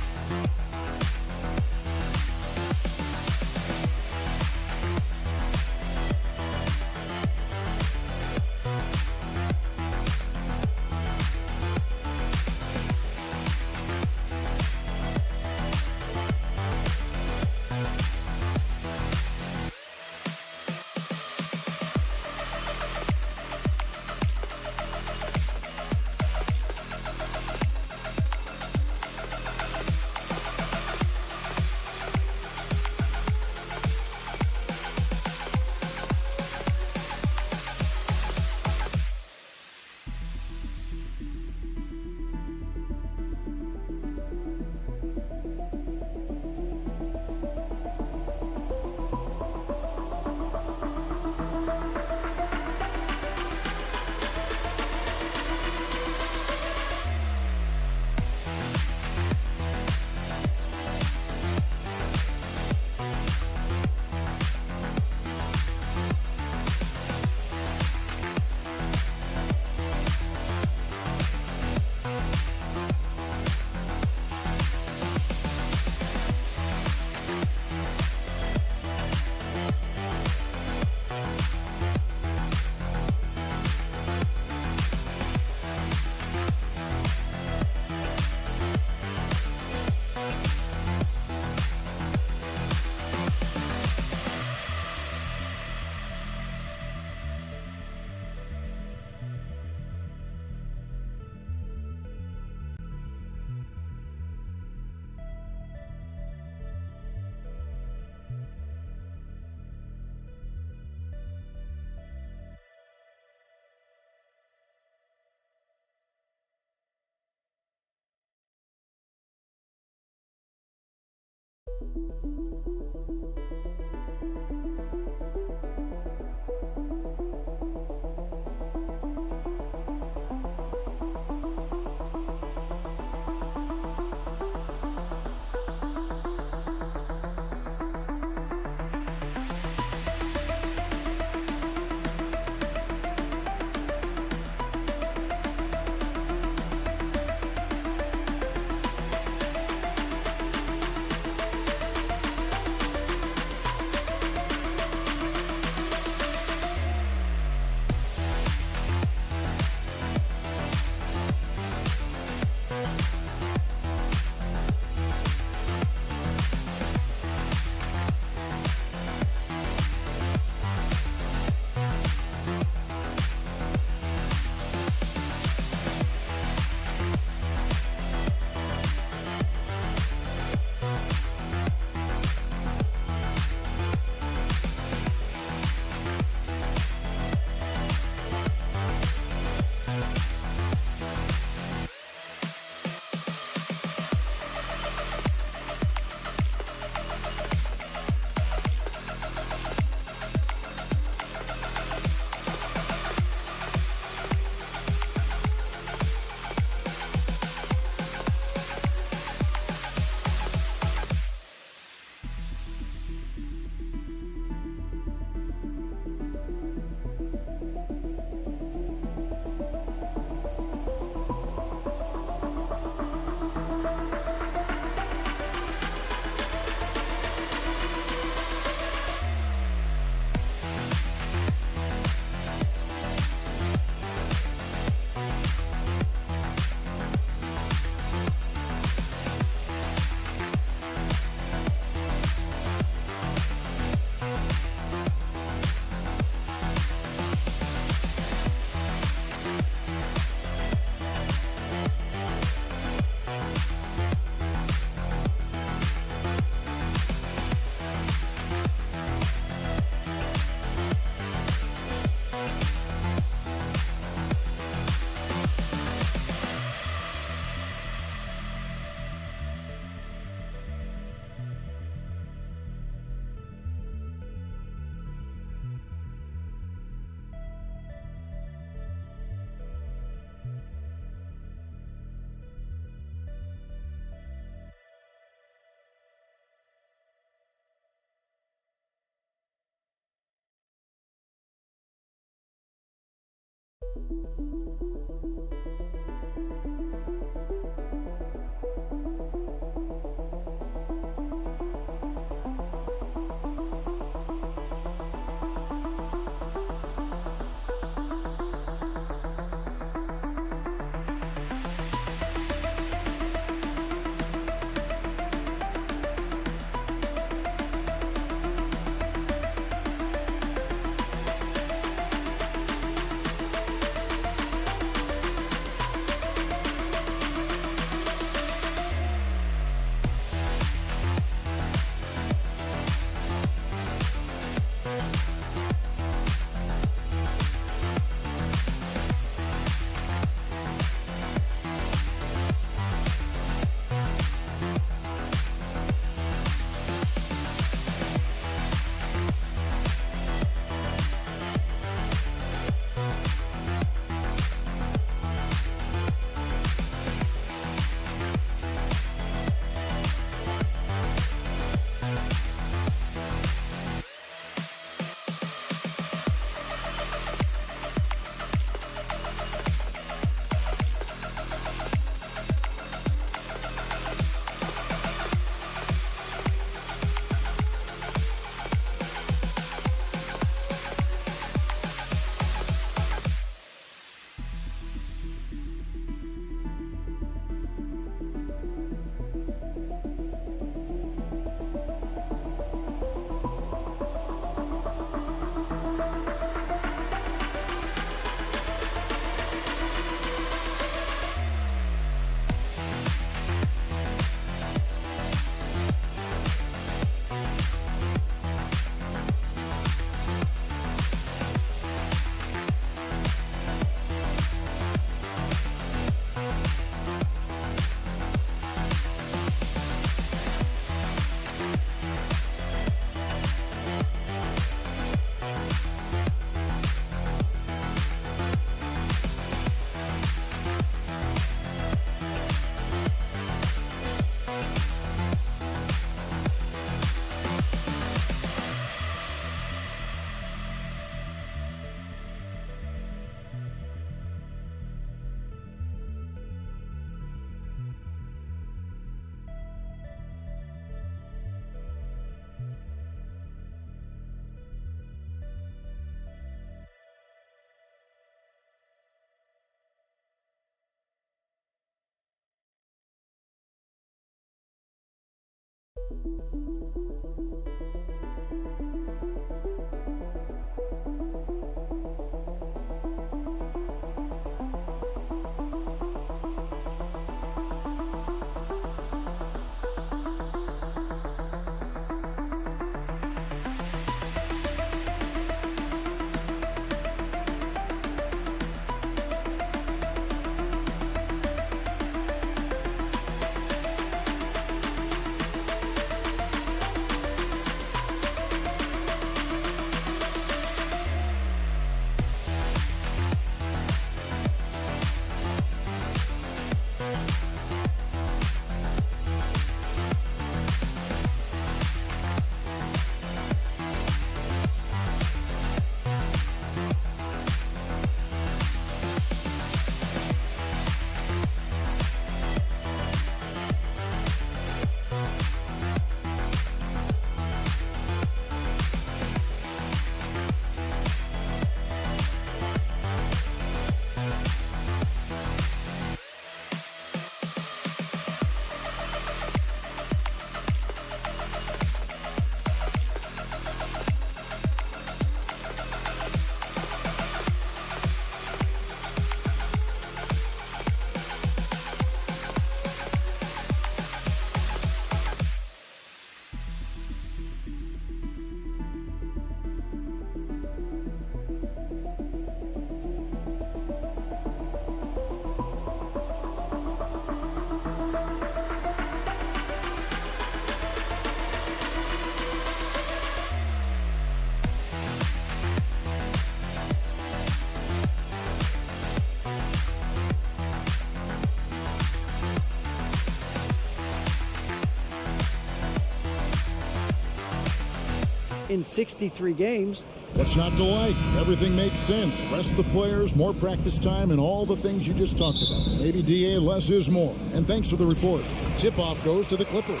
Speaker 5: In 63 games.
Speaker 1: What's not to like? Everything makes sense. Rest the players, more practice time, and all the things you just talked about. Maybe DA, less is more. And thanks for the report. Tip-off goes to the Clippers.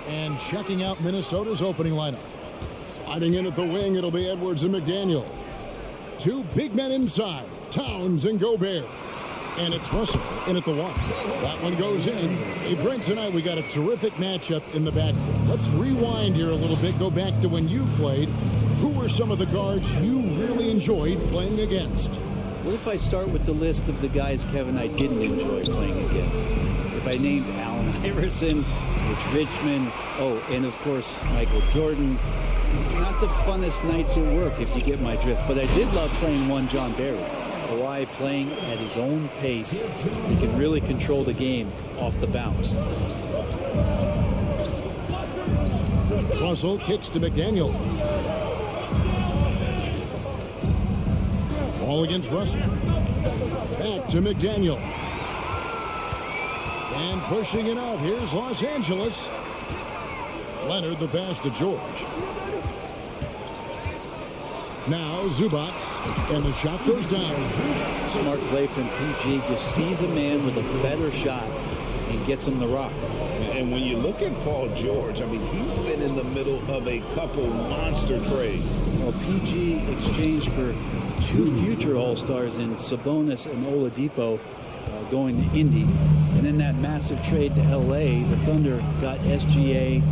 Speaker 1: And checking out Minnesota's opening lineup. Sliding in at the wing, it'll be Edwards and McDaniel. Two big men inside, Towns and Gobert. And it's Russell in at the one. That one goes in. Hey, Brent, tonight we got a terrific matchup in the backfield. Let's rewind here a little bit, go back to when you played. Who were some of the guards you really enjoyed playing against?
Speaker 14: What if I start with the list of the guys, Kevin, I didn't enjoy playing against? If I named Allen Iverson, Rich Richmond, and of course, Michael Jordan. Not the funnest nights at work, if you get my drift, but I did love playing one John Barry. Kawhi playing at his own pace. He can really control the game off the bounce.
Speaker 1: Russell kicks to McDaniel. Ball against Russell. Back to McDaniel. And pushing it out. Here's Los Angeles. Leonard the pass to George. Now Zubac, and the shot goes down.
Speaker 14: Smart play from PG. Just sees a man with a better shot and gets him the rock.
Speaker 2: And when you look at Paul George, I mean, he's been in the middle of a couple monster trades.
Speaker 14: Well, PG exchanged for two future All-Stars in Sabonis and Oladipo going to Indy. And then that massive trade to L.A., the Thunder got SGA,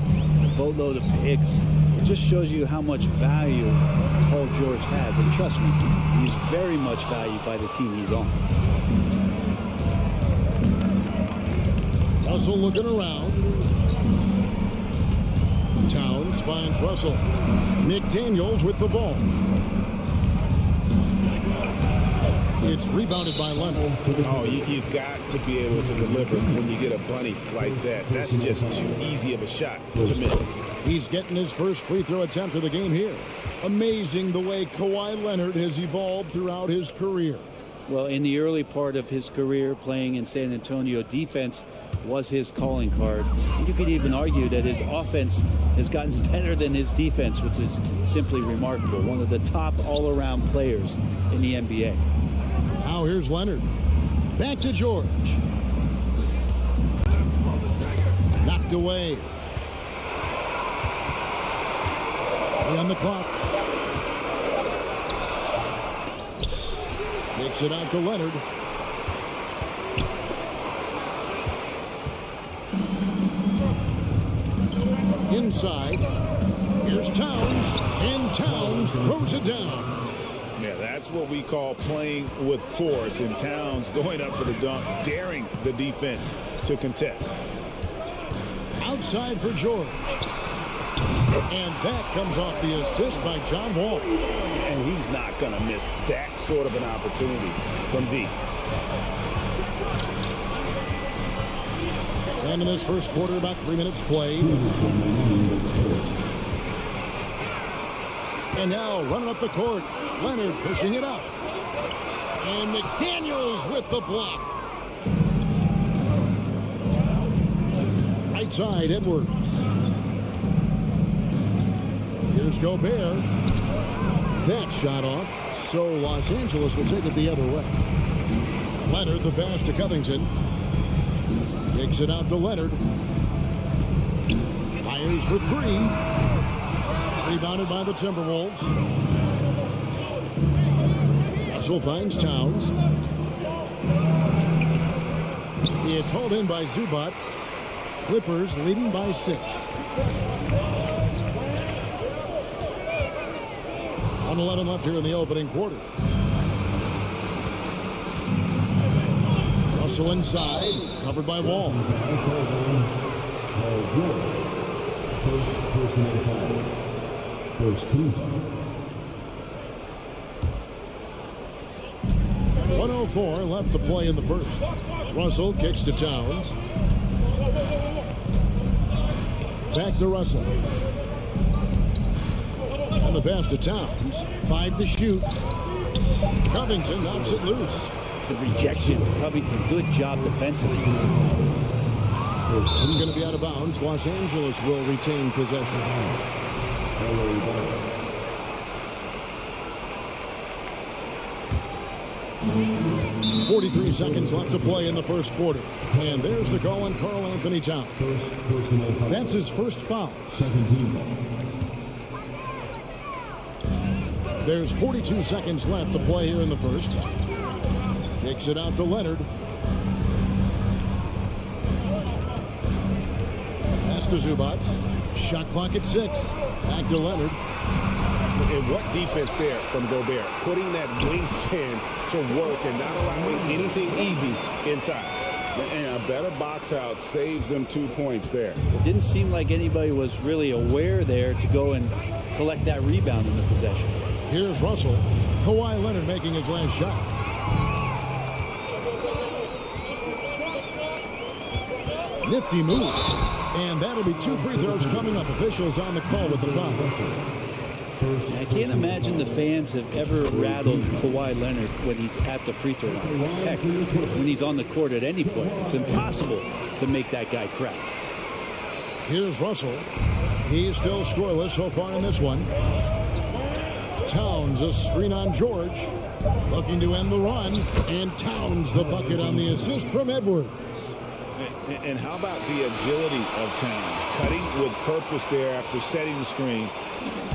Speaker 14: a boatload of picks. It just shows you how much value Paul George has. And trust me, he's very much valued by the team he's on.
Speaker 1: Russell looking around. Towns finds Russell. McDaniels with the ball. It's rebounded by Leonard.
Speaker 2: Oh, you've got to be able to deliver when you get a bunny like that. That's just too easy of a shot to miss.
Speaker 1: He's getting his first free throw attempt of the game here. Amazing the way Kawhi Leonard has evolved throughout his career.
Speaker 14: Well, in the early part of his career playing in San Antonio, defense was his calling card. You could even argue that his offense has gotten better than his defense, which is simply remarkable. One of the top all-around players in the NBA.
Speaker 1: Now here's Leonard. Back to George. Knocked away. On the clock. Takes it out to Leonard. inside. Here's Towns, and Towns throws it down.
Speaker 2: Yeah, that's what we call playing with force, and Towns going up for the dunk, daring the defense to contest.
Speaker 1: Outside for George. And that comes off the assist by John Wall.
Speaker 2: And he's not going to miss that sort of an opportunity from deep.
Speaker 1: And in this first quarter, about 3 minutes played. And now running up the court, Leonard pushing it up. And McDaniels with the block. Right side, Edwards. Here's Gobert. That shot off, so Los Angeles will take it the other way. Leonard, the pass to Covington. Takes it out to Leonard. Fires for three. Rebounded by the Timberwolves. Russell finds Towns. It's hauled in by Zubac. Clippers leading by 6. 1:11 left here in the opening quarter. Russell inside, covered by Wall.
Speaker 13: First team.
Speaker 1: 1:04 left to play in the first. Russell kicks to Towns. Back to Russell. And the pass to Towns. 5 to shoot. Covington knocks it loose.
Speaker 14: The rejection. Covington, good job defensively.
Speaker 1: It's going to be out of bounds. Los Angeles will retain possession. 43 seconds left to play in the first quarter. And there's the call on Karl Anthony Towns. That's his first foul. There's 42 seconds left to play here in the first. Kicks it out to Leonard. Pass to Zubac. Shot clock at 6. Back to Leonard.
Speaker 2: And what defense there from Gobert. Putting that wingspan to work and not allowing anything easy inside. And a better box out saves them 2 points there.
Speaker 14: It didn't seem like anybody was really aware there to go and collect that rebound in the possession.
Speaker 1: Here's Russell. Kawhi Leonard making his last shot. Nifty move. And that'll be 2 free throws coming up. Officials on the call with the foul.
Speaker 14: I can't imagine the fans have ever rattled Kawhi Leonard when he's at the free throw line. Heck, when he's on the court at any point. It's impossible to make that guy crack.
Speaker 1: Here's Russell. He's still scoreless so far in this one. Towns, a screen on George. Looking to end the run. And Towns, the bucket on the assist from Edwards.
Speaker 2: And how about the agility of Towns? Cutting with purpose there after setting the screen.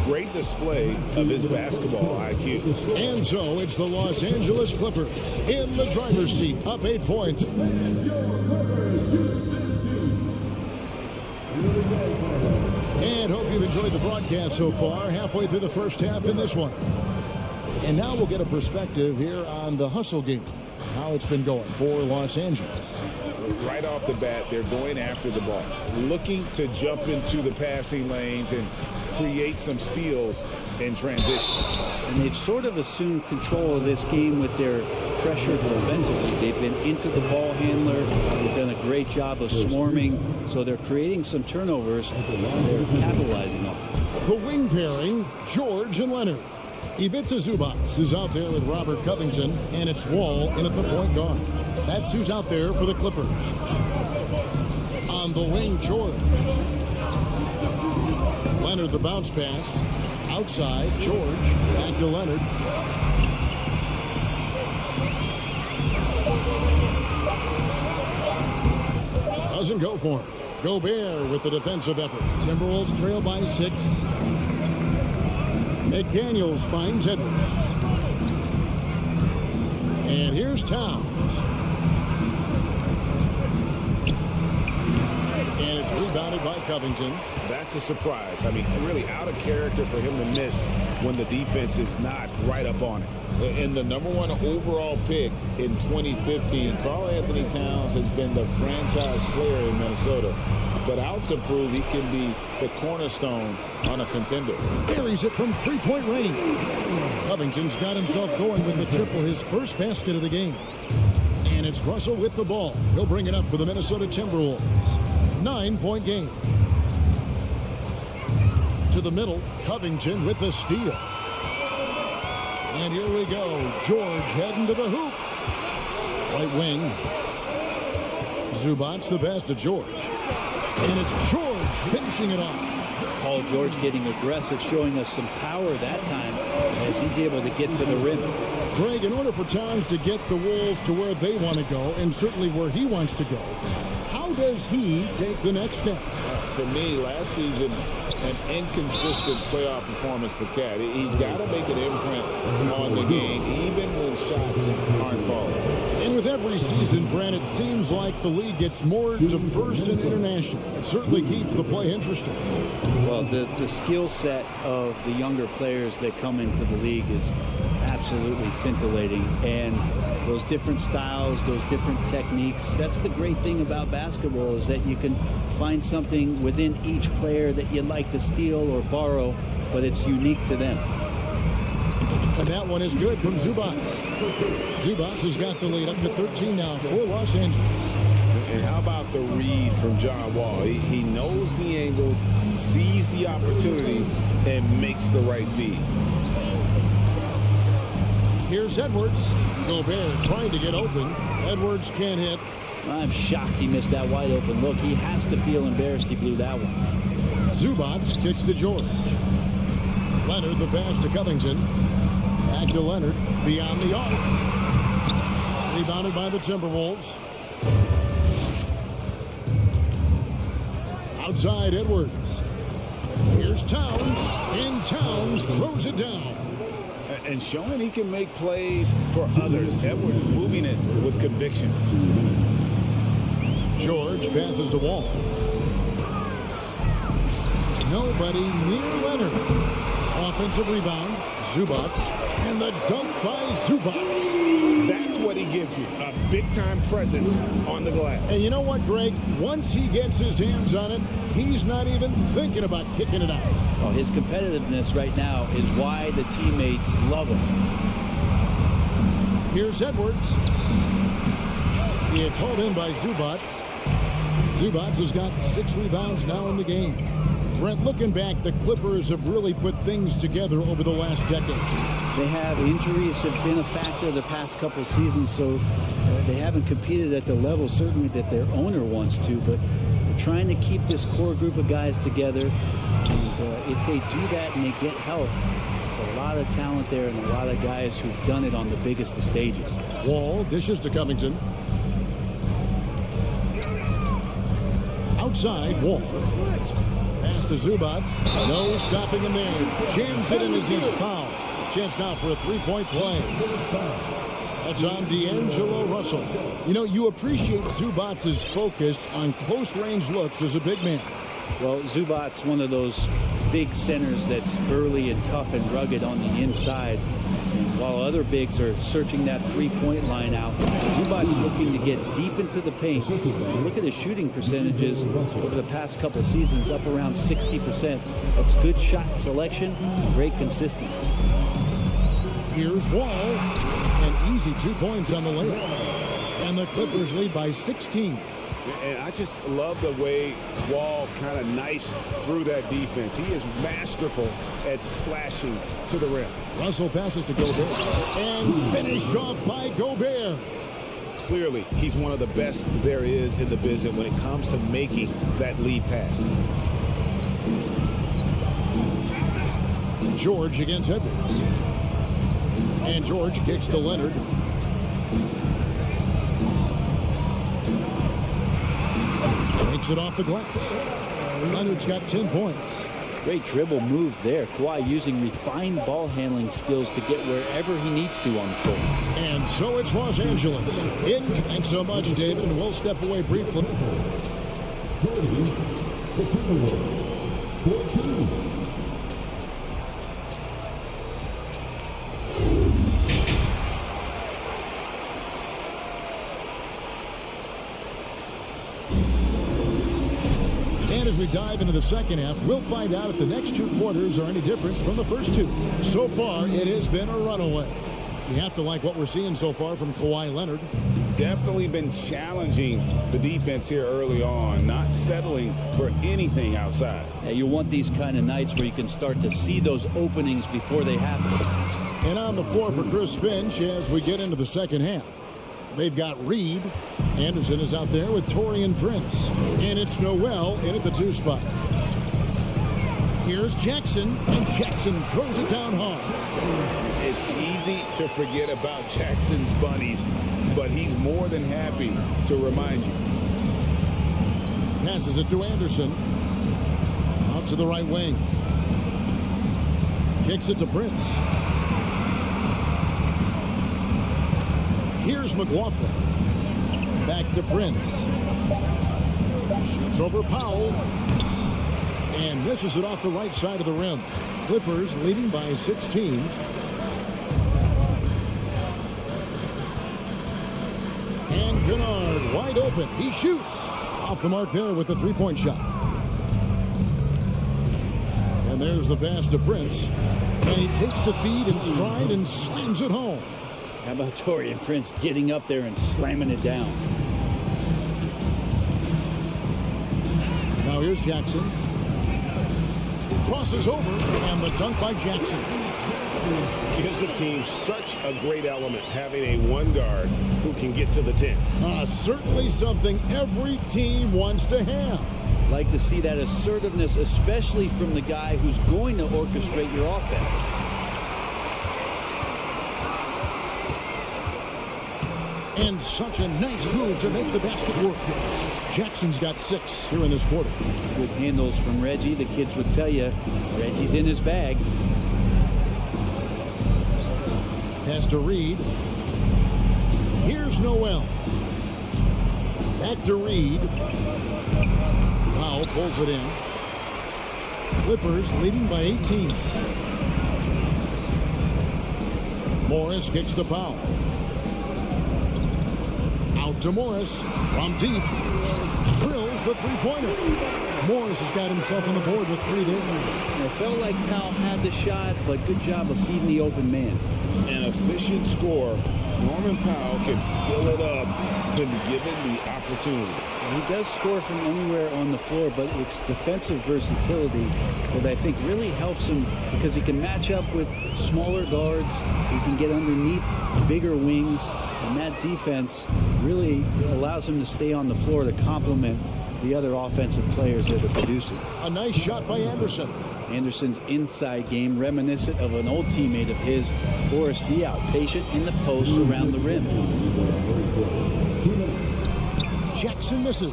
Speaker 2: Great display of his basketball IQ.
Speaker 1: And so it's the Los Angeles Clippers in the driver's seat, up 8 points. And hope you've enjoyed the broadcast so far. Halfway through the first half in this one. And now we'll get a perspective here on the hustle game. How it's been going for Los Angeles.
Speaker 2: Right off the bat, they're going after the ball. Looking to jump into the passing lanes and create some steals in transition.
Speaker 14: And they've sort of assumed control of this game with their pressure defensively. They've been into the ball handler. They've done a great job of swarming. So they're creating some turnovers. They're capitalizing on it.
Speaker 1: The wing pairing, George and Leonard. Ivica Zubac is out there with Robert Covington, and it's Wall in at the point guard. That's who's out there for the Clippers. On the wing, George. Leonard, the bounce pass. Outside, George. Back to Leonard. Doesn't go for him. Gobert with the defensive effort. Timberwolves trail by 6. McDaniels finds Edwards. And here's Towns. And it's rebounded by Covington.
Speaker 2: That's a surprise. I mean, really out of character for him to miss when the defense is not right up on it. And the #1 overall pick in 2015, Karl Anthony Towns has been the franchise player in Minnesota, but out to prove he can be the cornerstone on a contender.
Speaker 1: Buries it from three-point range. Covington's got himself going with the triple, his first basket of the game. And it's Russell with the ball. He'll bring it up for the Minnesota Timberwolves. 9-point game. To the middle, Covington with the steal. And here we go. George heading to the hoop. Right wing. Zubac's the pass to George. And it's George finishing it off.
Speaker 14: Paul George getting aggressive, showing us some power that time as he's able to get to the rim.
Speaker 1: Greg, in order for Towns to get the Wolves to where they want to go, and certainly where he wants to go, how does he take the next step?
Speaker 2: For me, last season, an inconsistent playoff performance for Cat. He's got to make an imprint on the game, even when shots aren't falling.
Speaker 1: And with every season, Brent, it seems like the league gets more diverse and international. It certainly keeps the play interesting.
Speaker 14: Well, the skill set of the younger players that come into the league is absolutely scintillating. And those different styles, those different techniques, that's the great thing about basketball, is that you can find something within each player that you like to steal or borrow, but it's unique to them.
Speaker 1: And that one is good from Zubats. Zubats has got the lead up to 13 now for Los Angeles.
Speaker 2: And how about the read from John Wall? He knows the angles, sees the opportunity, and makes the right feed.
Speaker 1: Here's Edwards. Gobert trying to get open. Edwards can't hit.
Speaker 14: I'm shocked he missed that wide open look. He has to feel embarrassed he blew that one.
Speaker 1: Zubats kicks to George. Leonard the pass to Covington. Back to Leonard beyond the arc. Rebounded by the Timberwolves. Outside Edwards. Here's Towns. And Towns throws it down.
Speaker 2: And showing he can make plays for others. Edwards moving it with conviction.
Speaker 1: George passes to Wall. Nobody near Leonard. Offensive rebound. Zubats. And the dunk by Zubats.
Speaker 2: That's what he gives you. A big-time presence on the glass.
Speaker 1: And you know what, Greg? Once he gets his hands on it, he's not even thinking about kicking it out.
Speaker 14: Well, his competitiveness right now is why the teammates love him.
Speaker 1: Here's Edwards. It's hauled in by Zubats. Zubats has got 6 rebounds now in the game. Brent, looking back, the Clippers have really put things together over the last decade.
Speaker 14: They have. Injuries have been a factor the past couple of seasons, so they haven't competed at the level certainly that their owner wants to, but they're trying to keep this core group of guys together. And if they do that and they get health, there's a lot of talent there and a lot of guys who've done it on the biggest of stages.
Speaker 1: Wall dishes to Covington. Outside, Wall. Pass to Zubats. No stopping him there. Jams it in as he's fouled. Chance now for a three-point play. That's on D'Angelo Russell. You know, you appreciate Zubats' focus on close-range looks as a big man.
Speaker 14: Well, Zubats, one of those big centers that's burly and tough and rugged on the inside. And while other bigs are searching that three-point line out, Zubats looking to get deep into the paint. And look at his shooting percentages over the past couple seasons, up around 60%. That's good shot selection, great consistency.
Speaker 1: Here's Wall, and easy 2 points on the layup. And the Clippers lead by 16.
Speaker 2: And I just love the way Wall kind of knifes through that defense. He is masterful at slashing to the rim.
Speaker 1: Russell passes to Gobert. And finished off by Gobert.
Speaker 2: Clearly, he's one of the best there is in the business when it comes to making that lead pass.
Speaker 1: George against Edwards. And George kicks to Leonard. Takes it off the glass. Leonard's got 10 points.
Speaker 14: Great dribble move there. Kawhi using refined ball handling skills to get wherever he needs to on the court.
Speaker 1: And so it's Los Angeles. Thanks so much, David. And we'll step away briefly.
Speaker 13: 30, the Timberwolves 14.
Speaker 1: And as we dive into the second half, we'll find out if the next two quarters are any different from the first two. So far, it has been a runaway. You have to like what we're seeing so far from Kawhi Leonard.
Speaker 2: Definitely been challenging the defense here early on, not settling for anything outside.
Speaker 14: Yeah, you want these kind of nights where you can start to see those openings before they happen.
Speaker 1: And on the floor for Chris Finch as we get into the second half. They've got Reed. Anderson is out there with Taurean Prince. And it's Noel in at the 2 spot. Here's Jackson, and Jackson throws it down hard.
Speaker 2: It's easy to forget about Jackson's bunnies, but he's more than happy to remind you.
Speaker 1: Passes it to Anderson. Out to the right wing. Kicks it to Prince. Here's McLaughlin. Back to Prince. Shoots over Powell. And misses it off the right side of the rim. Clippers leading by 16. And Kennard wide open. He shoots. Off the mark there with the three-point shot. And there's the pass to Prince. And he takes the feed in stride and slams it home.
Speaker 14: How about Taurean Prince getting up there and slamming it down?
Speaker 1: Now here's Jackson. Crosses over, and the dunk by Jackson.
Speaker 7: Gives the team such a great element, having a one guard who can get to the 10.
Speaker 1: Certainly something every team wants to have.
Speaker 14: Like to see that assertiveness, especially from the guy who's going to orchestrate your offense.
Speaker 1: And such a nice move to make the basket work. Jackson's got 6 here in this quarter.
Speaker 14: Good handles from Reggie. The kids would tell you Reggie's in his bag.
Speaker 1: Pass to Reed. Here's Noel. Back to Reed. Powell pulls it in. Clippers leading by 18. Morris kicks to Powell. Out to Morris from deep. Drills the three-pointer. Morris has got himself on the board with 3 there.
Speaker 14: It felt like Powell had the shot, but good job of feeding the open man.
Speaker 2: An efficient score. Norman Powell can fill it up when given the opportunity.
Speaker 14: He does score from anywhere on the floor, but it's defensive versatility that I think really helps him because he can match up with smaller guards. He can get underneath bigger wings, and that defense really allows him to stay on the floor to complement the other offensive players that are producing.
Speaker 1: A nice shot by Anderson.
Speaker 14: Anderson's inside game reminiscent of an old teammate of his, Boris Diaw, patient in the post around the rim.
Speaker 1: Jackson misses.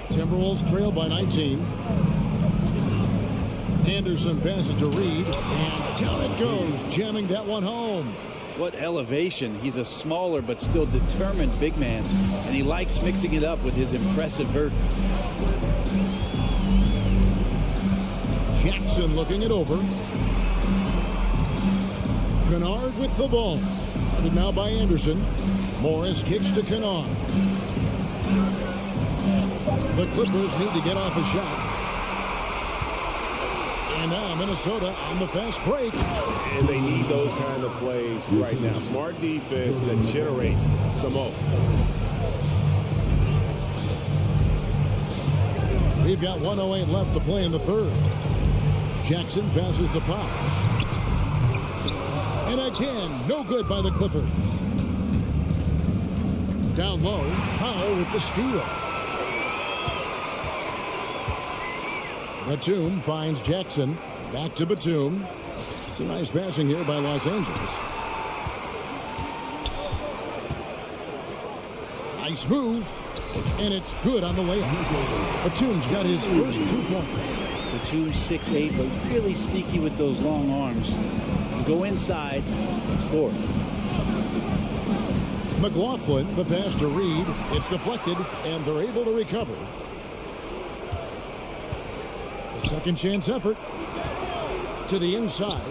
Speaker 1: Timberwolves trail by 19. Anderson passes to Reed, and down it goes, jamming that one home.
Speaker 14: What elevation. He's a smaller but still determined big man, and he likes mixing it up with his impressive vert.
Speaker 1: Jackson looking it over. Kennard with the ball. Guarded now by Anderson. Morris kicks to Kennard. The Clippers need to get off a shot. And now Minnesota on the fast break.
Speaker 7: And they need those kind of plays right now. Smart defense that generates some more.
Speaker 1: We've got 1:08 left to play in the third. Jackson passes to Powell. And again, no good by the Clippers. Down low, Powell with the steal. Batum finds Jackson. Back to Batum. Some nice passing here by Los Angeles. Nice move. And it's good on the layup. Batum's got his first 2 points.
Speaker 14: Batum's 6'8", but really sneaky with those long arms. You go inside and score.
Speaker 1: McLaughlin, the pass to Reed. It's deflected, and they're able to recover. A second chance effort to the inside.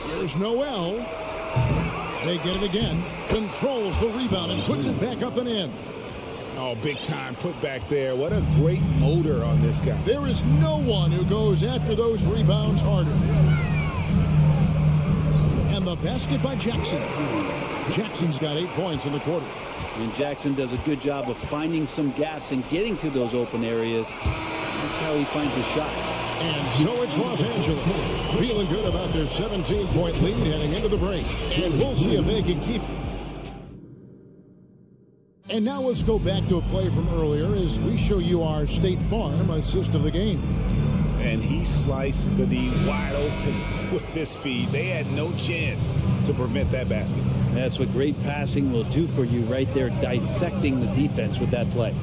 Speaker 1: Here's Noel. They get it again. Controls the rebound and puts it back up and in.
Speaker 2: Oh, big time put back there. What a great motor on this guy.
Speaker 1: There is no one who goes after those rebounds harder. And the basket by Jackson. Jackson's got 8 points in the quarter.
Speaker 14: And Jackson does a good job of finding some gaps and getting to those open areas. That's how he finds his shots.
Speaker 1: And so it's Los Angeles feeling good about their 17-point lead heading into the break. And we'll see if they can keep it. And now let's go back to a play from earlier as we show you our State Farm assist of the game.
Speaker 2: And he sliced the D wide open with this feed. They had no chance to prevent that basket.
Speaker 14: That's what great passing will do for you right there, dissecting the defense with that play.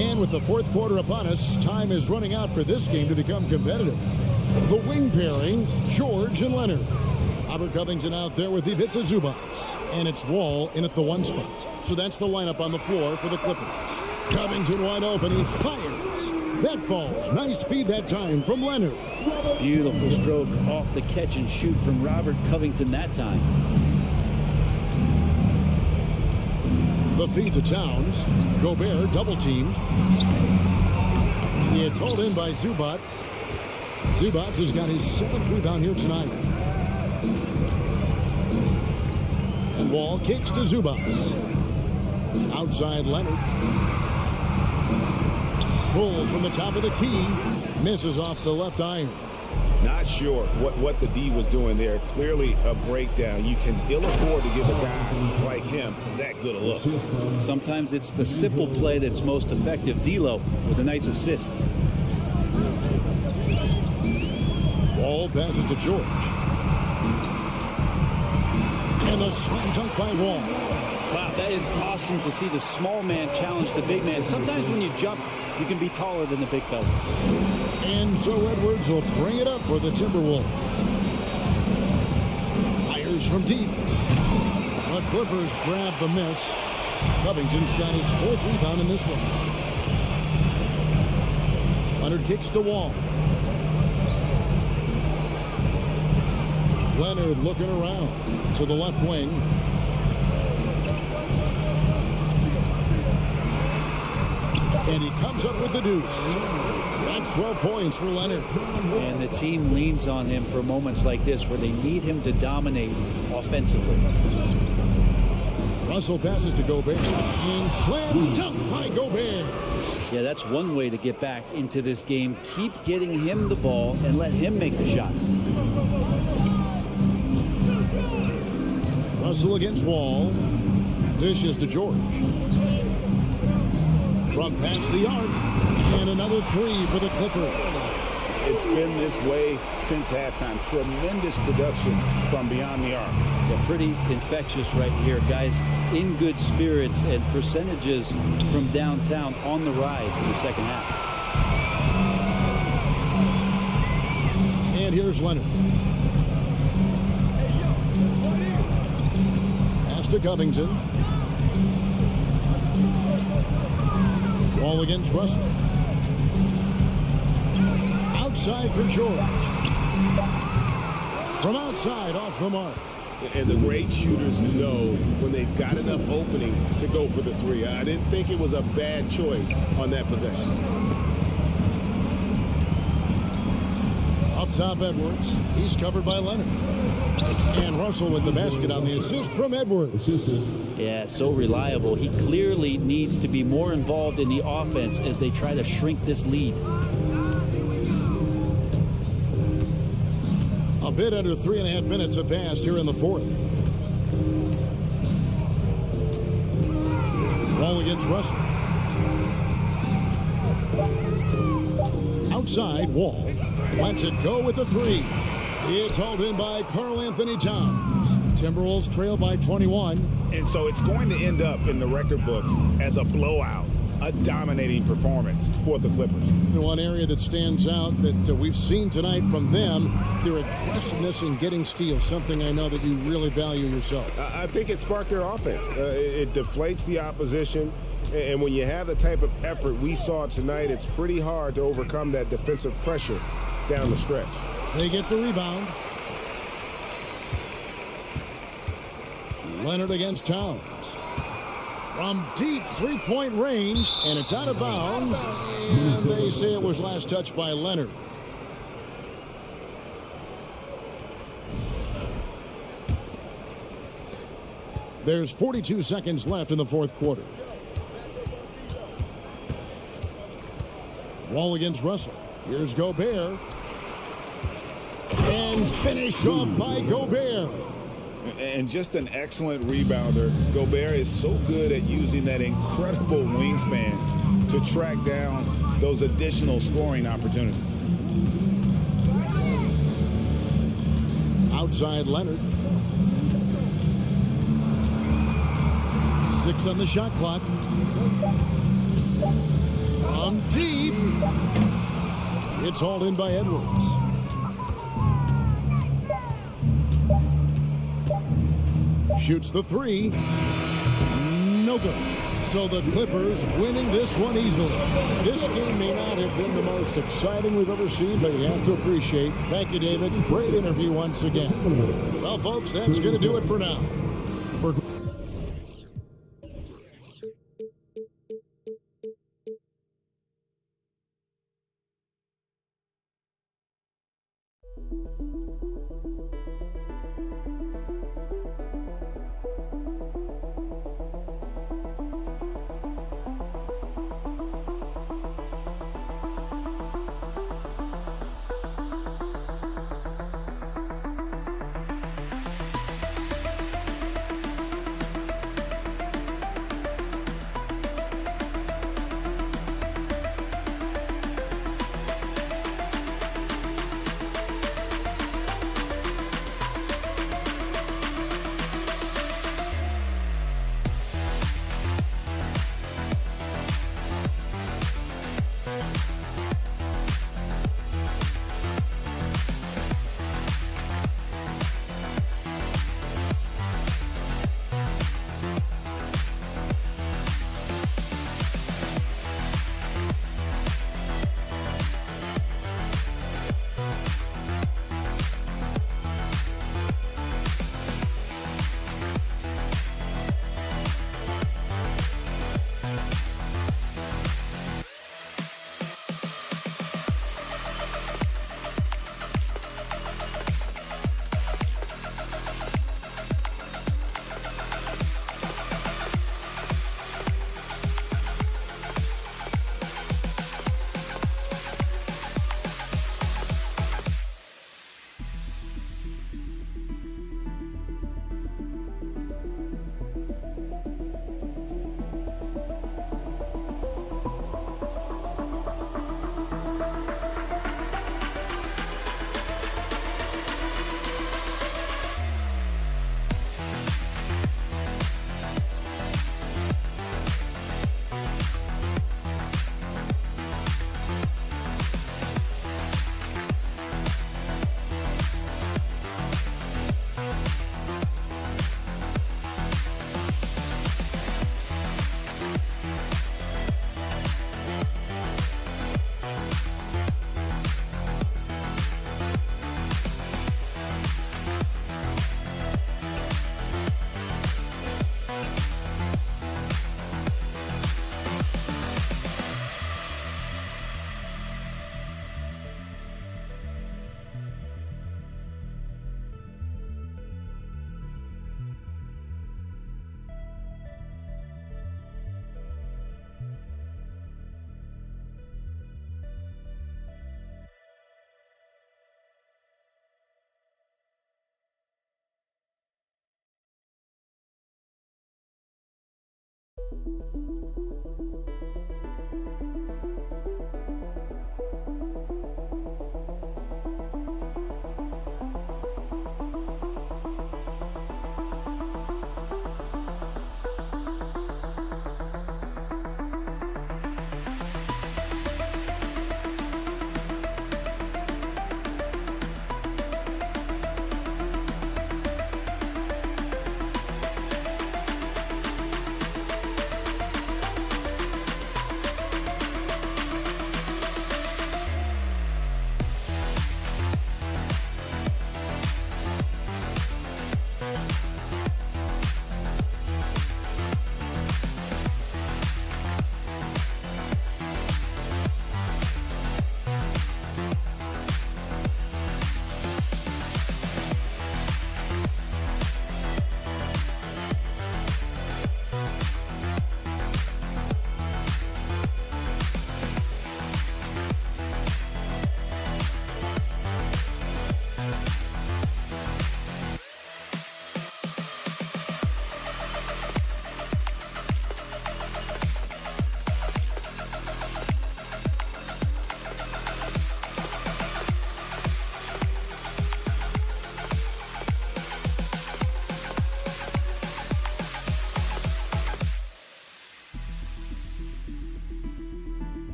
Speaker 1: And with the fourth quarter upon us, time is running out for this game to become competitive. The wing pairing, George and Leonard. Robert Covington out there with Ivica Zubac. And it's Wall in at the 1 spot. So that's the lineup on the floor for the Clippers. Covington wide open. He fires. That falls. Nice feed that time from Leonard.
Speaker 14: Beautiful stroke off the catch and shoot from Robert Covington that time.
Speaker 1: The feed to Towns. Gobert double teamed. It's hauled in by Zubac. Zubac has got his 7th rebound here tonight. And Wall kicks to Zubac. Outside Leonard. Pulls from the top of the key. Misses off the left iron.
Speaker 2: Not sure what the D was doing there. Clearly a breakdown. You can ill afford to give a guy like him that good a look.
Speaker 14: Sometimes it's the simple play that's most effective. D'Lo with a nice assist.
Speaker 1: Wall passes to George. And the slam dunk by Wall.
Speaker 14: Wow, that is awesome to see the small man challenge the big man. Sometimes when you jump, you can be taller than the big fella.
Speaker 1: And so Edwards will bring it up for the Timberwolves. Fires from deep. The Clippers grab the miss. Covington's got his 4th rebound in this one. Leonard kicks to Wall. Leonard looking around to the left wing. And he comes up with the deuce. That's 12 points for Leonard.
Speaker 14: And the team leans on him for moments like this where they need him to dominate offensively.
Speaker 1: Russell passes to Gobert. And slam dunk by Gobert.
Speaker 14: Yeah, that's one way to get back into this game. Keep getting him the ball and let him make the shots.
Speaker 1: Russell against Wall. Dishes to George. From past the arc. And another 3 for the Clippers.
Speaker 2: It's been this way since halftime. Tremendous production from beyond the arc.
Speaker 14: Yeah, pretty infectious right here. Guys in good spirits and percentages from downtown on the rise in the second half.
Speaker 1: And here's Leonard. Pass to Covington. Wall against Russell. Outside for George. From outside, off the mark.
Speaker 2: And the great shooters know when they've got enough opening to go for the 3. I didn't think it was a bad choice on that possession.
Speaker 1: Up top, Edwards. He's covered by Leonard. And Russell with the basket on the assist from Edwards.
Speaker 14: Yeah, so reliable. He clearly needs to be more involved in the offense as they try to shrink this lead.
Speaker 1: A bit under 3.5 minutes have passed here in the 4th. Wall against Russell. Outside, Wall. Lets it go with the 3. It's hauled in by Karl Anthony Towns. Timberwolves trail by 21.
Speaker 2: And so it's going to end up in the record books as a blowout. a dominating performance for the Clippers.
Speaker 1: One area that stands out that we've seen tonight from them, their aggressiveness in getting steals, something I know that you really value yourself.
Speaker 2: I think it sparked their offense. It deflates the opposition, and when you have the type of effort we saw tonight, it's pretty hard to overcome that defensive pressure down the stretch.
Speaker 1: They get the rebound. Leonard against Towns. From deep three-point range, and it's out of bounds. And they say it was last touched by Leonard. There's 42 seconds left in the fourth quarter. Wall against Russell. Here's Gobert. And finished off by Gobert.
Speaker 2: And just an excellent rebounder. Gobert is so good at using that incredible wingspan to track down those additional scoring opportunities.
Speaker 1: Outside Leonard. 6 on the shot clock. From deep. It's hauled in by Edwards. Shoots the three. No good. So the Clippers winning this one easily. This game may not have been the most exciting we've ever seen, but you have to appreciate. Thank you, David. Great interview once again. Well, folks, that's going to do it for now. For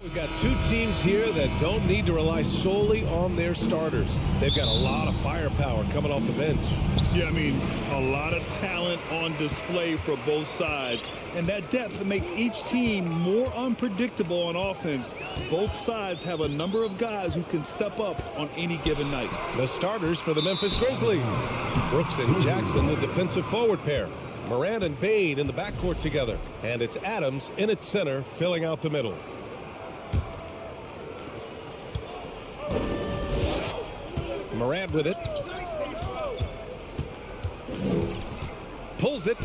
Speaker 6: We've got two teams here that don't need to rely solely on their starters. They've got a lot of firepower coming off the bench.
Speaker 7: Yeah, I mean, a lot of talent on display for both sides. And that depth makes each team more unpredictable on offense. Both sides have a number of guys who can step up on any given night.
Speaker 6: The starters for the Memphis Grizzlies. Brooks and Jackson, the defensive forward pair. Morant and Bain in the backcourt together. And it's Adams in its center, filling out the middle. Morant with it. Pulls it.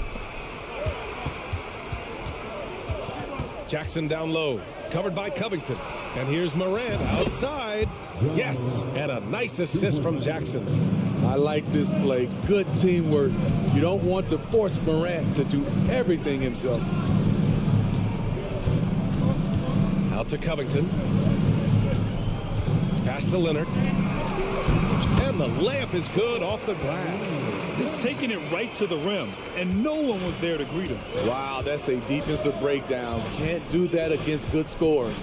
Speaker 6: Jackson down low. Covered by Covington. And here's Morant outside. Yes, and a nice assist from Jackson.
Speaker 3: I like this play. Good teamwork. You don't want to force Morant to do everything himself.
Speaker 6: Out to Covington. Pass to Leonard. And the layup is good off the glass.
Speaker 7: Just taking it right to the rim, and no one was there to greet him.
Speaker 3: Wow, that's a defensive breakdown. Can't do that against good scores.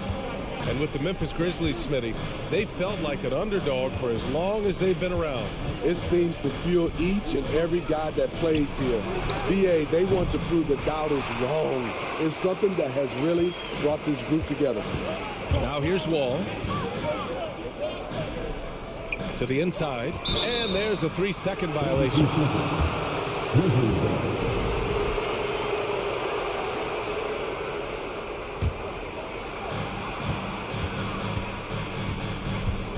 Speaker 6: And with the Memphis Grizzlies, Smitty, they felt like an underdog for as long as they've been around.
Speaker 3: It seems to fuel each and every guy that plays here. BA, they want to prove the doubters wrong. It's something that has really brought this group together.
Speaker 6: Now here's Wall. To the inside, and there's a 3-second violation.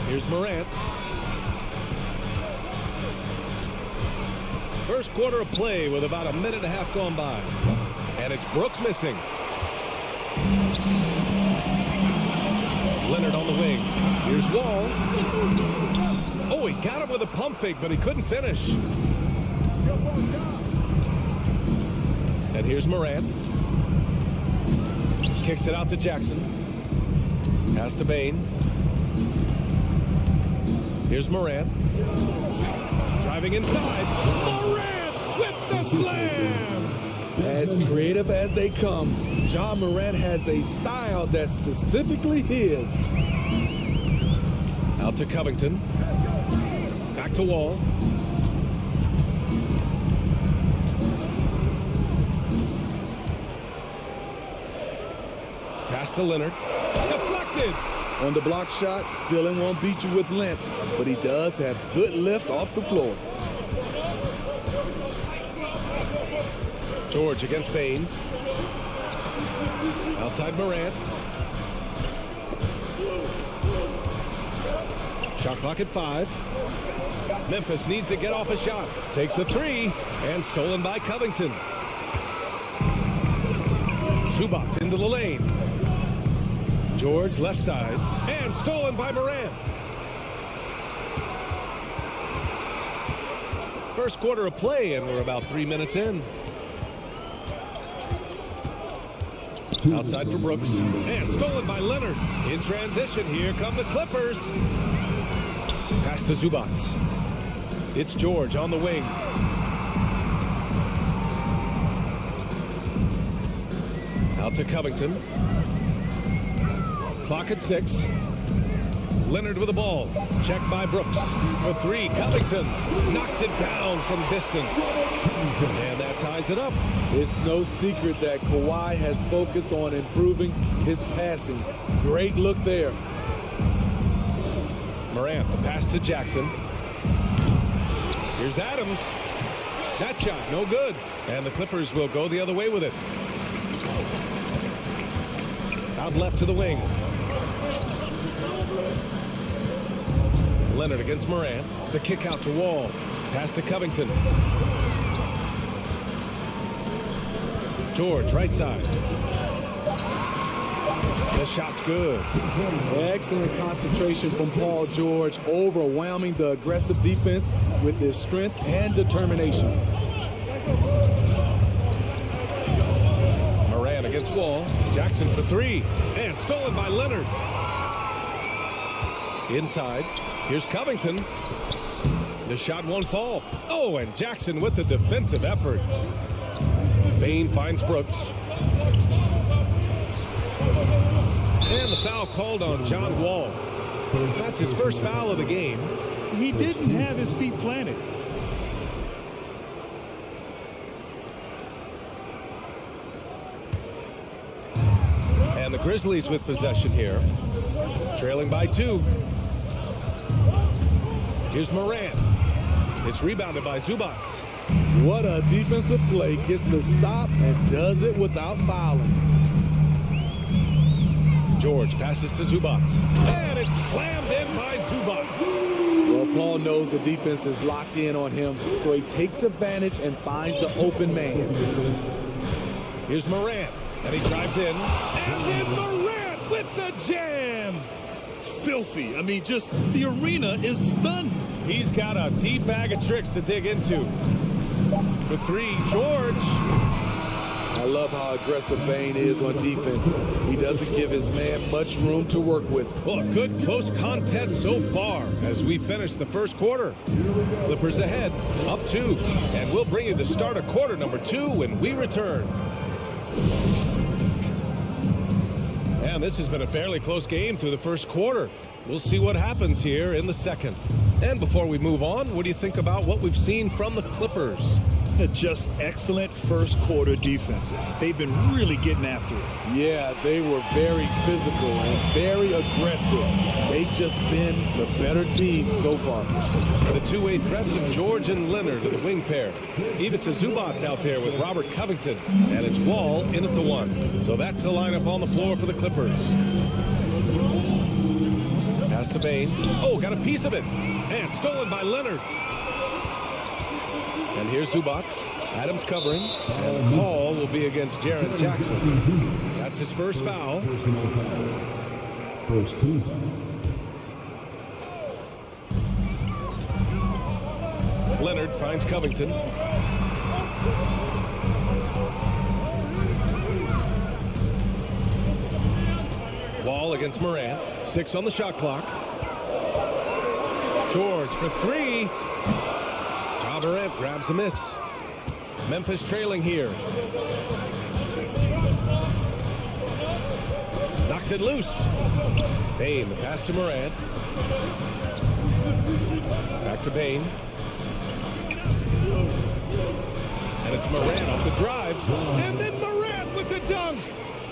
Speaker 6: Here's Morant. First quarter of play with about a minute and a half gone by. And it's Brooks missing. Leonard on the wing. Here's Wall. Oh, he got him with a pump fake, but he couldn't finish. And here's Morant. kicks it out to Jackson. Pass to Bain. Here's Morant. Driving inside. Morant with the slam!
Speaker 3: As creative as they come, John Morant has a style that's specifically his.
Speaker 6: Out to Covington. Back to Wall. Pass to Leonard. Deflected!
Speaker 3: On the block shot, Dylan won't beat you with length, but he does have good lift off the floor.
Speaker 6: George against Bain. Outside Morant. Shot clock at 5. Memphis needs to get off a shot. Takes a 3 and stolen by Covington. Zubac into the lane. George left side and stolen by Morant. First quarter of play and we're about 3 minutes in. Outside for Brooks and stolen by Leonard. In transition, here come the Clippers. Pass to Zubac. It's George on the wing. Out to Covington. Clock at 6. Leonard with the ball. Checked by Brooks. For 3, Covington knocks it down from distance. And that ties it up.
Speaker 3: It's no secret that Kawhi has focused on improving his passing. Great look there.
Speaker 6: Morant, the pass to Jackson. Here's Adams. That shot, no good. And the Clippers will go the other way with it. Out left to the wing. Leonard against Morant. The kick out to Wall. Pass to Covington. George, right side. The shot's good.
Speaker 3: Excellent concentration from Paul George, overwhelming the aggressive defense with his strength and determination.
Speaker 6: Morant against Wall. Jackson for 3. And stolen by Leonard. Inside. Here's Covington. The shot won't fall. Oh, and Jackson with the defensive effort. Bain finds Brooks. And the foul called on John Wall. That's his first foul of the game.
Speaker 8: He didn't have his feet planted.
Speaker 6: And the Grizzlies with possession here. Trailing by 2. Here's Morant. It's rebounded by Zubac.
Speaker 3: What a defensive play. Gets the stop and does it without fouling.
Speaker 6: George passes to Zubac. And it's slammed in by Zubac.
Speaker 3: Well, Paul knows the defense is locked in on him, so he takes advantage and finds the open man.
Speaker 6: Here's Morant. And he drives in. And then Morant with the jam.
Speaker 7: Filthy. I mean, just the arena is stunned.
Speaker 6: He's got a deep bag of tricks to dig into. For 3, George.
Speaker 3: I love how aggressive Bain is on defense. He doesn't give his man much room to work with.
Speaker 6: Well, a good close contest so far as we finish the first quarter. Clippers ahead, up 2. And we'll bring you the start of quarter number 2 when we return. And this has been a fairly close game through the first quarter. We'll see what happens here in the second. And before we move on, what do you think about what we've seen from the Clippers?
Speaker 7: Just excellent first quarter defense. They've been really getting after it.
Speaker 3: Yeah, they were very physical and very aggressive. They've just been the better team so far.
Speaker 6: The two-way threats of George and Leonard are the wing pair. Even to Zubac out there with Robert Covington. And it's Wall in at the 1. So that's the lineup on the floor for the Clippers. Pass to Bain. Oh, got a piece of it. And stolen by Leonard. And here's Zubac. Adams covering. And the call will be against Jaren Jackson. That's his first foul.
Speaker 13: First 2.
Speaker 6: Leonard finds Covington. Wall against Morant. 6 on the shot clock. George for 3. Ja Morant grabs a miss. Memphis trailing here. Knocks it loose. Bane, the pass to Morant. Back to Bane. And it's Morant off the drive. And then Morant with the dunk.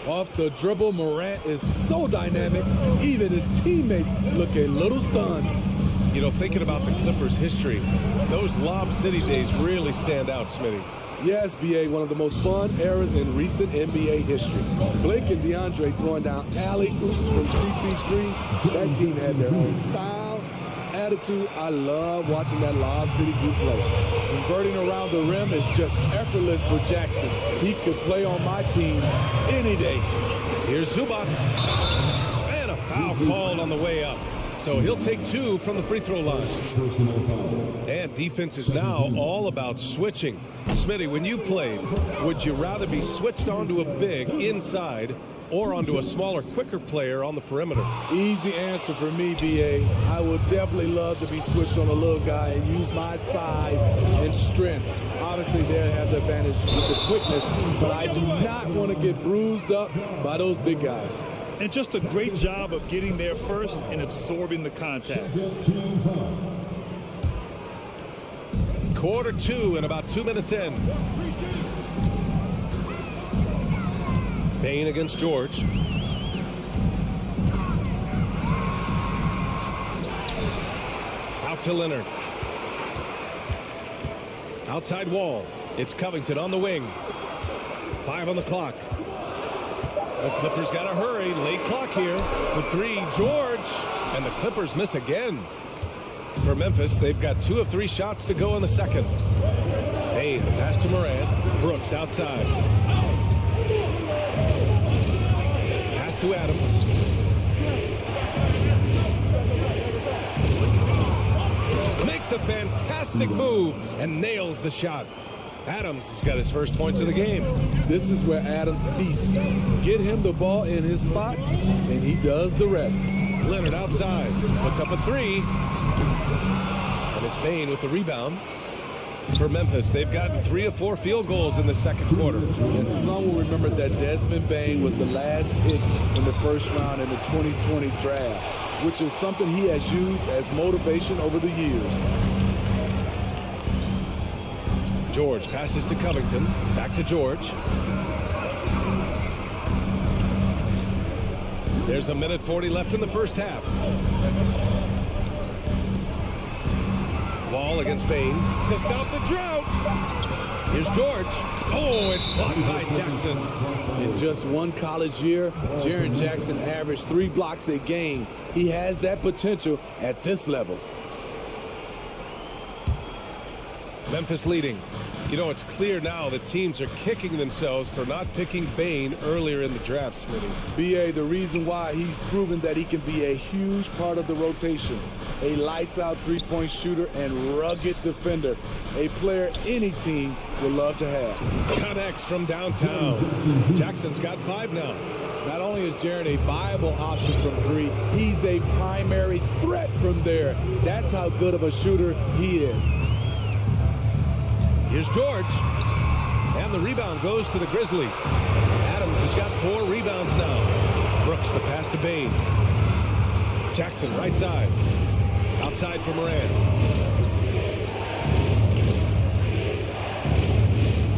Speaker 3: Off the dribble, Morant is so dynamic, even his teammates look a little stunned.
Speaker 6: You know, thinking about the Clippers' history, those Lob City days really stand out, Smitty.
Speaker 3: Yes, B.A., one of the most fun eras in recent NBA history. Blake and DeAndre throwing down alley-oops from CP3. That team had their own style, attitude. I love watching that Lob City group play. Converting around the rim is just effortless for Jackson. He could play on my team any day.
Speaker 6: Here's Zubac. And a foul called on the way up. So he'll take 2 from the free throw line. And defense is now all about switching. Smitty, when you played, would you rather be switched onto a big inside or onto a smaller, quicker player on the perimeter?
Speaker 3: Easy answer for me, B.A. I would definitely love to be switched on a little guy and use my size and strength. Obviously, they'll have the advantage with the quickness, but I do not want to get bruised up by those big guys.
Speaker 7: And just a great job of getting there first and absorbing the contact.
Speaker 6: Quarter 2 and about 2 minutes in. Bane against George. Out to Leonard. Outside Wall. It's Covington on the wing. 5 on the clock. The Clippers got to hurry. Late clock here. For 3, George. And the Clippers miss again. For Memphis, they've got 2 of 3 shots to go in the second. Bane, the pass to Morant. Brooks outside. Pass to Adams. Makes a fantastic move and nails the shot. Adams has got his first points of the game.
Speaker 3: This is where Adams feasts. Get him the ball in his spots, and he does the rest.
Speaker 6: Leonard outside. Puts up a 3. And it's Bane with the rebound. For Memphis, they've gotten 3 of 4 field goals in the second quarter.
Speaker 3: And some will remember that Desmond Bane was the last pick in the first round in the 2020 draft, which is something he has used as motivation over the years.
Speaker 6: George passes to Covington. Back to George. There's a minute 40 left in the first half. Wall against Bane to stop the drought. Here's George. Oh, it's blocked by Jackson.
Speaker 3: In just one college year, Jaren Jackson averaged 3 blocks a game. He has that potential at this level.
Speaker 6: Memphis leading. You know, it's clear now that teams are kicking themselves for not picking Bane earlier in the draft, Smitty.
Speaker 3: B.A., the reason why he's proven that he can be a huge part of the rotation. A lights-out three-point shooter and rugged defender. A player any team would love to have.
Speaker 6: Connects from downtown. Jackson's got 5 now.
Speaker 3: Not only is Jaren a viable option from 3, he's a primary threat from there. That's how good of a shooter he is.
Speaker 6: Here's George. And the rebound goes to the Grizzlies. Adams has got 4 rebounds now. Brooks, the pass to Bane. Jackson, right side. Outside for Morant.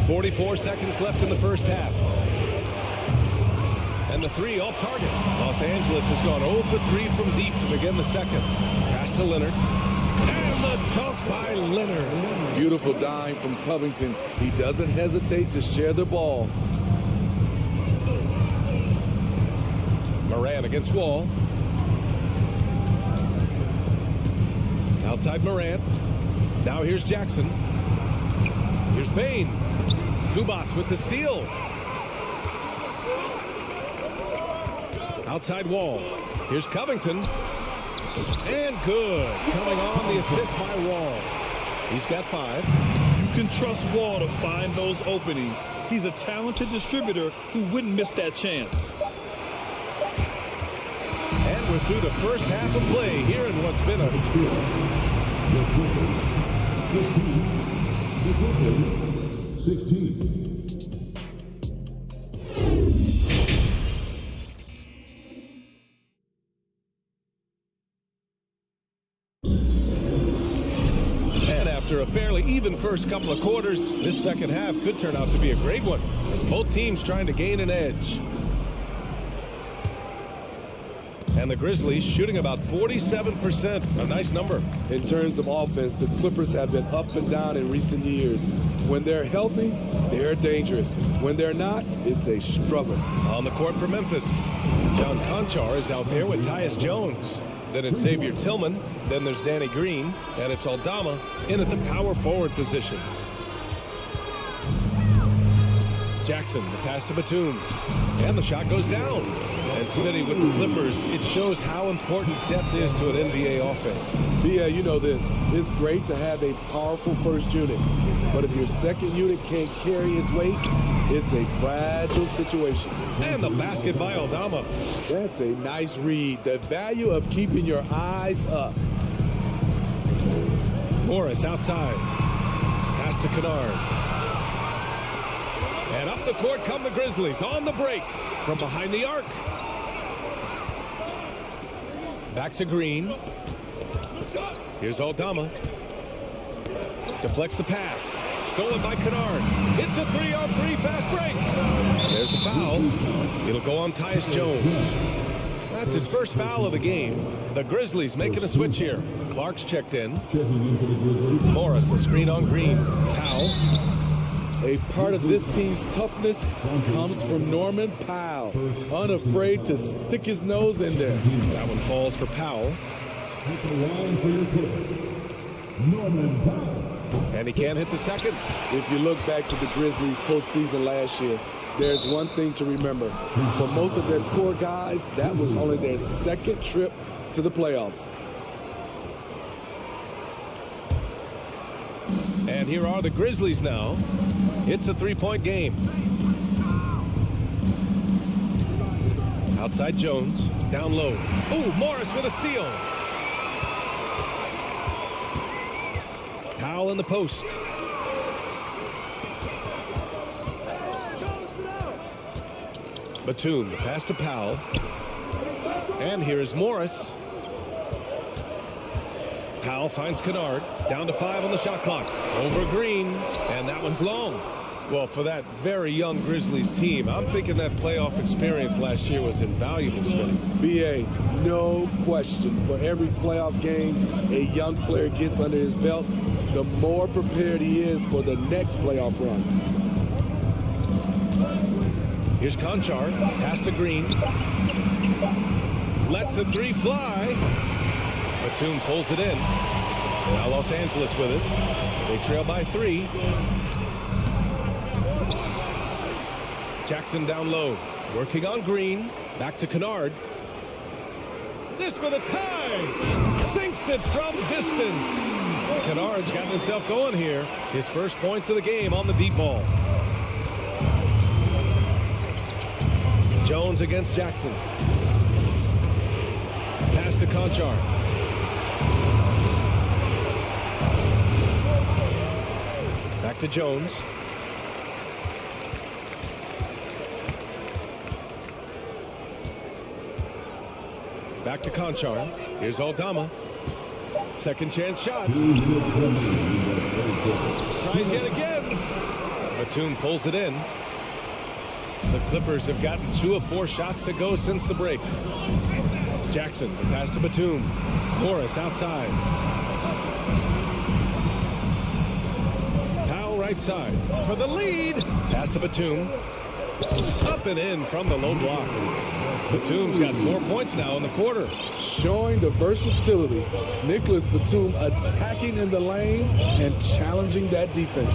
Speaker 6: 44 seconds left in the first half. And the 3 off target. Los Angeles has gone 0 for 3 from deep to begin the second. Pass to Leonard. And the dunk by Leonard.
Speaker 3: Beautiful dime from Covington. He doesn't hesitate to share the ball.
Speaker 6: Morant against Wall. Outside Morant. Now here's Jackson. Here's Bane. Zubac with the steal. Outside Wall. Here's Covington. And good. Coming on the assist by Wall. He's got 5.
Speaker 7: You can trust Wall to find those openings. He's a talented distributor who wouldn't miss that chance.
Speaker 6: And we're through the first half of play here in what's been a
Speaker 1: 16.
Speaker 6: And after a fairly even first couple of quarters, this second half could turn out to be a great one, as both teams trying to gain an edge. And the Grizzlies shooting about 47%, a nice number.
Speaker 3: In terms of offense, the Clippers have been up and down in recent years. When they're healthy, they're dangerous. When they're not, it's a struggle.
Speaker 6: On the court for Memphis, John Conchar is out there with Tyus Jones. Then it's Xavier Tillman. Then there's Danny Green. And it's Aldama in at the power forward position. Jackson, the pass to Batum. And the shot goes down. And Smitty with the Clippers, it shows how important depth is to an NBA offense.
Speaker 3: Yeah, you know this. It's great to have a powerful first unit. But if your second unit can't carry its weight, it's a fragile situation.
Speaker 6: And the basket by Aldama.
Speaker 3: That's a nice read. The value of keeping your eyes up.
Speaker 6: Morris outside. Pass to Kennard. And up the court come the Grizzlies on the break from behind the arc. Back to Green. Here's Aldama. Deflects the pass. Stolen by Kennard. It's a 3-on-3 fast break. There's the foul. It'll go on Tyus Jones. That's his first foul of the game. The Grizzlies making a switch here. Clark's checked in. Morris, a screen on Green. Powell.
Speaker 3: A part of this team's toughness comes from Norman Powell. Unafraid to stick his nose in there.
Speaker 6: That one falls for Powell. And he can't hit the second.
Speaker 3: If you look back to the Grizzlies postseason last year, there's one thing to remember. For most of their core guys, that was only their second trip to the playoffs.
Speaker 6: And here are the Grizzlies now. It's a three-point game. Outside Jones, down low. Ooh, Morris with a steal. Powell in the post. Batum, the pass to Powell. And here is Morris. Powell finds Kennard. Down to 5 on the shot clock. Over Green. And that one's long. Well, for that very young Grizzlies team, I'm thinking that playoff experience last year was invaluable, Smitty.
Speaker 3: B.A., no question. For every playoff game a young player gets under his belt, the more prepared he is for the next playoff run.
Speaker 6: Here's Conchar. Pass to Green. Lets the three fly. Batum pulls it in. Now Los Angeles with it. They trail by 3. Jackson down low. Working on Green. Back to Kennard. This for the tie. Sinks it from distance. Kennard's got himself going here. His first points of the game on the deep ball. Jones against Jackson. Pass to Conchar. Back to Jones. Back to Conchar. Here's Aldama. Second chance shot. Tries yet again. Batum pulls it in. The Clippers have gotten 2 of 4 shots to go since the break. Jackson, the pass to Batum. Morris outside. Powell right side for the lead. Pass to Batum. Up and in from the low block. Batum's got 4 points now in the quarter.
Speaker 3: Showing the versatility. Nicholas Batum attacking in the lane and challenging that defense.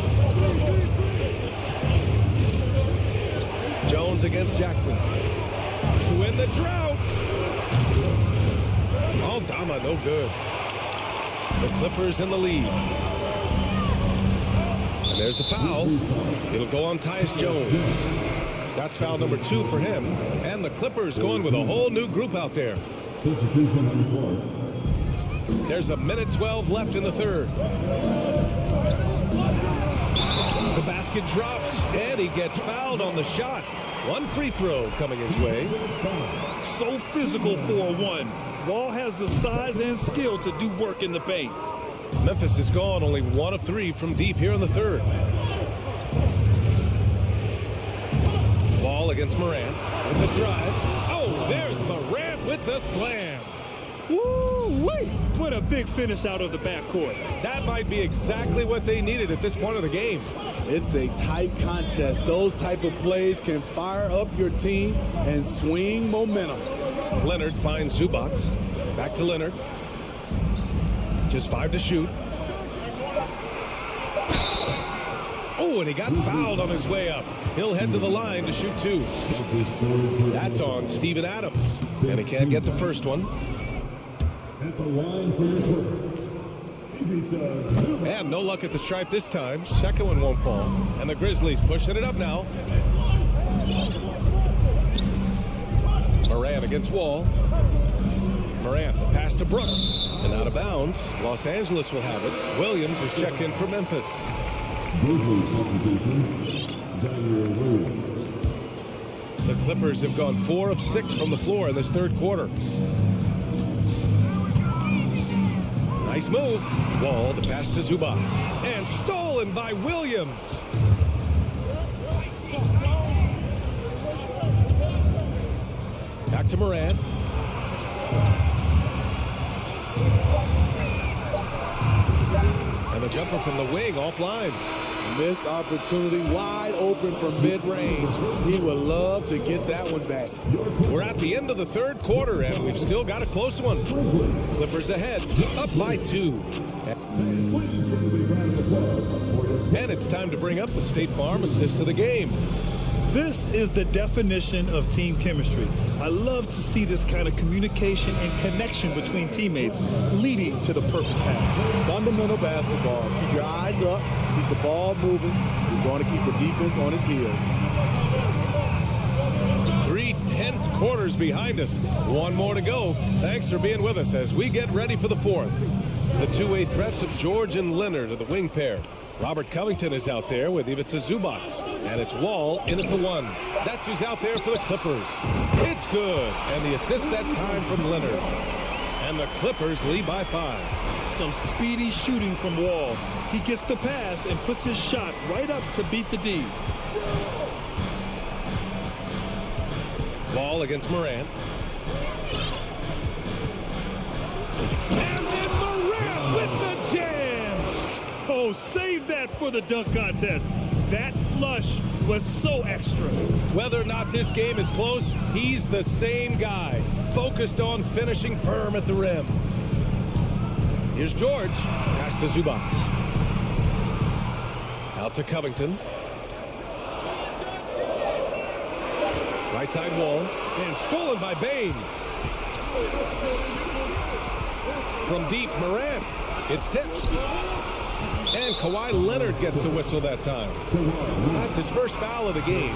Speaker 6: Jones against Jackson. To win the drought. Aldama, no good. The Clippers in the lead. And there's the foul. It'll go on Tyus Jones. That's foul number 2 for him. And the Clippers going with a whole new group out there.
Speaker 13: Substitution on the floor.
Speaker 6: There's a minute 12 left in the third. The basket drops, and he gets fouled on the shot. One free throw coming his way.
Speaker 7: So physical for a one. Wall has the size and skill to do work in the paint.
Speaker 6: Memphis is gone, only 1 of 3 from deep here in the third. Ball against Morant with the drive. Oh, there's Morant with the slam.
Speaker 8: Woo-wee! What a big finish out of the backcourt.
Speaker 6: That might be exactly what they needed at this point of the game.
Speaker 3: It's a tight contest. Those type of plays can fire up your team and swing momentum.
Speaker 6: Leonard finds Zubac. Back to Leonard. Just 5 to shoot. Oh, and he got fouled on his way up. He'll head to the line to shoot 2. That's on Steven Adams. And he can't get the first one.
Speaker 13: At the line for your first.
Speaker 6: And no luck at the stripe this time. Second one won't fall. And the Grizzlies pushing it up now. Morant against Wall. Morant, the pass to Brooks. And out of bounds. Los Angeles will have it. Williams is checked in for Memphis.
Speaker 13: Grizzlies substitution. Zaire Williams.
Speaker 6: The Clippers have gone 4 of 6 from the floor in this third quarter. Nice move. Wall, the pass to Zubac. And stolen by Williams. Back to Morant. And the jumper from the wing offline.
Speaker 3: Missed opportunity, wide open from mid-range. He would love to get that one back.
Speaker 6: We're at the end of the third quarter, and we've still got a close one. Clippers ahead, up by 2. And it's time to bring up the State Farm assist of the game.
Speaker 8: This is the definition of team chemistry. I love to see this kind of communication and connection between teammates leading to the perfect pass.
Speaker 3: Fundamental basketball. Keep your eyes up, keep the ball moving. You're going to keep the defense on its heels.
Speaker 6: 3 tense quarters behind us. One more to go. Thanks for being with us as we get ready for the fourth. The two-way threats of George and Leonard are the wing pair. Robert Covington is out there with Ivica Zubac. And it's Wall in at the 1. That's who's out there for the Clippers. It's good. And the assist that time from Leonard. And the Clippers lead by 5.
Speaker 8: Some speedy shooting from Wall. He gets the pass and puts his shot right up to beat the D.
Speaker 6: Wall against Morant.
Speaker 8: And then Morant with the jam. Oh, save that for the dunk contest. That flush was so extra.
Speaker 6: Whether or not this game is close, he's the same guy, focused on finishing firm at the rim. Here's George. Pass to Zubac. Out to Covington. Right side Wall. And stolen by Bain. From deep, Morant. It's tipped. And Kawhi Leonard gets a whistle that time. That's his first foul of the game.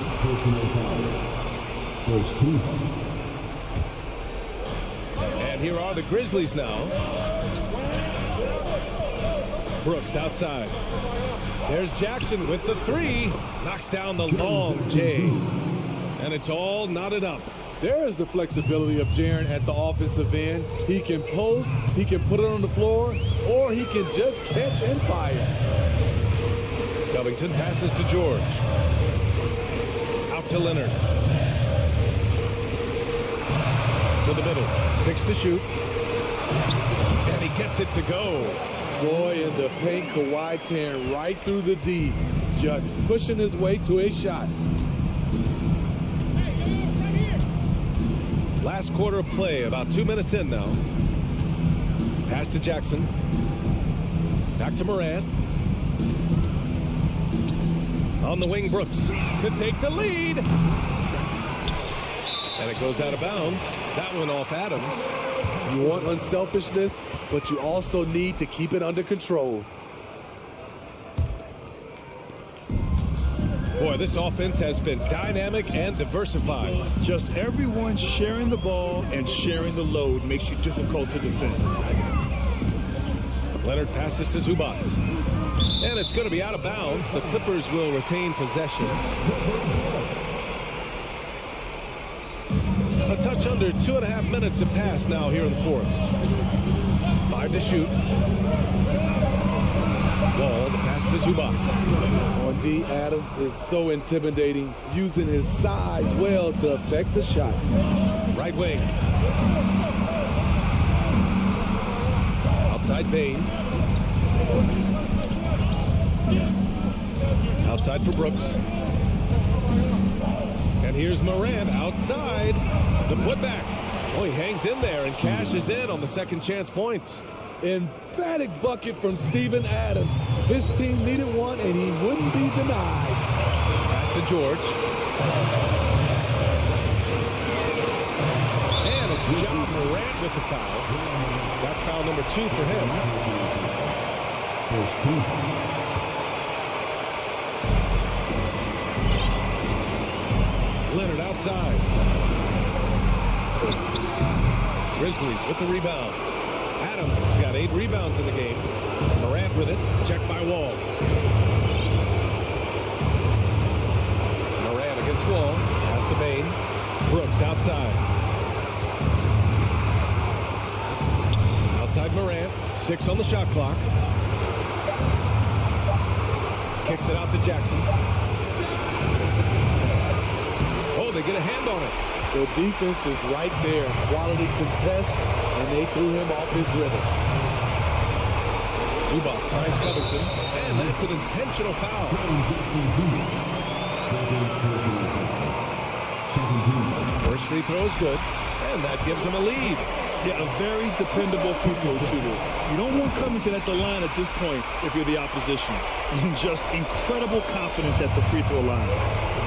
Speaker 6: And here are the Grizzlies now. Brooks outside. There's Jackson with the 3. Knocks down the long J. And it's all knotted up.
Speaker 3: There is the flexibility of Jaren at the offensive end. He can post, he can put it on the floor, or he can just catch and fire.
Speaker 6: Covington passes to George. Out to Leonard. To the middle. 6 to shoot. And he gets it to go.
Speaker 3: Boy, in the paint, Kawhi tearing right through the D. Just pushing his way to a shot.
Speaker 6: Last quarter of play, about 2 minutes in now. Pass to Jackson. Back to Morant. On the wing, Brooks to take the lead. And it goes out of bounds. That one off Adams.
Speaker 3: You want unselfishness, but you also need to keep it under control.
Speaker 6: Boy, this offense has been dynamic and diversified.
Speaker 7: Just everyone sharing the ball and sharing the load makes you difficult to defend.
Speaker 6: Leonard passes to Zubac. And it's going to be out of bounds. The Clippers will retain possession. A touch under 2.5 minutes have passed now here in the fourth. 5 to shoot. Wall, the pass to Zubac.
Speaker 3: On D, Adams is so intimidating, using his size well to affect the shot.
Speaker 6: Right wing. Outside Bain. Outside for Brooks. And here's Morant outside. The putback. Oh, he hangs in there and cashes in on the second chance points.
Speaker 3: Emphatic bucket from Steven Adams. His team needed one, and he wouldn't be denied.
Speaker 6: Pass to George. And a job Morant with the foul. That's foul number 2 for him. Leonard outside. Grizzlies with the rebound. Adams has got 8 rebounds in the game. Morant with it. Checked by Wall. Morant against Wall. Pass to Bain. Brooks outside. Outside Morant. 6 on the shot clock. Kicks it out to Jackson. Oh, they get a hand on it.
Speaker 3: The defense is right there. Quality contest, and they threw him off his rhythm.
Speaker 6: Zubac finds Covington, and that's an intentional foul. First free throw is good, and that gives them a lead.
Speaker 7: Yeah, a very dependable free throw shooter. You don't want Covington at the line at this point if you're the opposition. And just incredible confidence at the free throw line.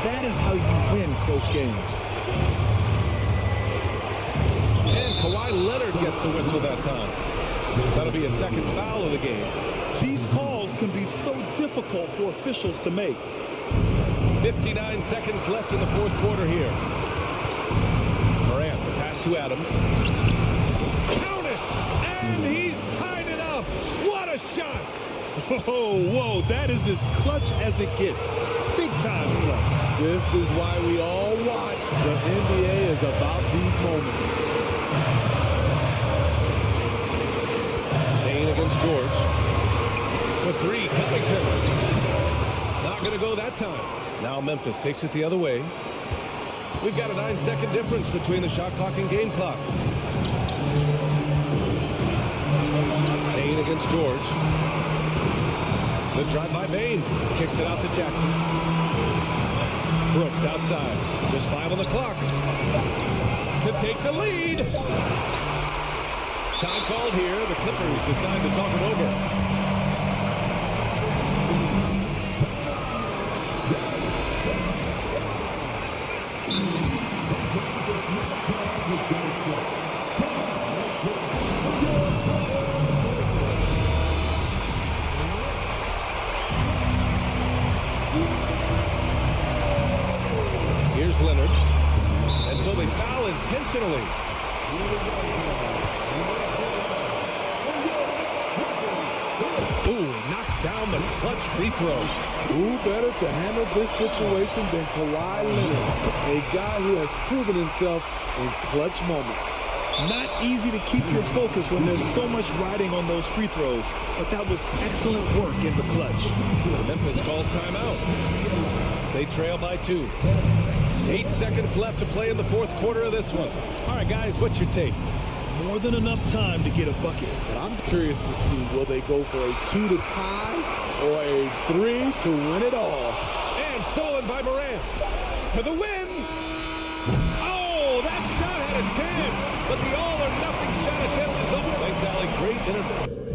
Speaker 7: That is how you win close games.
Speaker 6: And Kawhi Leonard gets the whistle that time. That'll be a second foul of the game.
Speaker 7: These calls can be so difficult for officials to make.
Speaker 6: 59 seconds left in the fourth quarter here. Morant, the pass to Adams. Count it! And he's tied it up! What a shot!
Speaker 7: Whoa, that is as clutch as it gets. Big time play.
Speaker 3: This is why we all watch. The NBA is about these moments.
Speaker 6: Bain against George. For 3, Covington. Not going to go that time. Now Memphis takes it the other way. We've got a 9-second difference between the shot clock and game clock. Bain against George. The drive by Bain. Kicks it out to Jackson. Brooks outside. Just 5 on the clock. To take the lead. Time called here. The Clippers decide to talk it over. Here's Leonard. And so they foul intentionally. Ooh, knocks down the clutch free throw.
Speaker 3: Who better to handle this situation than Kawhi Leonard, a guy who has proven himself in clutch moments.
Speaker 7: Not easy to keep your focus when there's so much riding on those free throws, but that was excellent work in the clutch.
Speaker 6: Memphis calls timeout. They trail by 2. 8 seconds left to play in the fourth quarter of this one. All right, guys, what's your take?
Speaker 7: More than enough time to get a bucket.
Speaker 3: But I'm curious to see, will they go for a 2 to tie or a 3 to win it all?
Speaker 6: And stolen by Morant for the win. Oh, that shot had a chance, but the all-or-nothing shot attempt is over. Thanks, Allie. Great interview.